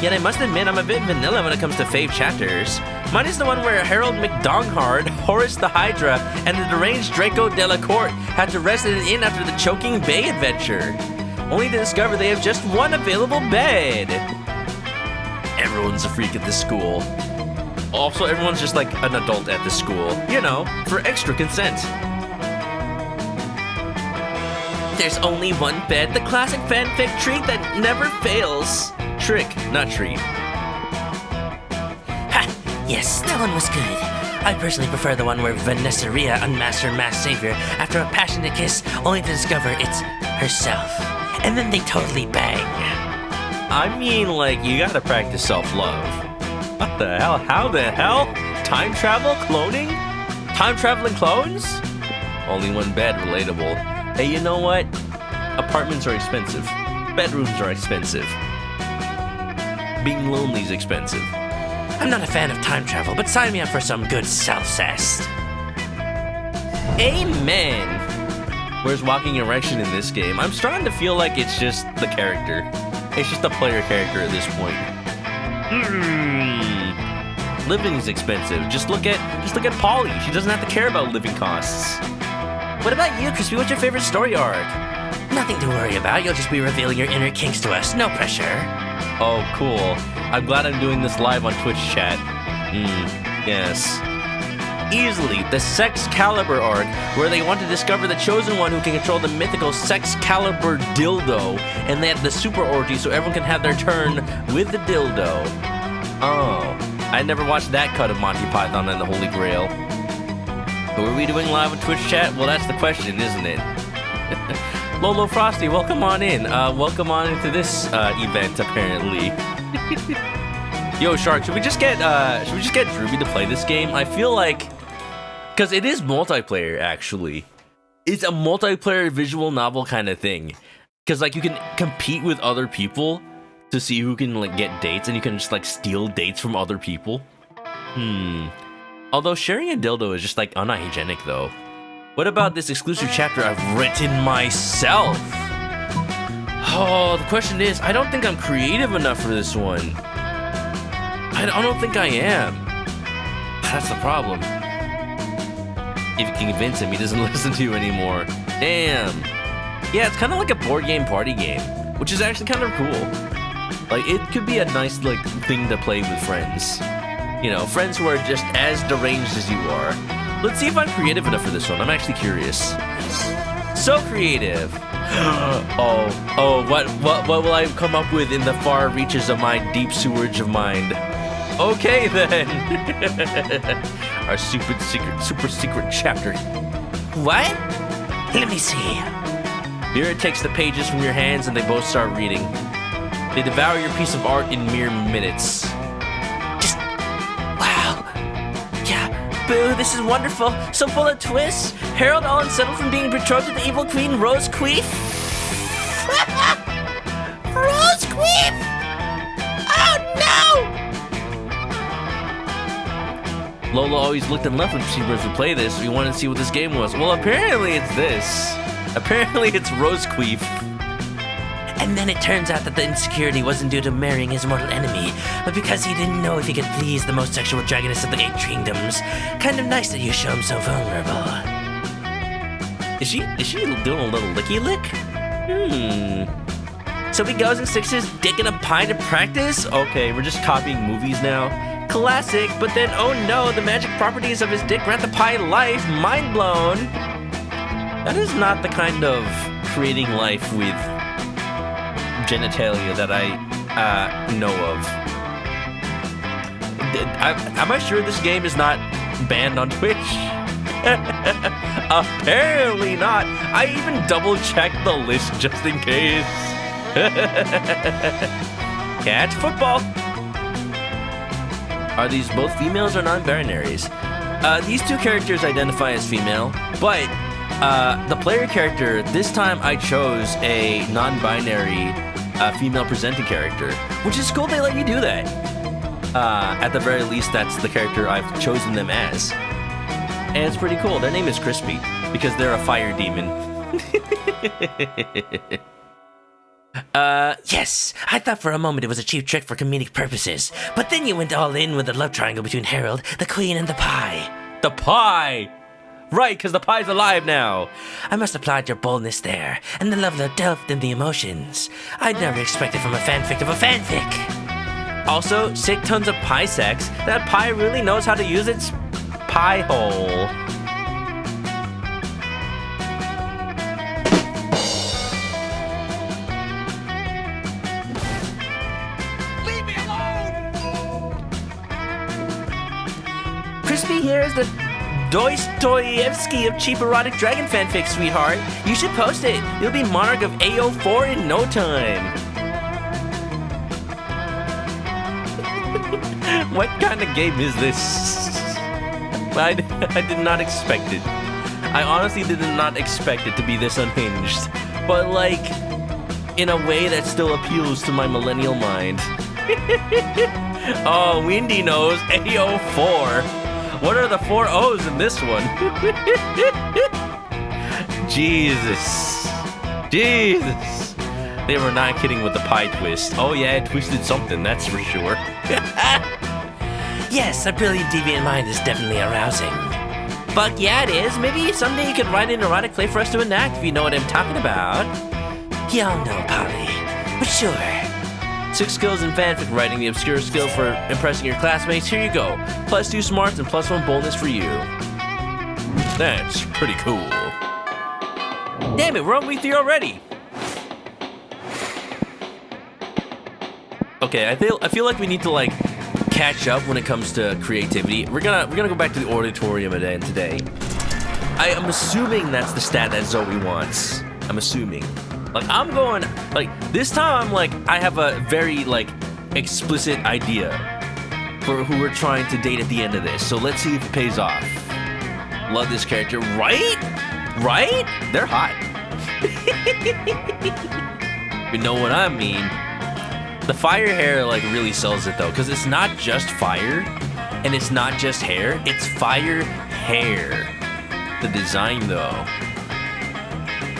S1: Yet I must admit I'm a bit vanilla when it comes to fave chapters. Mine is the one where Harold McDonghard, Horace the Hydra, and the deranged Draco Delacourt had to rest in an inn after the Choking Bay adventure, only to discover they have just one available bed. Everyone's a freak at this school. Also, everyone's just like an adult at this school. You know, for extra consent. There's only one bed, the classic fanfic treat that never fails. Trick, not treat.
S3: Ha! Yes, that one was good. I personally prefer the one where Vanessa Rhea unmasks her masked savior after a passionate kiss, only to discover it's herself. And then they totally bang.
S1: I mean, like, you gotta practice self-love. What the hell? How the hell? Time travel? Cloning? Time traveling clones? Only one bed, relatable. Hey, you know what? Apartments are expensive. Bedrooms are expensive. Being lonely is expensive.
S3: I'm not a fan of time travel, but sign me up for some good self-cest.
S1: Amen! Where's walking erection in this game? I'm starting to feel like it's just the character. It's just a player character at this point. Living is expensive. Just look at Polly. She doesn't have to care about living costs. What about you, Crispy? What's your favorite story arc?
S3: Nothing to worry about. You'll just be revealing your inner kinks to us. No pressure.
S1: Oh, cool. I'm glad I'm doing this live on Twitch chat. Yes. Easily, the Sexcalibur arc, where they want to discover the chosen one who can control the mythical Sexcalibur dildo, and they have the super orgy so everyone can have their turn with the dildo. Oh, I never watched that cut of Monty Python and the Holy Grail. Who are we doing live on Twitch chat? Well, that's the question, isn't it? Lolo Frosty, welcome on in. Welcome on into this event, apparently. Yo, Shark, should we just get Drewby to play this game? I feel like, because it is multiplayer, actually. It's a multiplayer visual novel kind of thing. Because like you can compete with other people to see who can like get dates, and you can just like steal dates from other people. Although sharing a dildo is just like unhygienic, though. What about this exclusive chapter I've written myself? Oh, the question is, I don't think I'm creative enough for this one. I don't think I am. That's the problem. If you can convince him, he doesn't listen to you anymore. Damn. Yeah, it's kind of like a board game party game, which is actually kind of cool. Like, it could be a nice, like, thing to play with friends. You know, friends who are just as deranged as you are. Let's see if I'm creative enough for this one. I'm actually curious. So creative. What will I come up with in the far reaches of my deep sewerage of mind? Okay then. Our super secret chapter.
S3: What? Let me see.
S1: Mira takes the pages from your hands and they both start reading. They devour your piece of art in mere minutes.
S3: Wow. Yeah. Boo, this is wonderful. So full of twists. Harold all unsettled from being betrothed to the evil queen, Rose Queef. Rose Queef! Oh no!
S1: Lola always looked and left when she was to play this. We wanted to see what this game was. Well, apparently it's this. Apparently it's Rose Queef.
S3: And then it turns out that the insecurity wasn't due to marrying his mortal enemy, but because he didn't know if he could please the most sexual dragoness of the 8 kingdoms. Kind of nice that you show him so vulnerable.
S1: Is she doing a little licky lick? So he goes and sticks his dick in a pint to practice? Okay, we're just copying movies now. Classic, but then oh no, the magic properties of his dick grant the pie life. Mind blown. That is not the kind of creating life with genitalia that I know of. Am I sure this game is not banned on Twitch? Apparently not. I even double-checked the list just in case. Catch football. Are these both females or non-binaries? These two characters identify as female, but the player character, this time I chose a non-binary female presenting character, which is cool they let you do that. At the very least, that's the character I've chosen them as. And it's pretty cool. Their name is Crispy, because they're a fire demon.
S3: Yes, I thought for a moment it was a cheap trick for comedic purposes, but then you went all in with the love triangle between Harold, the Queen, and the pie.
S1: The pie! Right, because the pie's alive now.
S3: I must applaud your boldness there, and the level of depth in the emotions. I'd never expected from a fanfic of a fanfic.
S1: Also, sick tons of pie sex. That pie really knows how to use its pie hole. Crispy here is the Dostoevsky of cheap erotic dragon fanfic, sweetheart. You should post it. You'll be monarch of AO4 in no time. What kind of game is this? I did not expect it. I honestly did not expect it to be this unhinged. But like, in a way that still appeals to my millennial mind. Oh, Windy knows AO4. What are the 4 O's in this one? Jesus. Jesus. They were not kidding with the pie twist. Oh yeah, it twisted something, that's for sure.
S3: Yes, a brilliant deviant mind is definitely arousing.
S1: Fuck yeah, it is. Maybe someday you could write an erotic play for us to enact, if you know what I'm talking about.
S3: Y'all know, Polly. But sure.
S1: 6 skills in fanfic writing, the obscure skill for impressing your classmates. Here you go. +2 smarts and +1 boldness for you. That's pretty cool. Damn it, we're on week 3 already. Okay, I feel like we need to like catch up when it comes to creativity. We're gonna go back to the auditorium again today. I am assuming that's the stat that Zoe wants. I'm assuming. Like I'm going like this time I'm like I have a very like explicit idea for who we're trying to date at the end of this. So let's see if it pays off. Love this character, right? Right? They're hot. You know what I mean? The fire hair like really sells it though, because it's not just fire, and it's not just hair, it's fire hair. The design though,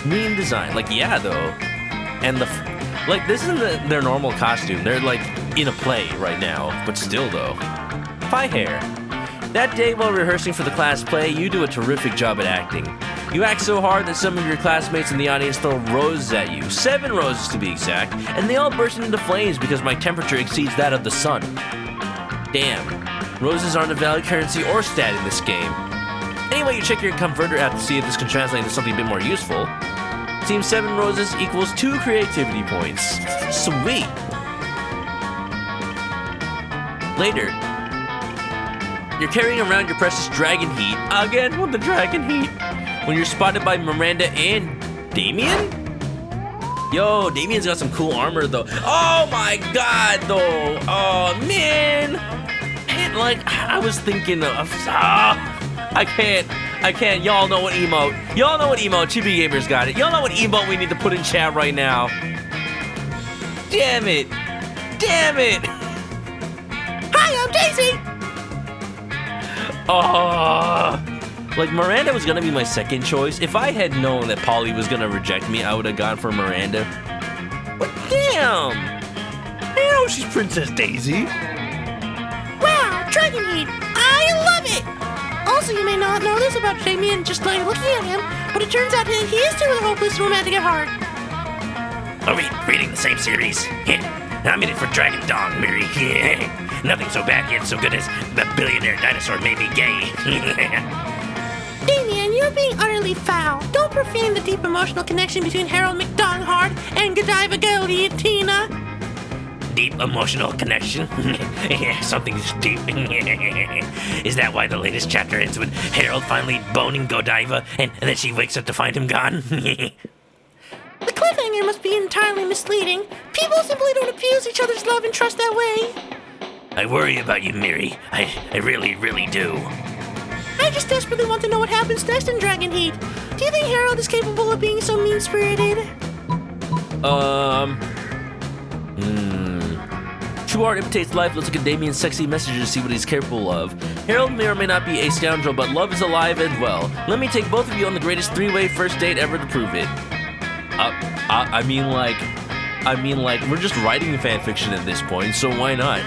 S1: mean design, like yeah though, and like this isn't their normal costume. They're like in a play right now, but still though, fire hair. That day while rehearsing for the class play, you do a terrific job at acting. You act so hard that some of your classmates in the audience throw roses at you, 7 roses to be exact, and they all burst into flames because my temperature exceeds that of the sun. Damn, roses aren't a valid currency or stat in this game. Anyway, you check your converter app to see if this can translate into something a bit more useful. Seems 7 roses equals 2 creativity points. Sweet. Later, you're carrying around your precious dragon heat, again with the dragon heat, when you're spotted by Miranda and Damien? Yo, Damien's got some cool armor though. Oh my god though. Oh man. And like I was thinking of I can't. Y'all know what emote. Y'all know what emote. Chibi Gamers got it. Y'all know what emote we need to put in chat right now. Damn it. Damn it. Hi, I'm Daisy. Oh. Like, Miranda was gonna be my second choice. If I had known that Polly was gonna reject me, I would have gone for Miranda. But damn! You know she's Princess Daisy.
S7: Wow, Dragon Heat! I love it! Also, you may not know this about Damien just by looking at him, but it turns out that he is too hopeless romantic at heart.
S5: Are we reading the same series? I'm in it for Dragon Dong, Mary. Nothing so bad yet so good as the billionaire dinosaur made me gay.
S7: Damien, you're being utterly really foul. Don't profane the deep emotional connection between Harold McDonghart and Godiva Guillotine.
S5: Deep emotional connection? Yeah, something's deep. Is that why the latest chapter ends with Harold finally boning Godiva and then she wakes up to find him gone?
S7: The cliffhanger must be entirely misleading. People simply don't abuse each other's love and trust that way.
S5: I worry about you, Miri. I really, really do.
S7: I just desperately want to know what happens next in Dragon Heat. Do you think Harold is capable of being so mean-spirited?
S1: True art imitates life. Let's look at Damien's sexy messages to see what he's capable of. Harold may or may not be a scoundrel, but love is alive and well. Let me take both of you on the greatest three-way first date ever to prove it. I mean, we're just writing fan fiction at this point, so why not?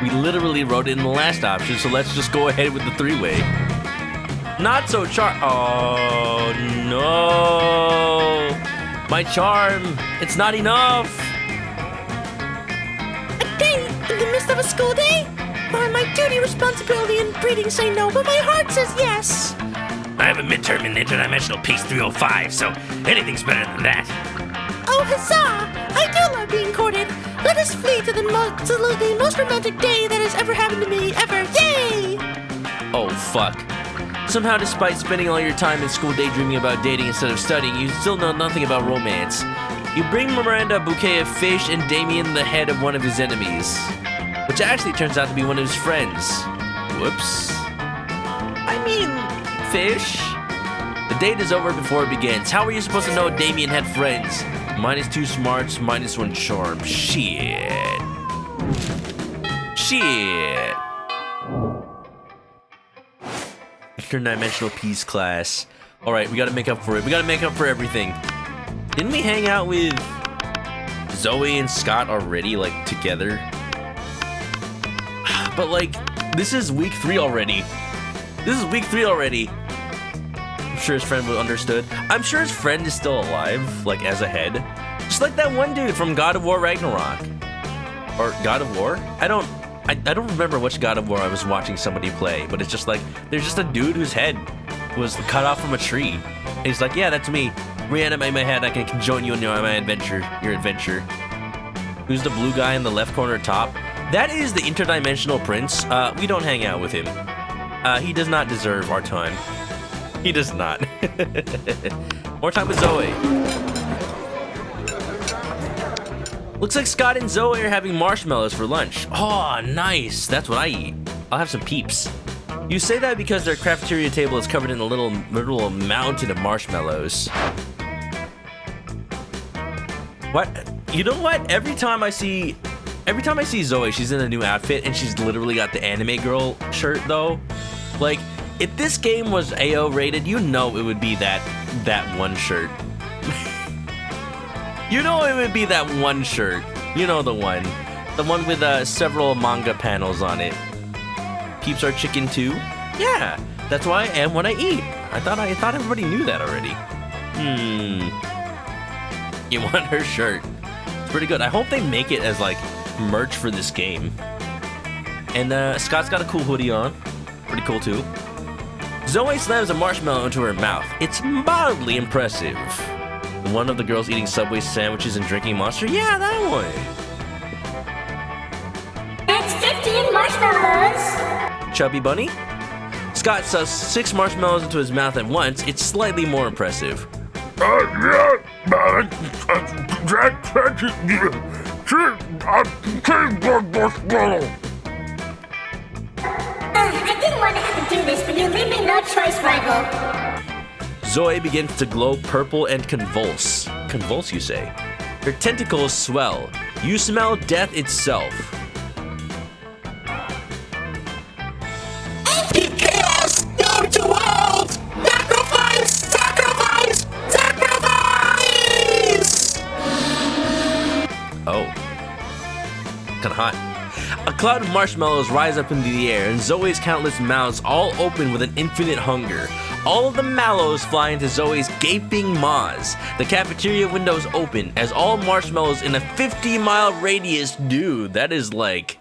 S1: We literally wrote it in the last option, so let's just go ahead with the three-way. Not so Oh, no. My charm, it's not enough.
S7: In the midst of a school day? Why, my duty, responsibility, and breeding say no, but my heart says yes.
S5: I have a midterm in Interdimensional Peace 305, so anything's better than that.
S7: Oh, huzzah! I do love being courted. Let us flee to the absolutely most romantic day that has ever happened to me, ever. Yay!
S1: Oh, fuck. Somehow, despite spending all your time in school daydreaming about dating instead of studying, you still know nothing about romance. You bring Miranda a bouquet of fish and Damien the head of one of his enemies, which actually turns out to be one of his friends. Whoops. I mean, fish? The date is over before it begins. How are you supposed to know Damien had friends? -2 smarts, -1 charm. Shit. Interdimensional peace class. Alright, we gotta make up for it. We gotta make up for everything. Didn't we hang out with Zoe and Scott already, like, together? But, like, this is week 3 already. I'm sure his friend would have understood. I'm sure his friend is still alive, like, as a head. Just like that one dude from God of War Ragnarok. Or God of War? I don't remember which God of War I was watching somebody play, but it's just like, there's just a dude whose head was cut off from a tree. And he's like, yeah, that's me. Reanimate my head, I can join you in your adventure. Who's the blue guy in the left corner top? That is the Interdimensional Prince. We don't hang out with him. He does not deserve our time. He does not. More time with Zoe. Looks like Scott and Zoe are having marshmallows for lunch. Oh, nice. That's what I eat. I'll have some peeps. You say that because their cafeteria table is covered in a little mountain of marshmallows. What? You know what? Every time I see Zoe, she's in a new outfit, and she's literally got the anime girl shirt, though. Like, if this game was AO rated, you know it would be that one shirt. You know it would be that one shirt. You know the one. The one with several manga panels on it. Peeps are chicken too? Yeah, that's why I am what I eat. I thought everybody knew that already. You want her shirt. It's pretty good. I hope they make it as, like, merch for this game. And Scott's got a cool hoodie on. Pretty cool too. Zoe slams a marshmallow into her mouth. It's mildly impressive. One of the girls eating Subway sandwiches and drinking Monster? Yeah, that one.
S6: That's 15 marshmallows.
S1: Chubby Bunny? Scott stuffs 6 marshmallows into his mouth at once. It's slightly more impressive.
S6: I didn't want to have to do this, but you leave me no choice, rival.
S1: Zoe begins to glow purple and convulse. Convulse, you say? Her tentacles swell. You smell death itself.
S7: Chaos! Go to world! Sacrifice! Sacrifice! Sacrifice!
S1: Oh. Kinda hot. A cloud of marshmallows rise up into the air, and Zoe's countless mouths all open with an infinite hunger. All of the mallows fly into Zoe's gaping maws. The cafeteria windows open as all marshmallows in a 50-mile radius do. That is like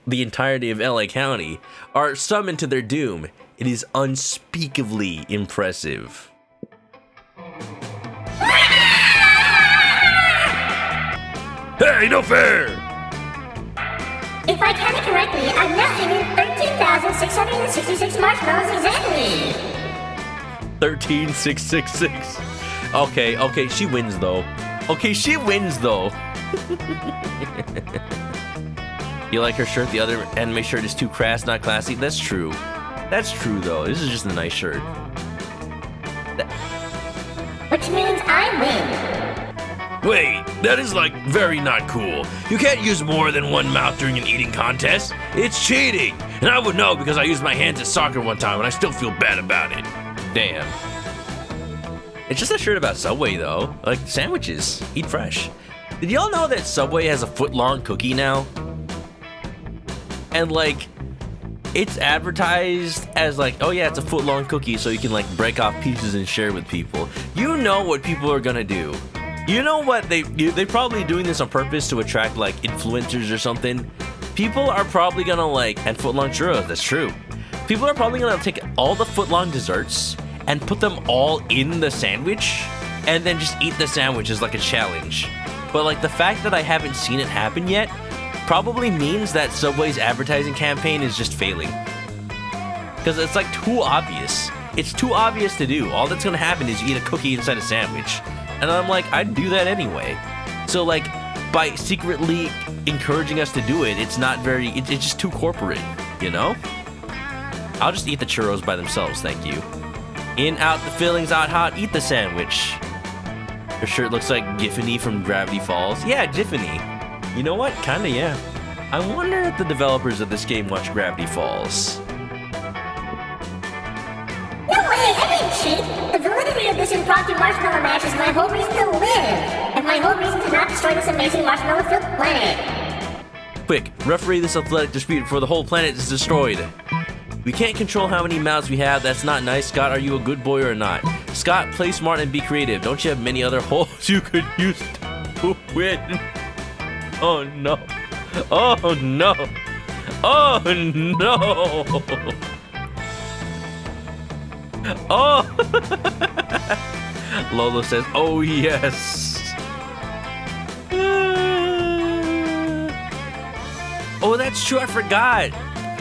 S1: the entirety of LA County are summoned to their doom. It is unspeakably impressive.
S2: Hey, no fair!
S6: If I counted correctly, I'm now eating 13,666 marshmallows exactly.
S1: 13,666. Okay, she wins though. You like her shirt? The other anime shirt is too crass, not classy. That's true though. This is just a nice shirt.
S6: Which means I win.
S2: Wait, that is like very not cool. You can't use more than one mouth during an eating contest. It's cheating. And I would know because I used my hands at soccer one time and I still feel bad about it.
S1: Damn. It's just a shirt about Subway though. Like sandwiches. Eat fresh. Did y'all know that Subway has a foot-long cookie now? And like, it's advertised as like, oh yeah, it's a foot-long cookie so you can like break off pieces and share with people. You know what people are gonna do. You know what, they probably doing this on purpose to attract like influencers or something. People are probably gonna like, and foot-long churros, that's true. People are probably gonna take all the foot-long desserts and put them all in the sandwich and then just eat the sandwich as like a challenge. But like the fact that I haven't seen it happen yet probably means that Subway's advertising campaign is just failing. Because it's like too obvious. It's too obvious to do. All that's gonna happen is you eat a cookie inside a sandwich. And I'm like, I'd do that anyway. So like, by secretly encouraging us to do it, it's not very, it's just too corporate, you know? I'll just eat the churros by themselves, thank you. In, out, the fillings, out hot, eat the sandwich. Her shirt looks like Giffany from Gravity Falls. Yeah, Giffany. You know what? Kinda, yeah. I wonder if the developers of this game watch Gravity Falls.
S6: No way, I didn't cheat. The validity of this impromptu marshmallow match is my whole reason to live. And my whole reason to not destroy this amazing marshmallow-filled planet.
S1: Quick, referee this athletic dispute before the whole planet is destroyed. We can't control how many mouths we have. That's not nice. Scott, are you a good boy or not? Scott, play smart and be creative. Don't you have many other holes you could use to win? Oh no. Oh no. Oh no. Oh. Lola says, oh yes. Oh, that's true. I forgot.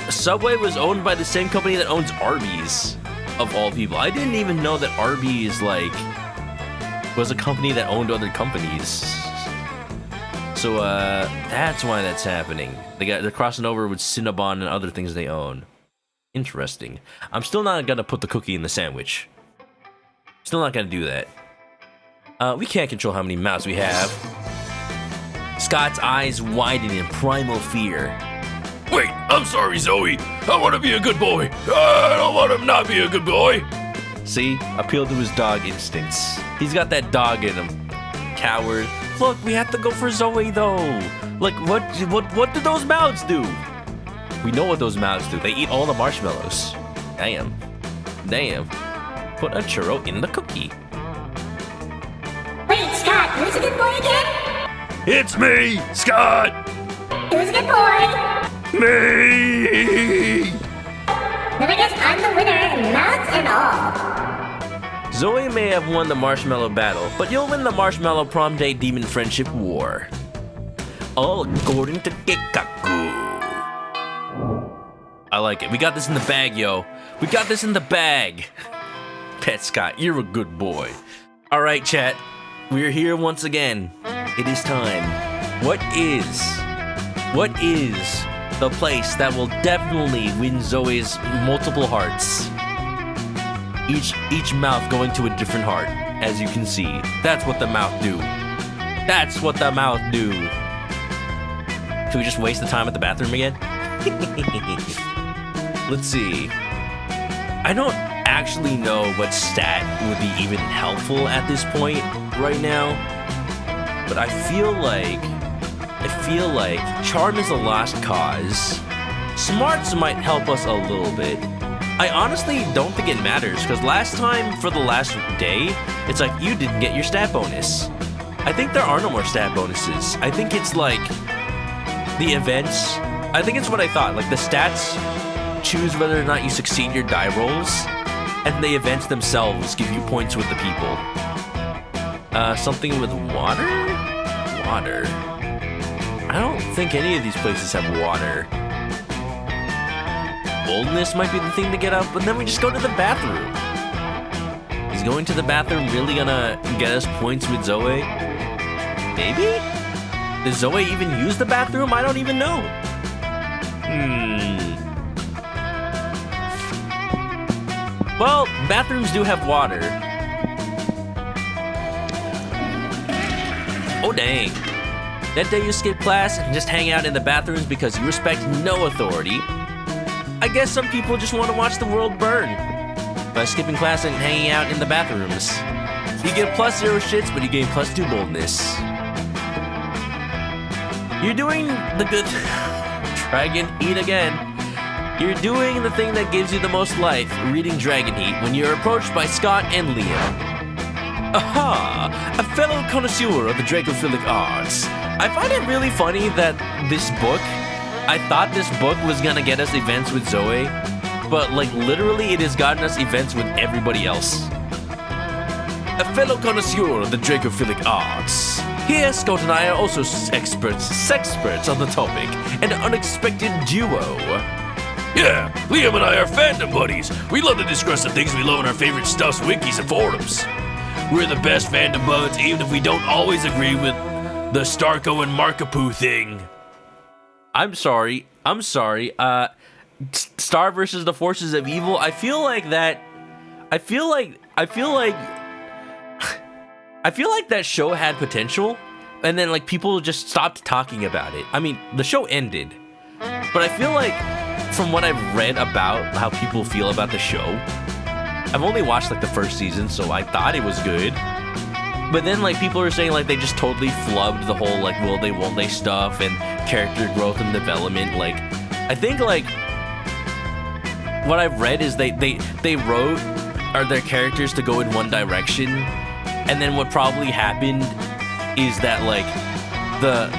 S1: Subway was owned by the same company that owns Arby's, of all people. I didn't even know that Arby's, like, was a company that owned other companies. So, that's why that's happening. They're crossing over with Cinnabon and other things they own. Interesting. I'm still not gonna put the cookie in the sandwich. Still not gonna do that. We can't control how many mouths we have. Scott's eyes widen in primal fear.
S2: Wait, I'm sorry, Zoe. I want to be a good boy. I don't want to not be a good boy.
S1: See? Appeal to his dog instincts. He's got that dog in him. Coward. Look, we have to go for Zoe, though. Like, what do those mouths do? We know what those mouths do. They eat all the marshmallows. Damn. Damn. Put a churro in the cookie.
S6: Wait, Scott, who's a good boy again?
S2: It's me, Scott.
S6: Who's a good boy?
S2: Me.
S6: Then I guess I'm the winner, mouths and all.
S1: Zoe may have won the marshmallow battle, but you'll win the marshmallow prom date demon friendship war. All according to Kekaku. I like it. We got this in the bag, yo. We got this in the bag. Pet Scott, you're a good boy. All right, chat. We're here once again. It is time. What is the place that will definitely win Zoe's multiple hearts? Each mouth going to a different heart, as you can see. That's what the mouth do. That's what the mouth do. Should we just waste the time at the bathroom again? Let's see. I don't actually know what stat would be even helpful at this point right now, but I feel like charm is a lost cause. Smarts might help us a little bit. I honestly don't think it matters, because last time for the last day, it's like you didn't get your stat bonus. I think there are no more stat bonuses. I think it's like the events. I think it's what I thought. Like the stats choose whether or not you succeed your die rolls, and the events themselves give you points with the people. Something with water? Water. I don't think any of these places have water. Boldness might be the thing to get up, but then we just go to the bathroom. Is going to the bathroom really gonna get us points with Zoe? Maybe? Does Zoe even use the bathroom? I don't even know. Well, bathrooms do have water. Oh, dang. That day you skip class and just hang out in the bathrooms because you respect no authority. I guess some people just want to watch the world burn by skipping class and hanging out in the bathrooms. You get +0 shits, but you gain +2 boldness. You're doing the good... Dragon Heat again. You're doing the thing that gives you the most life, reading Dragon Heat, when you're approached by Scott and Liam. Aha! A fellow connoisseur of the Dracophilic arts. I find it really funny that this book, I thought this book was gonna get us events with Zoe, but like literally it has gotten us events with everybody else. A fellow connoisseur of the Dracophilic arts. Here, Scott and I are also sexperts on the topic, an unexpected duo.
S2: Yeah, Liam and I are fandom buddies. We love to discuss the things we love in our favorite stuffs, wikis, and forums. We're the best fandom buds, even if we don't always agree with the Starko and Markapoo thing.
S1: I'm sorry. Star versus the forces of evil. I feel like that show had potential, and then like people just stopped talking about it. I mean, the show ended, but I feel like from what I've read about how people feel about the show, I've only watched like the first season, so I thought it was good. But then like people are saying like they just totally flubbed the whole like will they won't they stuff and character growth and development. Like I think like what I've read is they wrote their characters to go in one direction, and then what probably happened is that like the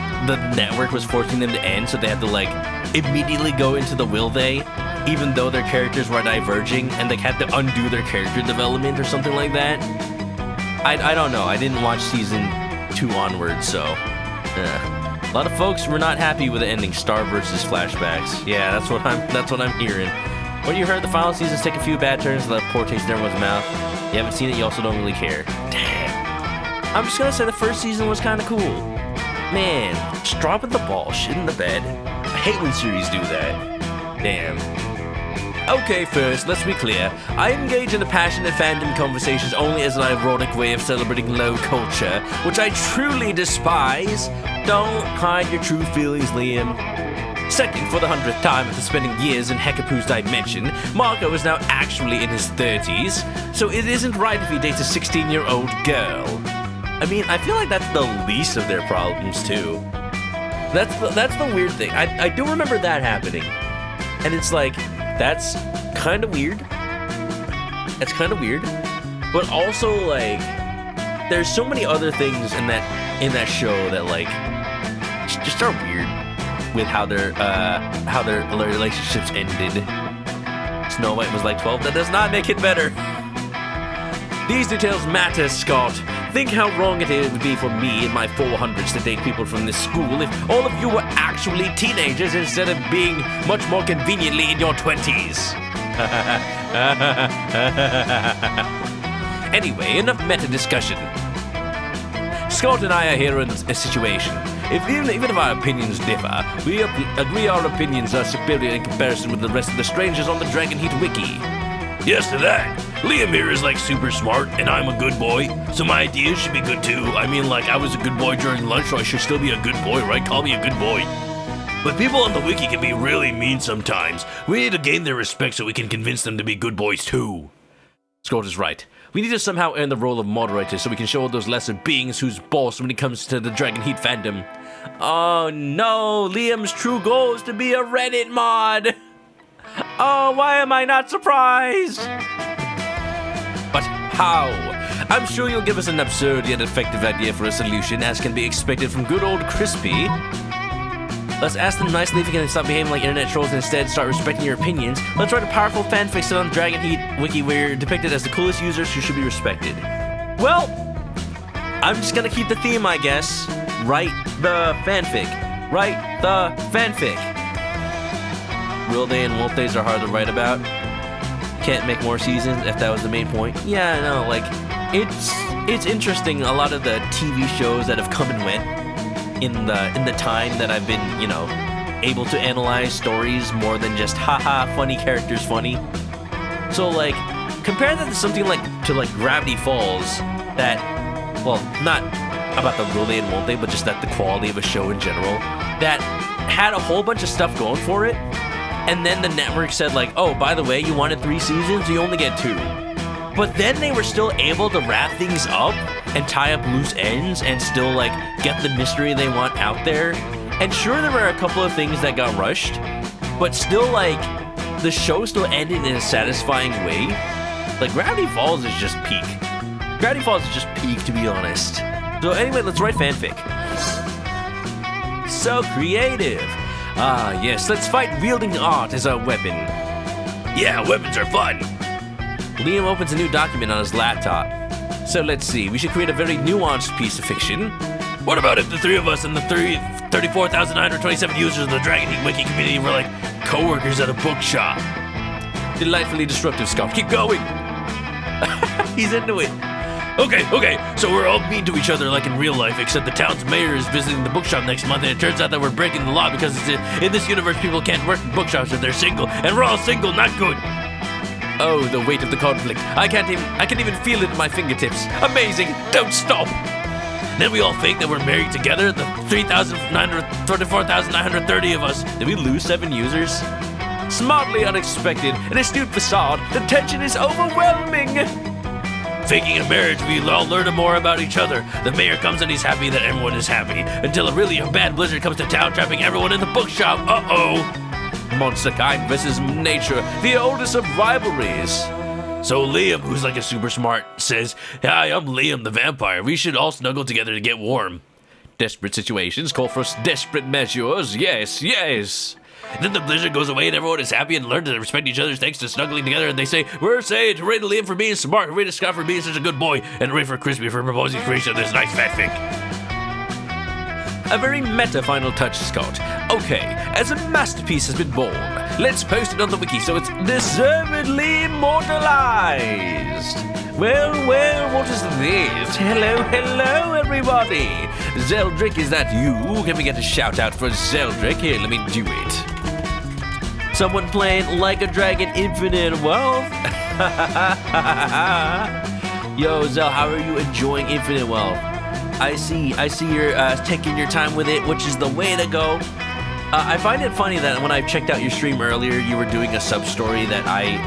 S1: network was forcing them to end, so they had to like immediately go into the will they, even though their characters were diverging, and they had to undo their character development or something like that. I don't know. I didn't watch season 2 onward, so a lot of folks were not happy with the ending. Star versus flashbacks. Yeah, that's what I'm hearing. What you heard? The final seasons take a few bad turns, left poor taste in everyone's mouth. You haven't seen it, you also don't really care. Damn. I'm just gonna say the first season was kind of cool. Man, just dropping the ball, shit in the bed. I hate when series do that. Damn. Okay, first, let's be clear. I engage in the passionate fandom conversations only as an ironic way of celebrating low culture, which I truly despise. Don't hide your true feelings, Liam. Second, for the 100th time after spending years in Hekapoo's dimension, Marco is now actually in his 30s, so it isn't right if he dates a 16-year-old girl. I mean, I feel like that's the least of their problems, too. That's the weird thing. I do remember that happening. And it's like, that's kind of weird. That's kind of weird. But also, like, there's so many other things in that show that, like, just are weird with how their relationships ended. Snow White was like 12. That does not make it better. These details matter, Scott. Think how wrong it would be for me in my 400s to date people from this school if all of you were actually teenagers instead of being much more conveniently in your 20s. Anyway, enough meta discussion. Scott and I are here in a situation. Even if our opinions differ, we agree our opinions are superior in comparison with the rest of the strangers on the Dragon Heat Wiki.
S2: Yes to that. Liam here is like super smart, and I'm a good boy, so my ideas should be good too. I mean, like, I was a good boy during lunch, so I should still be a good boy, right? Call me a good boy. But people on the wiki can be really mean sometimes. We need to gain their respect so we can convince them to be good boys too.
S1: Scott is right. We need to somehow earn the role of moderator so we can show those lesser beings who's boss when it comes to the Dragon Heat fandom. Oh no, Liam's true goal is to be a Reddit mod. Oh, why am I not surprised? But how? I'm sure you'll give us an absurd yet effective idea for a solution, as can be expected from good old Crispy. Let's ask them nicely if you can stop behaving like internet trolls and instead start respecting your opinions. Let's write a powerful fanfic set on the Dragon Heat wiki where you're depicted as the coolest users who should be respected. Well, I'm just gonna keep the theme, I guess. Write the fanfic. Write the fanfic. Will they and won't theys are hard to write about. Can't make more seasons if that was the main point. Yeah, no, like, it's interesting, a lot of the TV shows that have come and went in the time that I've been, you know, able to analyze stories more than just haha funny characters funny. So like compare that to something like Gravity Falls that, well, not about the will they and won't they, but just that the quality of a show in general that had a whole bunch of stuff going for it, and then the network said like, oh, by the way, you wanted 3 seasons, you only get 2. But then they were still able to wrap things up and tie up loose ends and still like get the mystery they want out there. And sure, there were a couple of things that got rushed, but still like the show still ended in a satisfying way. Like Gravity Falls is just peak. Gravity Falls is just peak, to be honest. So anyway, let's write fanfic. So creative. Ah yes, let's fight wielding art as a weapon.
S2: Yeah, weapons are fun.
S1: Liam opens a new document on his laptop. So let's see, we should create a very nuanced piece of fiction.
S2: What about if the 3 of us and the 34,927 users of the Dragon Heat Wiki community were like co-workers at a bookshop?
S1: Delightfully disruptive, Scott. Keep going. He's into it.
S2: Okay, so we're all mean to each other like in real life, except the town's mayor is visiting the bookshop next month, and it turns out that we're breaking the law because in this universe people can't work in bookshops if they're single, and we're all single, not good.
S1: Oh, the weight of the conflict. I can even feel it in my fingertips. Amazing. Don't stop.
S2: Then we all fake that we're married together, the 34,930 of us.
S1: Did we lose 7 users? Smartly unexpected, an astute facade. The tension is overwhelming.
S2: Faking a marriage, we all learn more about each other. The mayor comes and he's happy that everyone is happy, until a really bad blizzard comes to town, trapping everyone in the bookshop. Uh-oh.
S1: Monster kind versus nature, the oldest of rivalries.
S2: So Liam, who's like a super smart, says, "Hi, I'm Liam the vampire. We should all snuggle together to get warm."
S1: Desperate situations call for desperate measures. Yes.
S2: Then the blizzard goes away and everyone is happy and learn to respect each other thanks to snuggling together, and they say, "We're saying hooray to Liam for being smart, hooray to Scott for being such a good boy, and hooray for Crispy for proposing creation of this nice fanfic."
S1: A very meta final touch, Scott. Okay, as a masterpiece has been born, let's post it on the wiki so it's deservedly immortalized. Well, what is this? Hello, everybody. Zeldrick, is that you? Can we get a shout out for Zeldrick? Here, let me do it. Someone playing Like a Dragon Infinite Wealth? Yo, Zel, how are you enjoying Infinite Wealth? I see you're taking your time with it, which is the way to go. I find it funny that when I checked out your stream earlier, you were doing a sub-story that I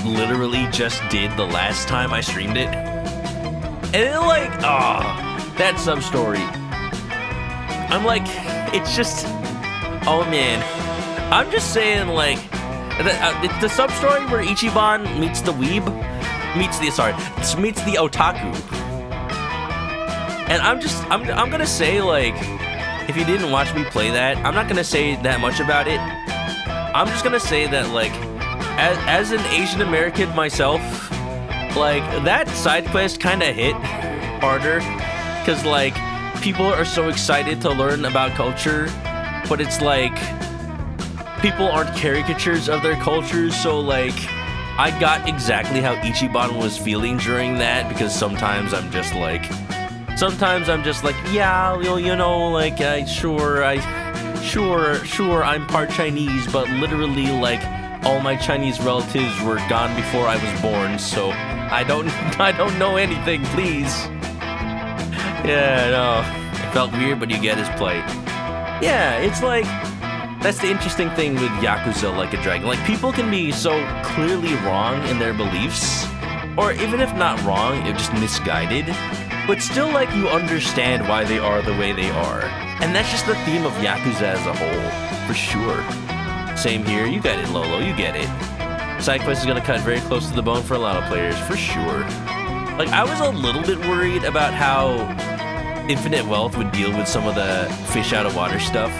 S1: literally just did the last time I streamed it. And it like, that sub-story. I'm like, it's just, oh man. I'm just saying like, the sub-story where Ichiban meets the weeb, meets the otaku. And I'm gonna say, like, if you didn't watch me play that, I'm not gonna say that much about it. I'm just gonna say that, like, as an Asian American myself, like, that side quest kinda hit harder. Cause, like, people are so excited to learn about culture, but it's like, people aren't caricatures of their cultures, so, like, I got exactly how Ichiban was feeling during that, because sometimes I'm just like, yeah, you know, like, sure, I'm part Chinese, but literally, like, all my Chinese relatives were gone before I was born, so I don't know anything, please. Yeah, no, it felt weird, but you get his plight. Yeah, it's like, that's the interesting thing with Yakuza Like a Dragon. Like, people can be so clearly wrong in their beliefs, or even if not wrong, it's just misguided. But still, like, you understand why they are the way they are. And that's just the theme of Yakuza as a whole, for sure. Same here, you get it, Lolo, you get it. Side quest is gonna cut very close to the bone for a lot of players, for sure. Like, I was a little bit worried about how Infinite Wealth would deal with some of the fish out of water stuff.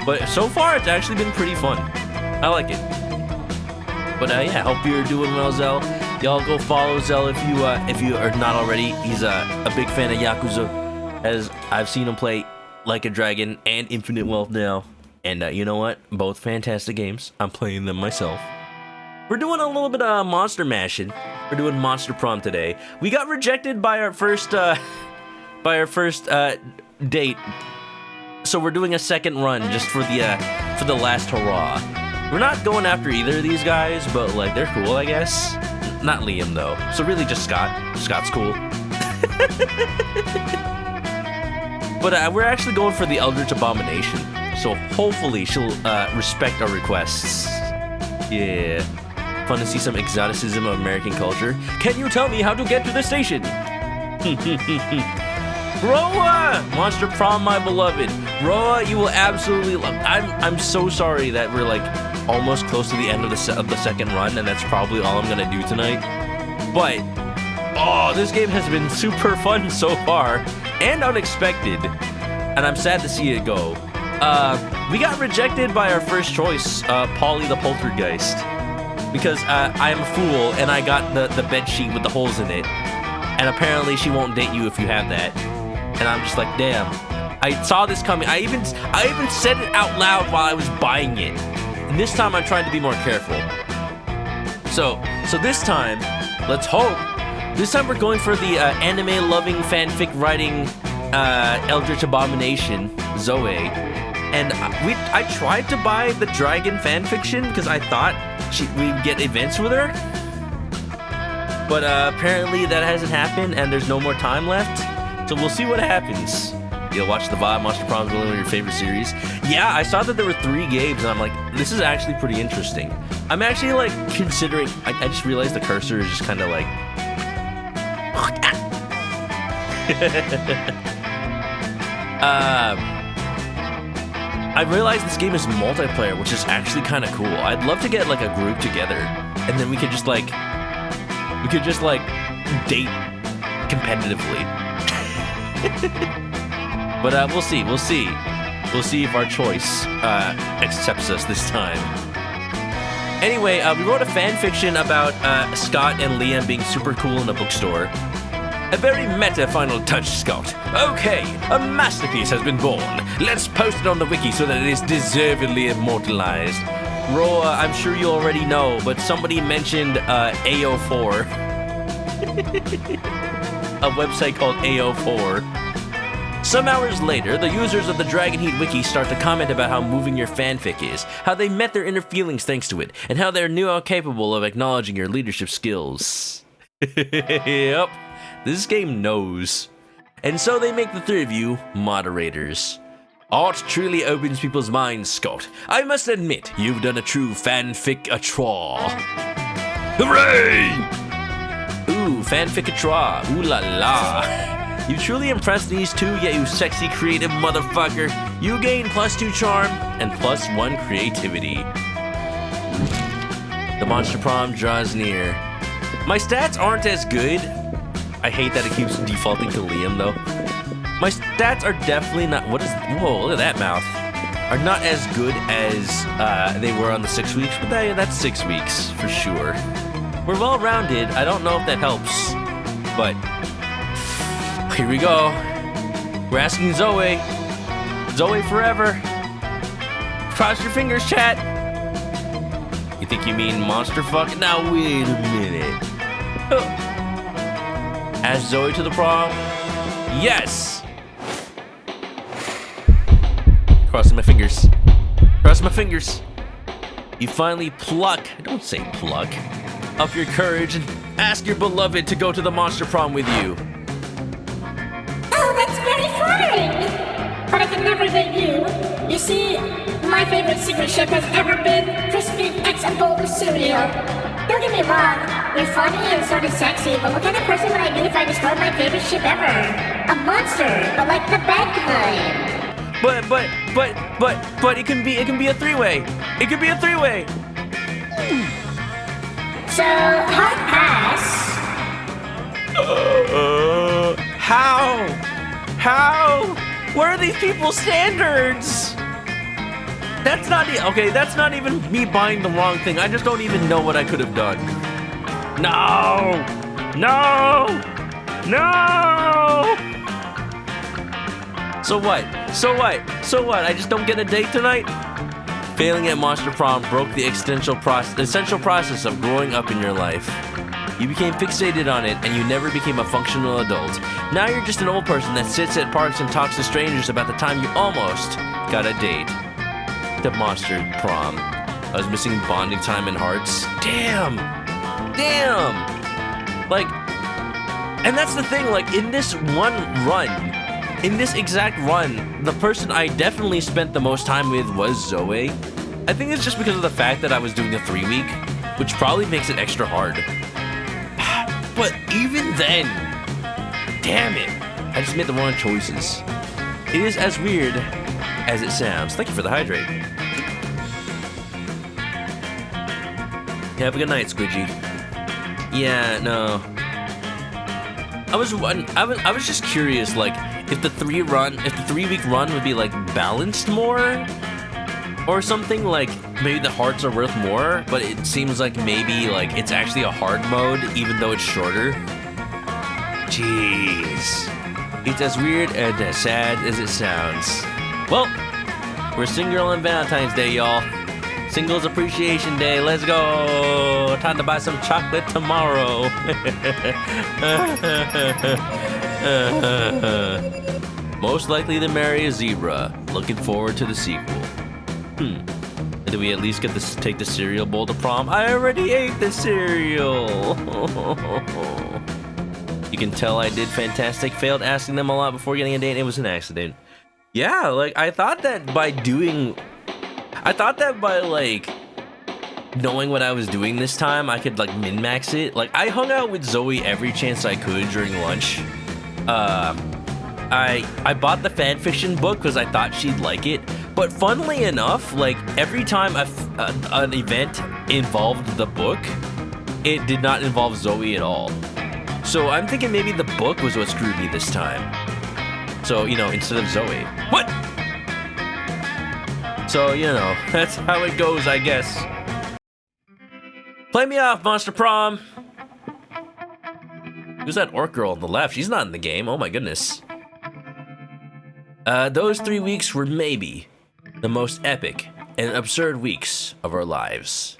S1: But so far, it's actually been pretty fun. I like it. But yeah, hope you're doing well, Zell. Y'all go follow Zell if you are not already. He's a big fan of Yakuza, as I've seen him play Like a Dragon and Infinite Wealth now. And you know what? Both fantastic games. I'm playing them myself. We're doing a little bit of monster mashing. We're doing Monster Prom today. We got rejected by our first date, so we're doing a second run just for the last hurrah. We're not going after either of these guys, but like they're cool, I guess. Not Liam though. So really just Scott. Scott's cool. But we're actually going for the Eldritch Abomination. So hopefully she'll respect our requests. Yeah. Fun to see some exoticism of American culture. Can you tell me how to get to the station? Roa! Monster Prom, my beloved. Roa, you will absolutely love. I'm so sorry that we're like almost close to the end of the second run, and that's probably all I'm gonna do tonight. But oh, this game has been super fun so far and unexpected, and I'm sad to see it go. We got rejected by our first choice, Polly the Poltergeist, because I am a fool and I got the bed sheet with the holes in it, and apparently she won't date you if you have that. And I'm just like, damn. I saw this coming. I even said it out loud while I was buying it. And this time I'm trying to be more careful. So this time, let's hope. This time we're going for the anime-loving, fanfic-writing Eldritch Abomination, Zoe. And I tried to buy the Dragon fanfiction because I thought we'd get events with her. But apparently that hasn't happened and there's no more time left. So we'll see what happens. You'll watch the VOD. Monster Prom is one of your favorite series. Yeah, I saw that there were 3 games, and I'm like, this is actually pretty interesting. I'm actually like considering. I just realized the cursor is just kind of like. I realized this game is multiplayer, which is actually kind of cool. I'd love to get like a group together, and then we could just like date competitively. But we'll see. We'll see if our choice accepts us this time. Anyway, we wrote a fan fiction about Scott and Liam being super cool in a bookstore. A very meta final touch, Scott. Okay, a masterpiece has been born. Let's post it on the wiki so that it is deservedly immortalized. Roa, I'm sure you already know, but somebody mentioned AO4. A website called AO4. Some hours later, the users of the Dragon Heat Wiki start to comment about how moving your fanfic is, how they met their inner feelings thanks to it, and how they're now capable of acknowledging your leadership skills. Yep, this game knows. And so they make the 3 of you moderators. Art truly opens people's minds, Scott. I must admit, you've done a true fanfic-a-trois. Hooray! Ooh, fanfic-a-trois. Ooh la la. You truly impressed these 2, yet you sexy creative motherfucker. You gain +2 charm and +1 creativity. The Monster Prom draws near. My stats aren't as good. I hate that it keeps defaulting to Liam though. My stats are definitely not, whoa, look at that mouth. Are not as good as they were on the 6 weeks, but that's 6 weeks for sure. We're well-rounded. I don't know if that helps, but here we go. We're asking Zoe. Zoe forever. Cross your fingers, chat. You think you mean monster fuck? Now wait a minute. Ask Zoe to the prom? Yes! Crossing my fingers. Crossing my fingers. You finally pluck, don't say pluck, up your courage and ask your beloved to go to the Monster Prom with you.
S6: Oh, that's very flattering! But I can never date you. You see, my favorite secret ship has ever been crispy ManokAdobo cereal. Don't get me wrong, you're funny and sort of sexy, but what kind of person would I be if I destroyed my favorite ship ever? A monster, but like the bad kind.
S1: But it can be a 3-way. It could be a 3-way.
S6: So, hard pass.
S1: How? What are these people's standards? That's not okay. That's not even me buying the wrong thing. I just don't even know what I could have done. No, no, no. So what? So what? So what? I just don't get a date tonight? Failing at Monster Prom broke the essential process of growing up in your life. You became fixated on it, and you never became a functional adult. Now you're just an old person that sits at parks and talks to strangers about the time you almost got a date. The Monster Prom. I was missing bonding time and hearts. Damn! Damn! Like, and that's the thing, like, in this one run, in this exact run, the person I definitely spent the most time with was Zoe. I think it's just because of the fact that I was doing a 3-week, which probably makes it extra hard. But even then, damn it, I just made the wrong choices. It is as weird as it sounds. Thank you for the hydrate. Have a good night, Squidgy. Yeah, no. I was just curious, like, if the 3-week run would be like balanced more, or something, like maybe the hearts are worth more, but it seems like maybe like it's actually a hard mode even though it's shorter. Jeez. It's as weird and as sad as it sounds. Well, we're single on Valentine's Day, y'all. Singles Appreciation Day. Let's go. Time to buy some chocolate tomorrow. Most likely to marry a zebra. Looking forward to the sequel. Did we at least get to take the cereal bowl to prom? I already ate the cereal. You can tell I did fantastic. Failed asking them a lot before getting a date. It was an accident. Yeah, like I thought that by like knowing what I was doing this time, I could like min-max it. Like I hung out with Zoe every chance I could during lunch. I bought the fanfiction book because I thought she'd like it. But funnily enough, like every time an event involved the book, it did not involve Zoe at all. So I'm thinking maybe the book was what screwed me this time. So, you know, instead of Zoe. What? So, you know, that's how it goes, I guess. Play me off, Monster Prom. Who's that orc girl on the left? She's not in the game. Oh my goodness. Those 3 weeks were maybe the most epic and absurd weeks of our lives.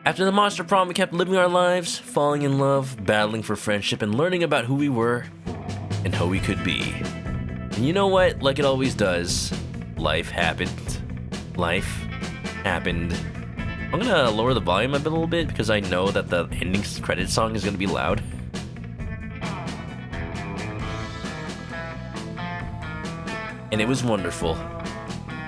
S1: After the Monster Prom, we kept living our lives, falling in love, battling for friendship, and learning about who we were and how we could be. And you know what? Like it always does, life happened. Life happened. I'm gonna lower the volume a little bit because I know that the ending credit song is gonna be loud. And it was wonderful.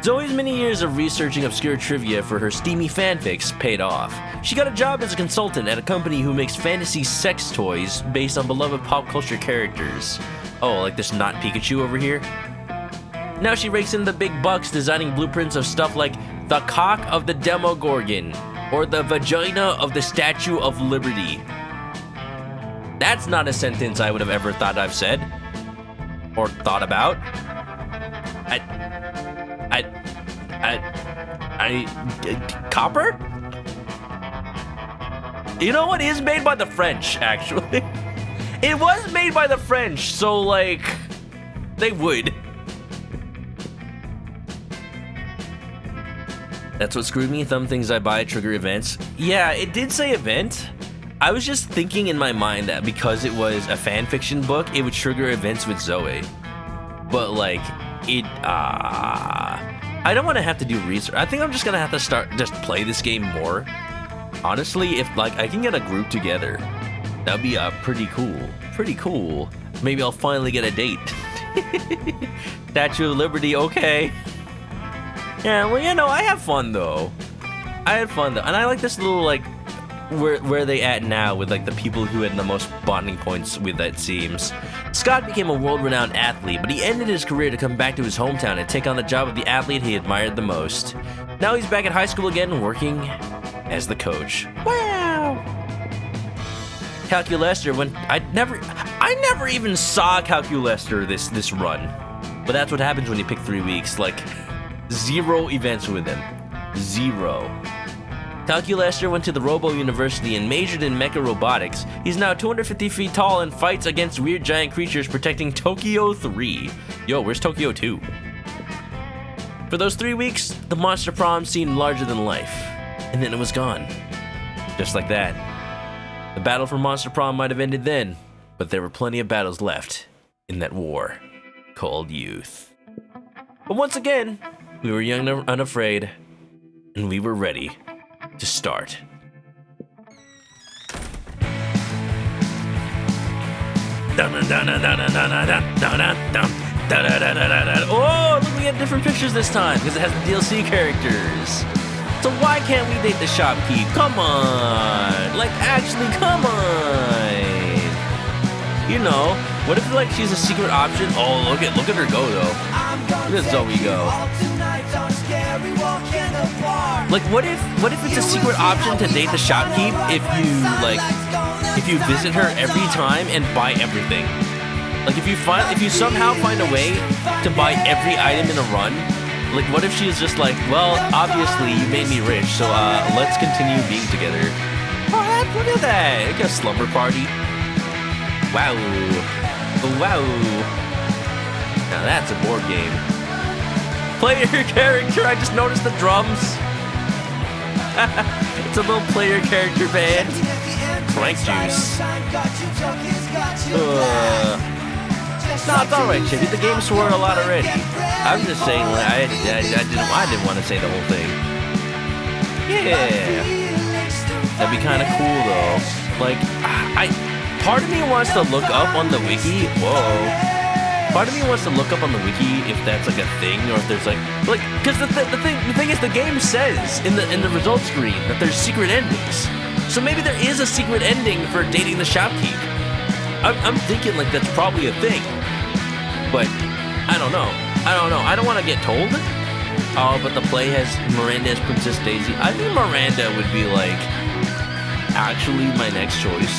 S1: Zoe's many years of researching obscure trivia for her steamy fanfics paid off. She got a job as a consultant at a company who makes fantasy sex toys based on beloved pop culture characters. Oh, like this not Pikachu over here? Now she rakes in the big bucks designing blueprints of stuff like the cock of the Demogorgon or the vagina of the Statue of Liberty. That's not a sentence I would have ever thought I've said or thought about. Copper? You know what? It is made by the French, actually. It was made by the French, so, like, they would. That's what screwed me. Thumb things I buy trigger events. Yeah, it did say event. I was just thinking in my mind that because it was a fanfiction book, it would trigger events with Zoe. But, like, I don't want to have to do research. I think I'm just gonna have to just play this game more. Honestly, if like I can get a group together, that'd be pretty cool. Maybe I'll finally get a date. Statue of Liberty, okay. Yeah, well, you know, I had fun though. And I like this little like where they at now with like the people who had the most bonding points with, it seems. Scott became a world-renowned athlete, but he ended his career to come back to his hometown and take on the job of the athlete he admired the most. Now he's back at high school again, working as the coach. Wow! Calculester, when I never even saw Calculester this run. But that's what happens when you pick 3 weeks. Like, 0 events with him. 0. Calculester went to the Robo University and majored in mecha robotics. He's now 250 feet tall and fights against weird giant creatures protecting Tokyo 3. Yo, where's Tokyo 2? For those 3 weeks, the Monster Prom seemed larger than life. And then it was gone. Just like that. The battle for Monster Prom might have ended then, but there were plenty of battles left in that war called youth. But once again, we were young and unafraid, and we were ready to start. Oh, look, we have different pictures this time because it has the DLC characters. So why can't we date the shopkeep? Come on, like actually, come on. You know, what if like she's a secret option? Oh, look at her go though. Look at Zoe go. Like, what if it's a secret option to date the shopkeep if you visit her every time and buy everything? Like, if you somehow find a way to buy every item in a run, like, what if she's just like, well, obviously you made me rich, so let's continue being together. Oh, look at that! Like a slumber party. Wow. Wow. Now that's a board game. Player character, I just noticed the drums. It's a little player character band. Crank juice. No, it's alright, Chippy. The game swore a lot already. I'm just saying, like, I didn't want to say the whole thing. Yeah. That'd be kind of cool, though. Like, part of me wants to look up on the wiki. Whoa. Part of me wants to look up on the wiki if that's like a thing, or if there's like, because the thing is, the game says in the results screen that there's secret endings. So maybe there is a secret ending for dating the shopkeep. I'm thinking like that's probably a thing, but I don't know. I don't want to get told. Oh, but the play has Miranda as Princess Daisy. I think Miranda would be like actually my next choice.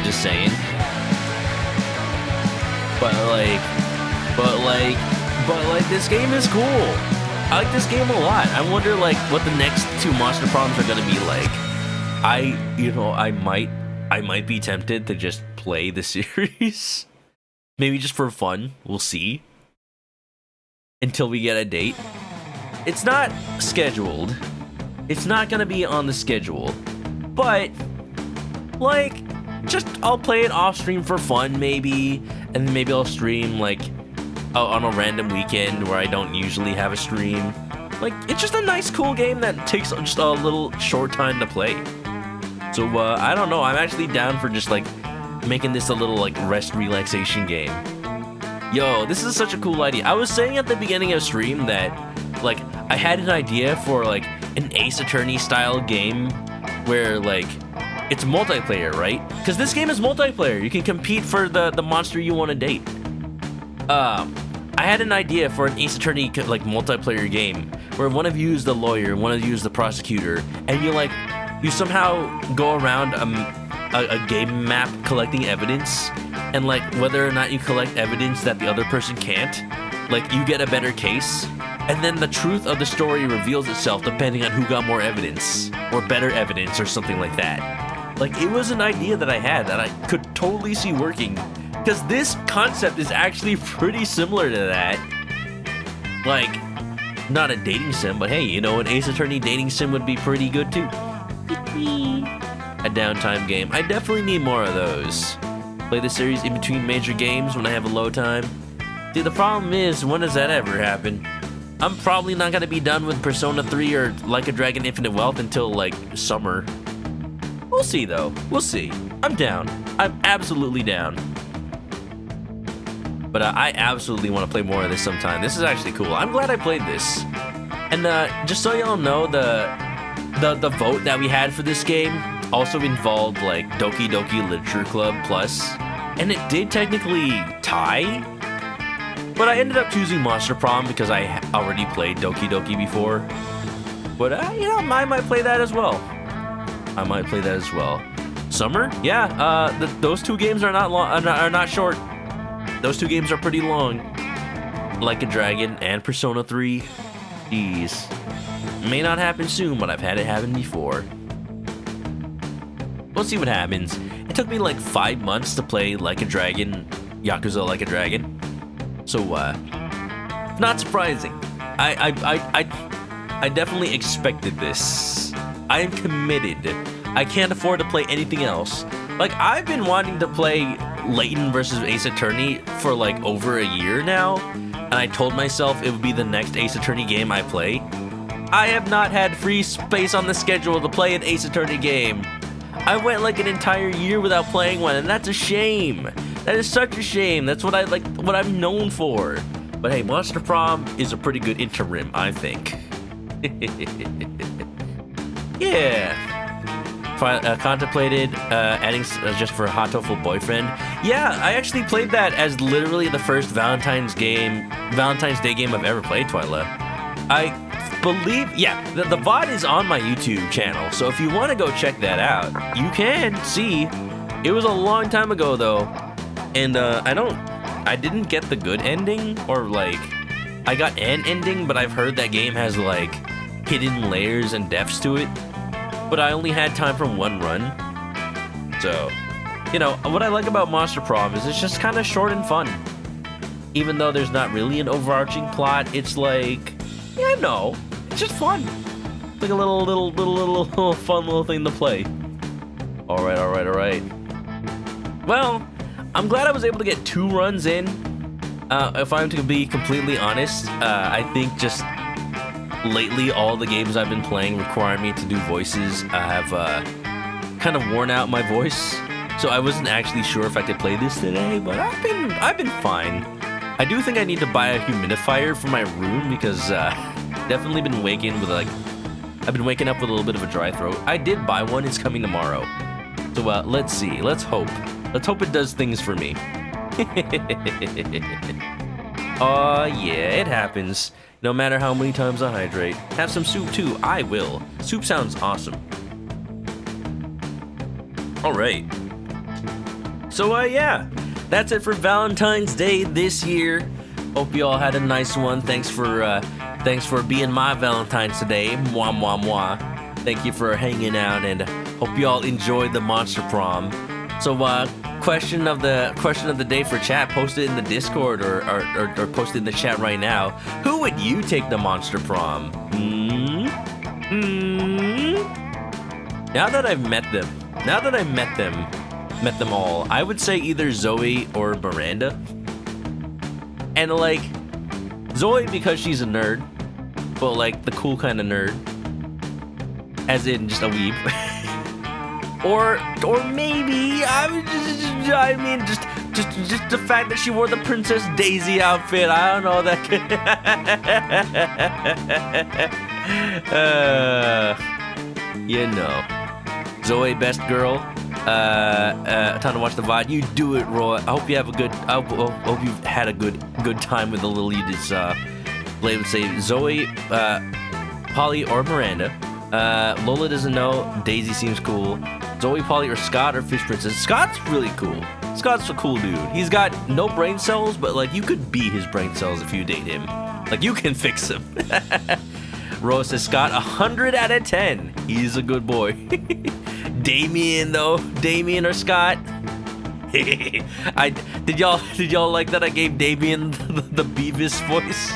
S1: Just saying. But this game is cool. I like this game a lot. I wonder like what the next 2 Monster Proms are gonna be like. I might be tempted to just play the series. Maybe just for fun. We'll see. Until we get a date. It's not scheduled. It's not gonna be on the schedule. But like, just I'll play it off stream for fun maybe. And maybe I'll stream like on a random weekend where I don't usually have a stream. Like, it's just a nice, cool game that takes just a little short time to play. So, I don't know. I'm actually down for just like making this a little like rest relaxation game. Yo, this is such a cool idea. I was saying at the beginning of stream that like I had an idea for like an Ace Attorney style game where like it's multiplayer, right? Because this game is multiplayer. You can compete for the monster you want to date. I had an idea for an Ace Attorney like multiplayer game where one of you is the lawyer, one of you is the prosecutor, and you somehow go around a game map collecting evidence, and like whether or not you collect evidence that the other person can't, like you get a better case, and then the truth of the story reveals itself depending on who got more evidence or better evidence or something like that. Like, it was an idea that I had that I could totally see working, because this concept is actually pretty similar to that. Like, not a dating sim, but hey, you know, an Ace Attorney dating sim would be pretty good too. A downtime game. I definitely need more of those. Play the series in between major games when I have a low time. See, the problem is, when does that ever happen? I'm probably not gonna be done with Persona 3 or Like a Dragon Infinite Wealth until like summer. We'll see though. We'll see. I'm down. I'm absolutely down. But I absolutely want to play more of this sometime. This is actually cool. I'm glad I played this. And just so y'all know, the vote that we had for this game also involved like Doki Doki Literature Club Plus, and it did technically tie. But I ended up choosing Monster Prom because I already played Doki Doki before. But you know, I might play that as well. I might play that as well. Summer? Yeah. Those 2 games are not long. Are not short. Those 2 games are pretty long. Like a Dragon and Persona 3. Jeez. May not happen soon, but I've had it happen before. We'll see what happens. It took me like 5 months to play Like a Dragon, Yakuza Like a Dragon. So, not surprising. I definitely expected this. I am committed. I can't afford to play anything else. Like, I've been wanting to play Layton versus Ace Attorney for like over a year now, and I told myself it would be the next Ace Attorney game I play. I have not had free space on the schedule to play an Ace Attorney game. I went like an entire year without playing one, and that's a shame. That is such a shame. That's what what I'm known for. But hey, Monster Prom is a pretty good interim, I think. Yeah. Contemplated adding just for a hot tofu boyfriend. Yeah, I actually played that as literally the first Valentine's Day game I've ever played, Twyla. I believe, yeah, the VOD is on my YouTube channel, so if you want to go check that out, you can see. It was a long time ago though, and I didn't get the good ending, or like, I got an ending, but I've heard that game has like hidden layers and depths to it. But I only had time for one run. So, you know, what I like about Monster Prom is it's just kind of short and fun. Even though there's not really an overarching plot, it's like, yeah, no, it's just fun. Like a little fun little thing to play. All right. Well, I'm glad I was able to get 2 runs in. If I'm to be completely honest, I think just lately, all the games I've been playing require me to do voices. I have kind of worn out my voice, so I wasn't actually sure if I could play this today. But I've been fine. I do think I need to buy a humidifier for my room because definitely been waking with I've been waking up with a little bit of a dry throat. I did buy one. It's coming tomorrow. So let's see. Let's hope. Let's hope it does things for me. Oh yeah, it happens. No matter how many times I hydrate. Have some soup too, I will. Soup sounds awesome. Alright. So yeah, that's it for Valentine's Day this year. Hope you all had a nice one. Thanks for being my Valentine's today. Mwah mwah mwah. Thank you for hanging out, and hope you all enjoyed the Monster Prom. So question of the day for chat, post it in the Discord or post it in the chat right now. Who would you take the Monster Prom? Now that I've met them all, I would say either Zoe or Miranda. And like Zoe because she's a nerd, but like the cool kind of nerd, as in just a weeb. Or maybe just the fact that she wore the Princess Daisy outfit. I don't know that. You know, Zoe, best girl. Time to watch the VOD. You do it, Roy. I hope you have a good. I hope you've had a good time with the little you just would say Zoe, Polly, or Miranda. Lola doesn't know. Daisy seems cool. Zoe, Polly, or Scott, or Fish Princess. Scott's really cool. Scott's a cool dude. He's got no brain cells, but like you could be his brain cells if you date him. Like you can fix him. Rose says Scott 100 out of 10. He's a good boy. Damien though, Damien or Scott. Did y'all like that I gave Damien the Beavis voice?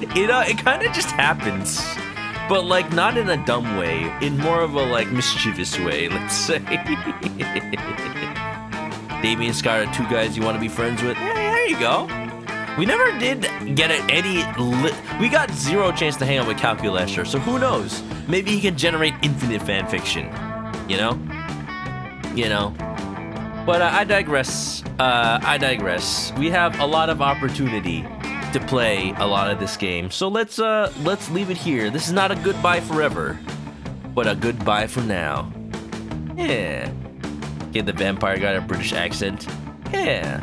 S1: It kind of just happens. But like not in a dumb way, in more of a like mischievous way, let's say. Damien and Scott are 2 guys you want to be friends with. Hey, there you go. We never did get we got 0 chance to hang out with Calculester, so who knows? Maybe he can generate infinite fan fiction. You know? But I digress. We have a lot of opportunity to play a lot of this game, so let's leave it here. This is not a goodbye forever, but a goodbye for now. Yeah. Okay, the vampire got a British accent. Yeah.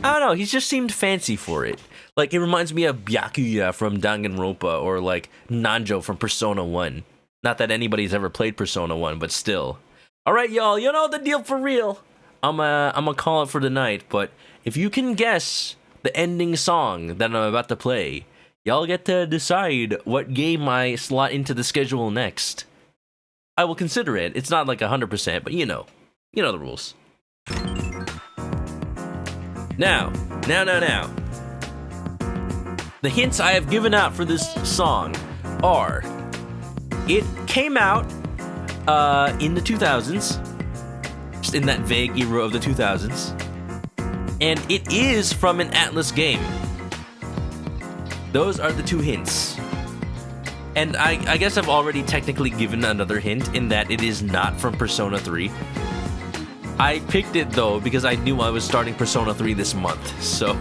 S1: I don't know, he just seemed fancy for it. Like, it reminds me of Byakuya from Danganronpa, or like Nanjo from Persona 1. Not that anybody's ever played Persona 1, but still. Alright, y'all, you know the deal for real. I'm gonna call it for the night, but if you can guess the ending song that I'm about to play, Y'all get to decide what game I slot into the schedule next. I will consider it. It's not like 100%, but you know the rules. Now. The hints I have given out for this song are, it came out in the 2000s, just in that vague era of the 2000s, and it is from an Atlas game. Those are the two hints. And I guess I've already technically given another hint in that it is not from Persona 3. I picked it though because I knew I was starting Persona 3 this month, so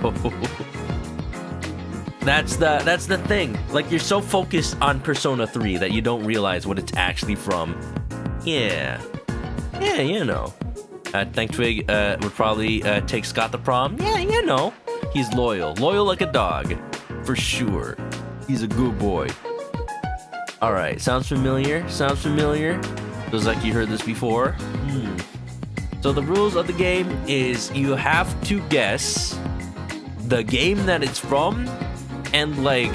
S1: that's the thing. Like, you're so focused on Persona 3 that you don't realize what it's actually from. Yeah, you know. Thanktwig would probably take Scott to prom. Yeah, you know. He's loyal like a dog, for sure. He's a good boy. All right, sounds familiar. Feels like you heard this before. So the rules of the game is you have to guess the game that it's from and like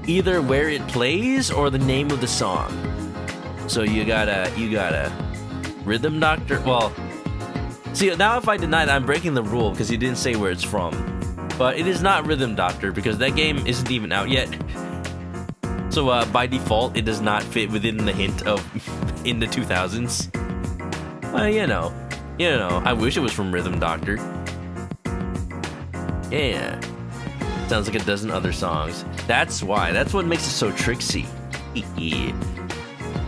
S1: either where it plays or the name of the song. So you gotta Rhythm Doctor. Well, see, now if I deny it, I'm breaking the rule because he didn't say where it's from. But it is not Rhythm Doctor because that game isn't even out yet. So by default, it does not fit within the hint of in the 2000s. Well, you know, I wish it was from Rhythm Doctor. Yeah. Sounds like a dozen other songs. That's why. That's what makes it so tricksy.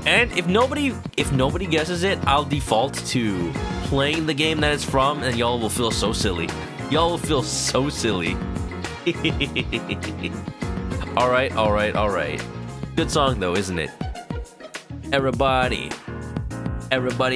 S1: And if nobody guesses it, I'll default to playing the game that it's from, and y'all will feel so silly. Y'all will feel so silly. All right. Good song though, isn't it? Everybody,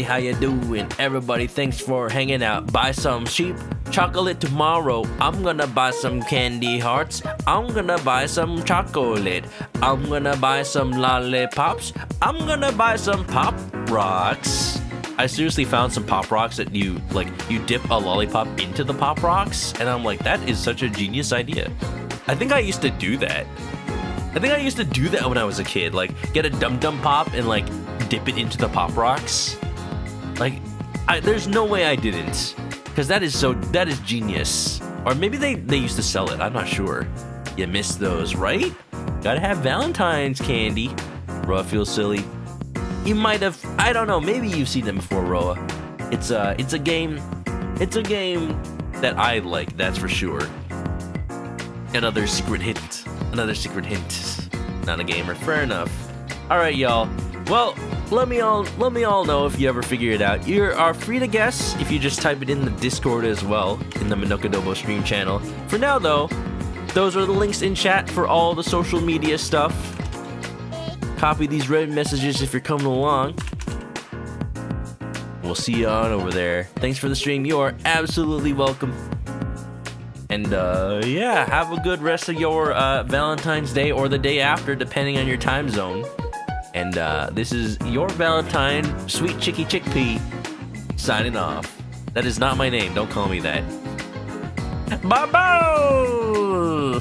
S1: how you doing? Everybody, thanks for hanging out. Buy some sheep chocolate tomorrow. I'm gonna buy some candy hearts. I'm gonna buy some chocolate. I'm gonna buy some lollipops. I'm gonna buy some pop rocks. I seriously found some pop rocks that you dip a lollipop into the pop rocks, and I'm like, that is such a genius idea. I think I used to do that. When I was a kid. Like, get a Dum Dum Pop and like dip it into the pop rocks. Like, there's no way I didn't, because that is genius. Or maybe they used to sell it. I'm not sure. You missed those, right? Gotta have Valentine's candy. Roa feels silly. You might have. I don't know. Maybe you've seen them before, Roa. It's a game that I like. That's for sure. Another secret hint. Not a gamer. Fair enough. All right, y'all. Well, let me all know if you ever figure it out. You are free to guess if you just type it in the Discord as well, in the ManokAdobo stream channel. For now, though, those are the links in chat for all the social media stuff. Copy these red messages if you're coming along. We'll see you on over there. Thanks for the stream. You are absolutely welcome. And yeah, have a good rest of your Valentine's Day or the day after, depending on your time zone. And this is your Valentine, Sweet Chicky Chickpea, signing off. That is not my name. Don't call me that. Bye-bye!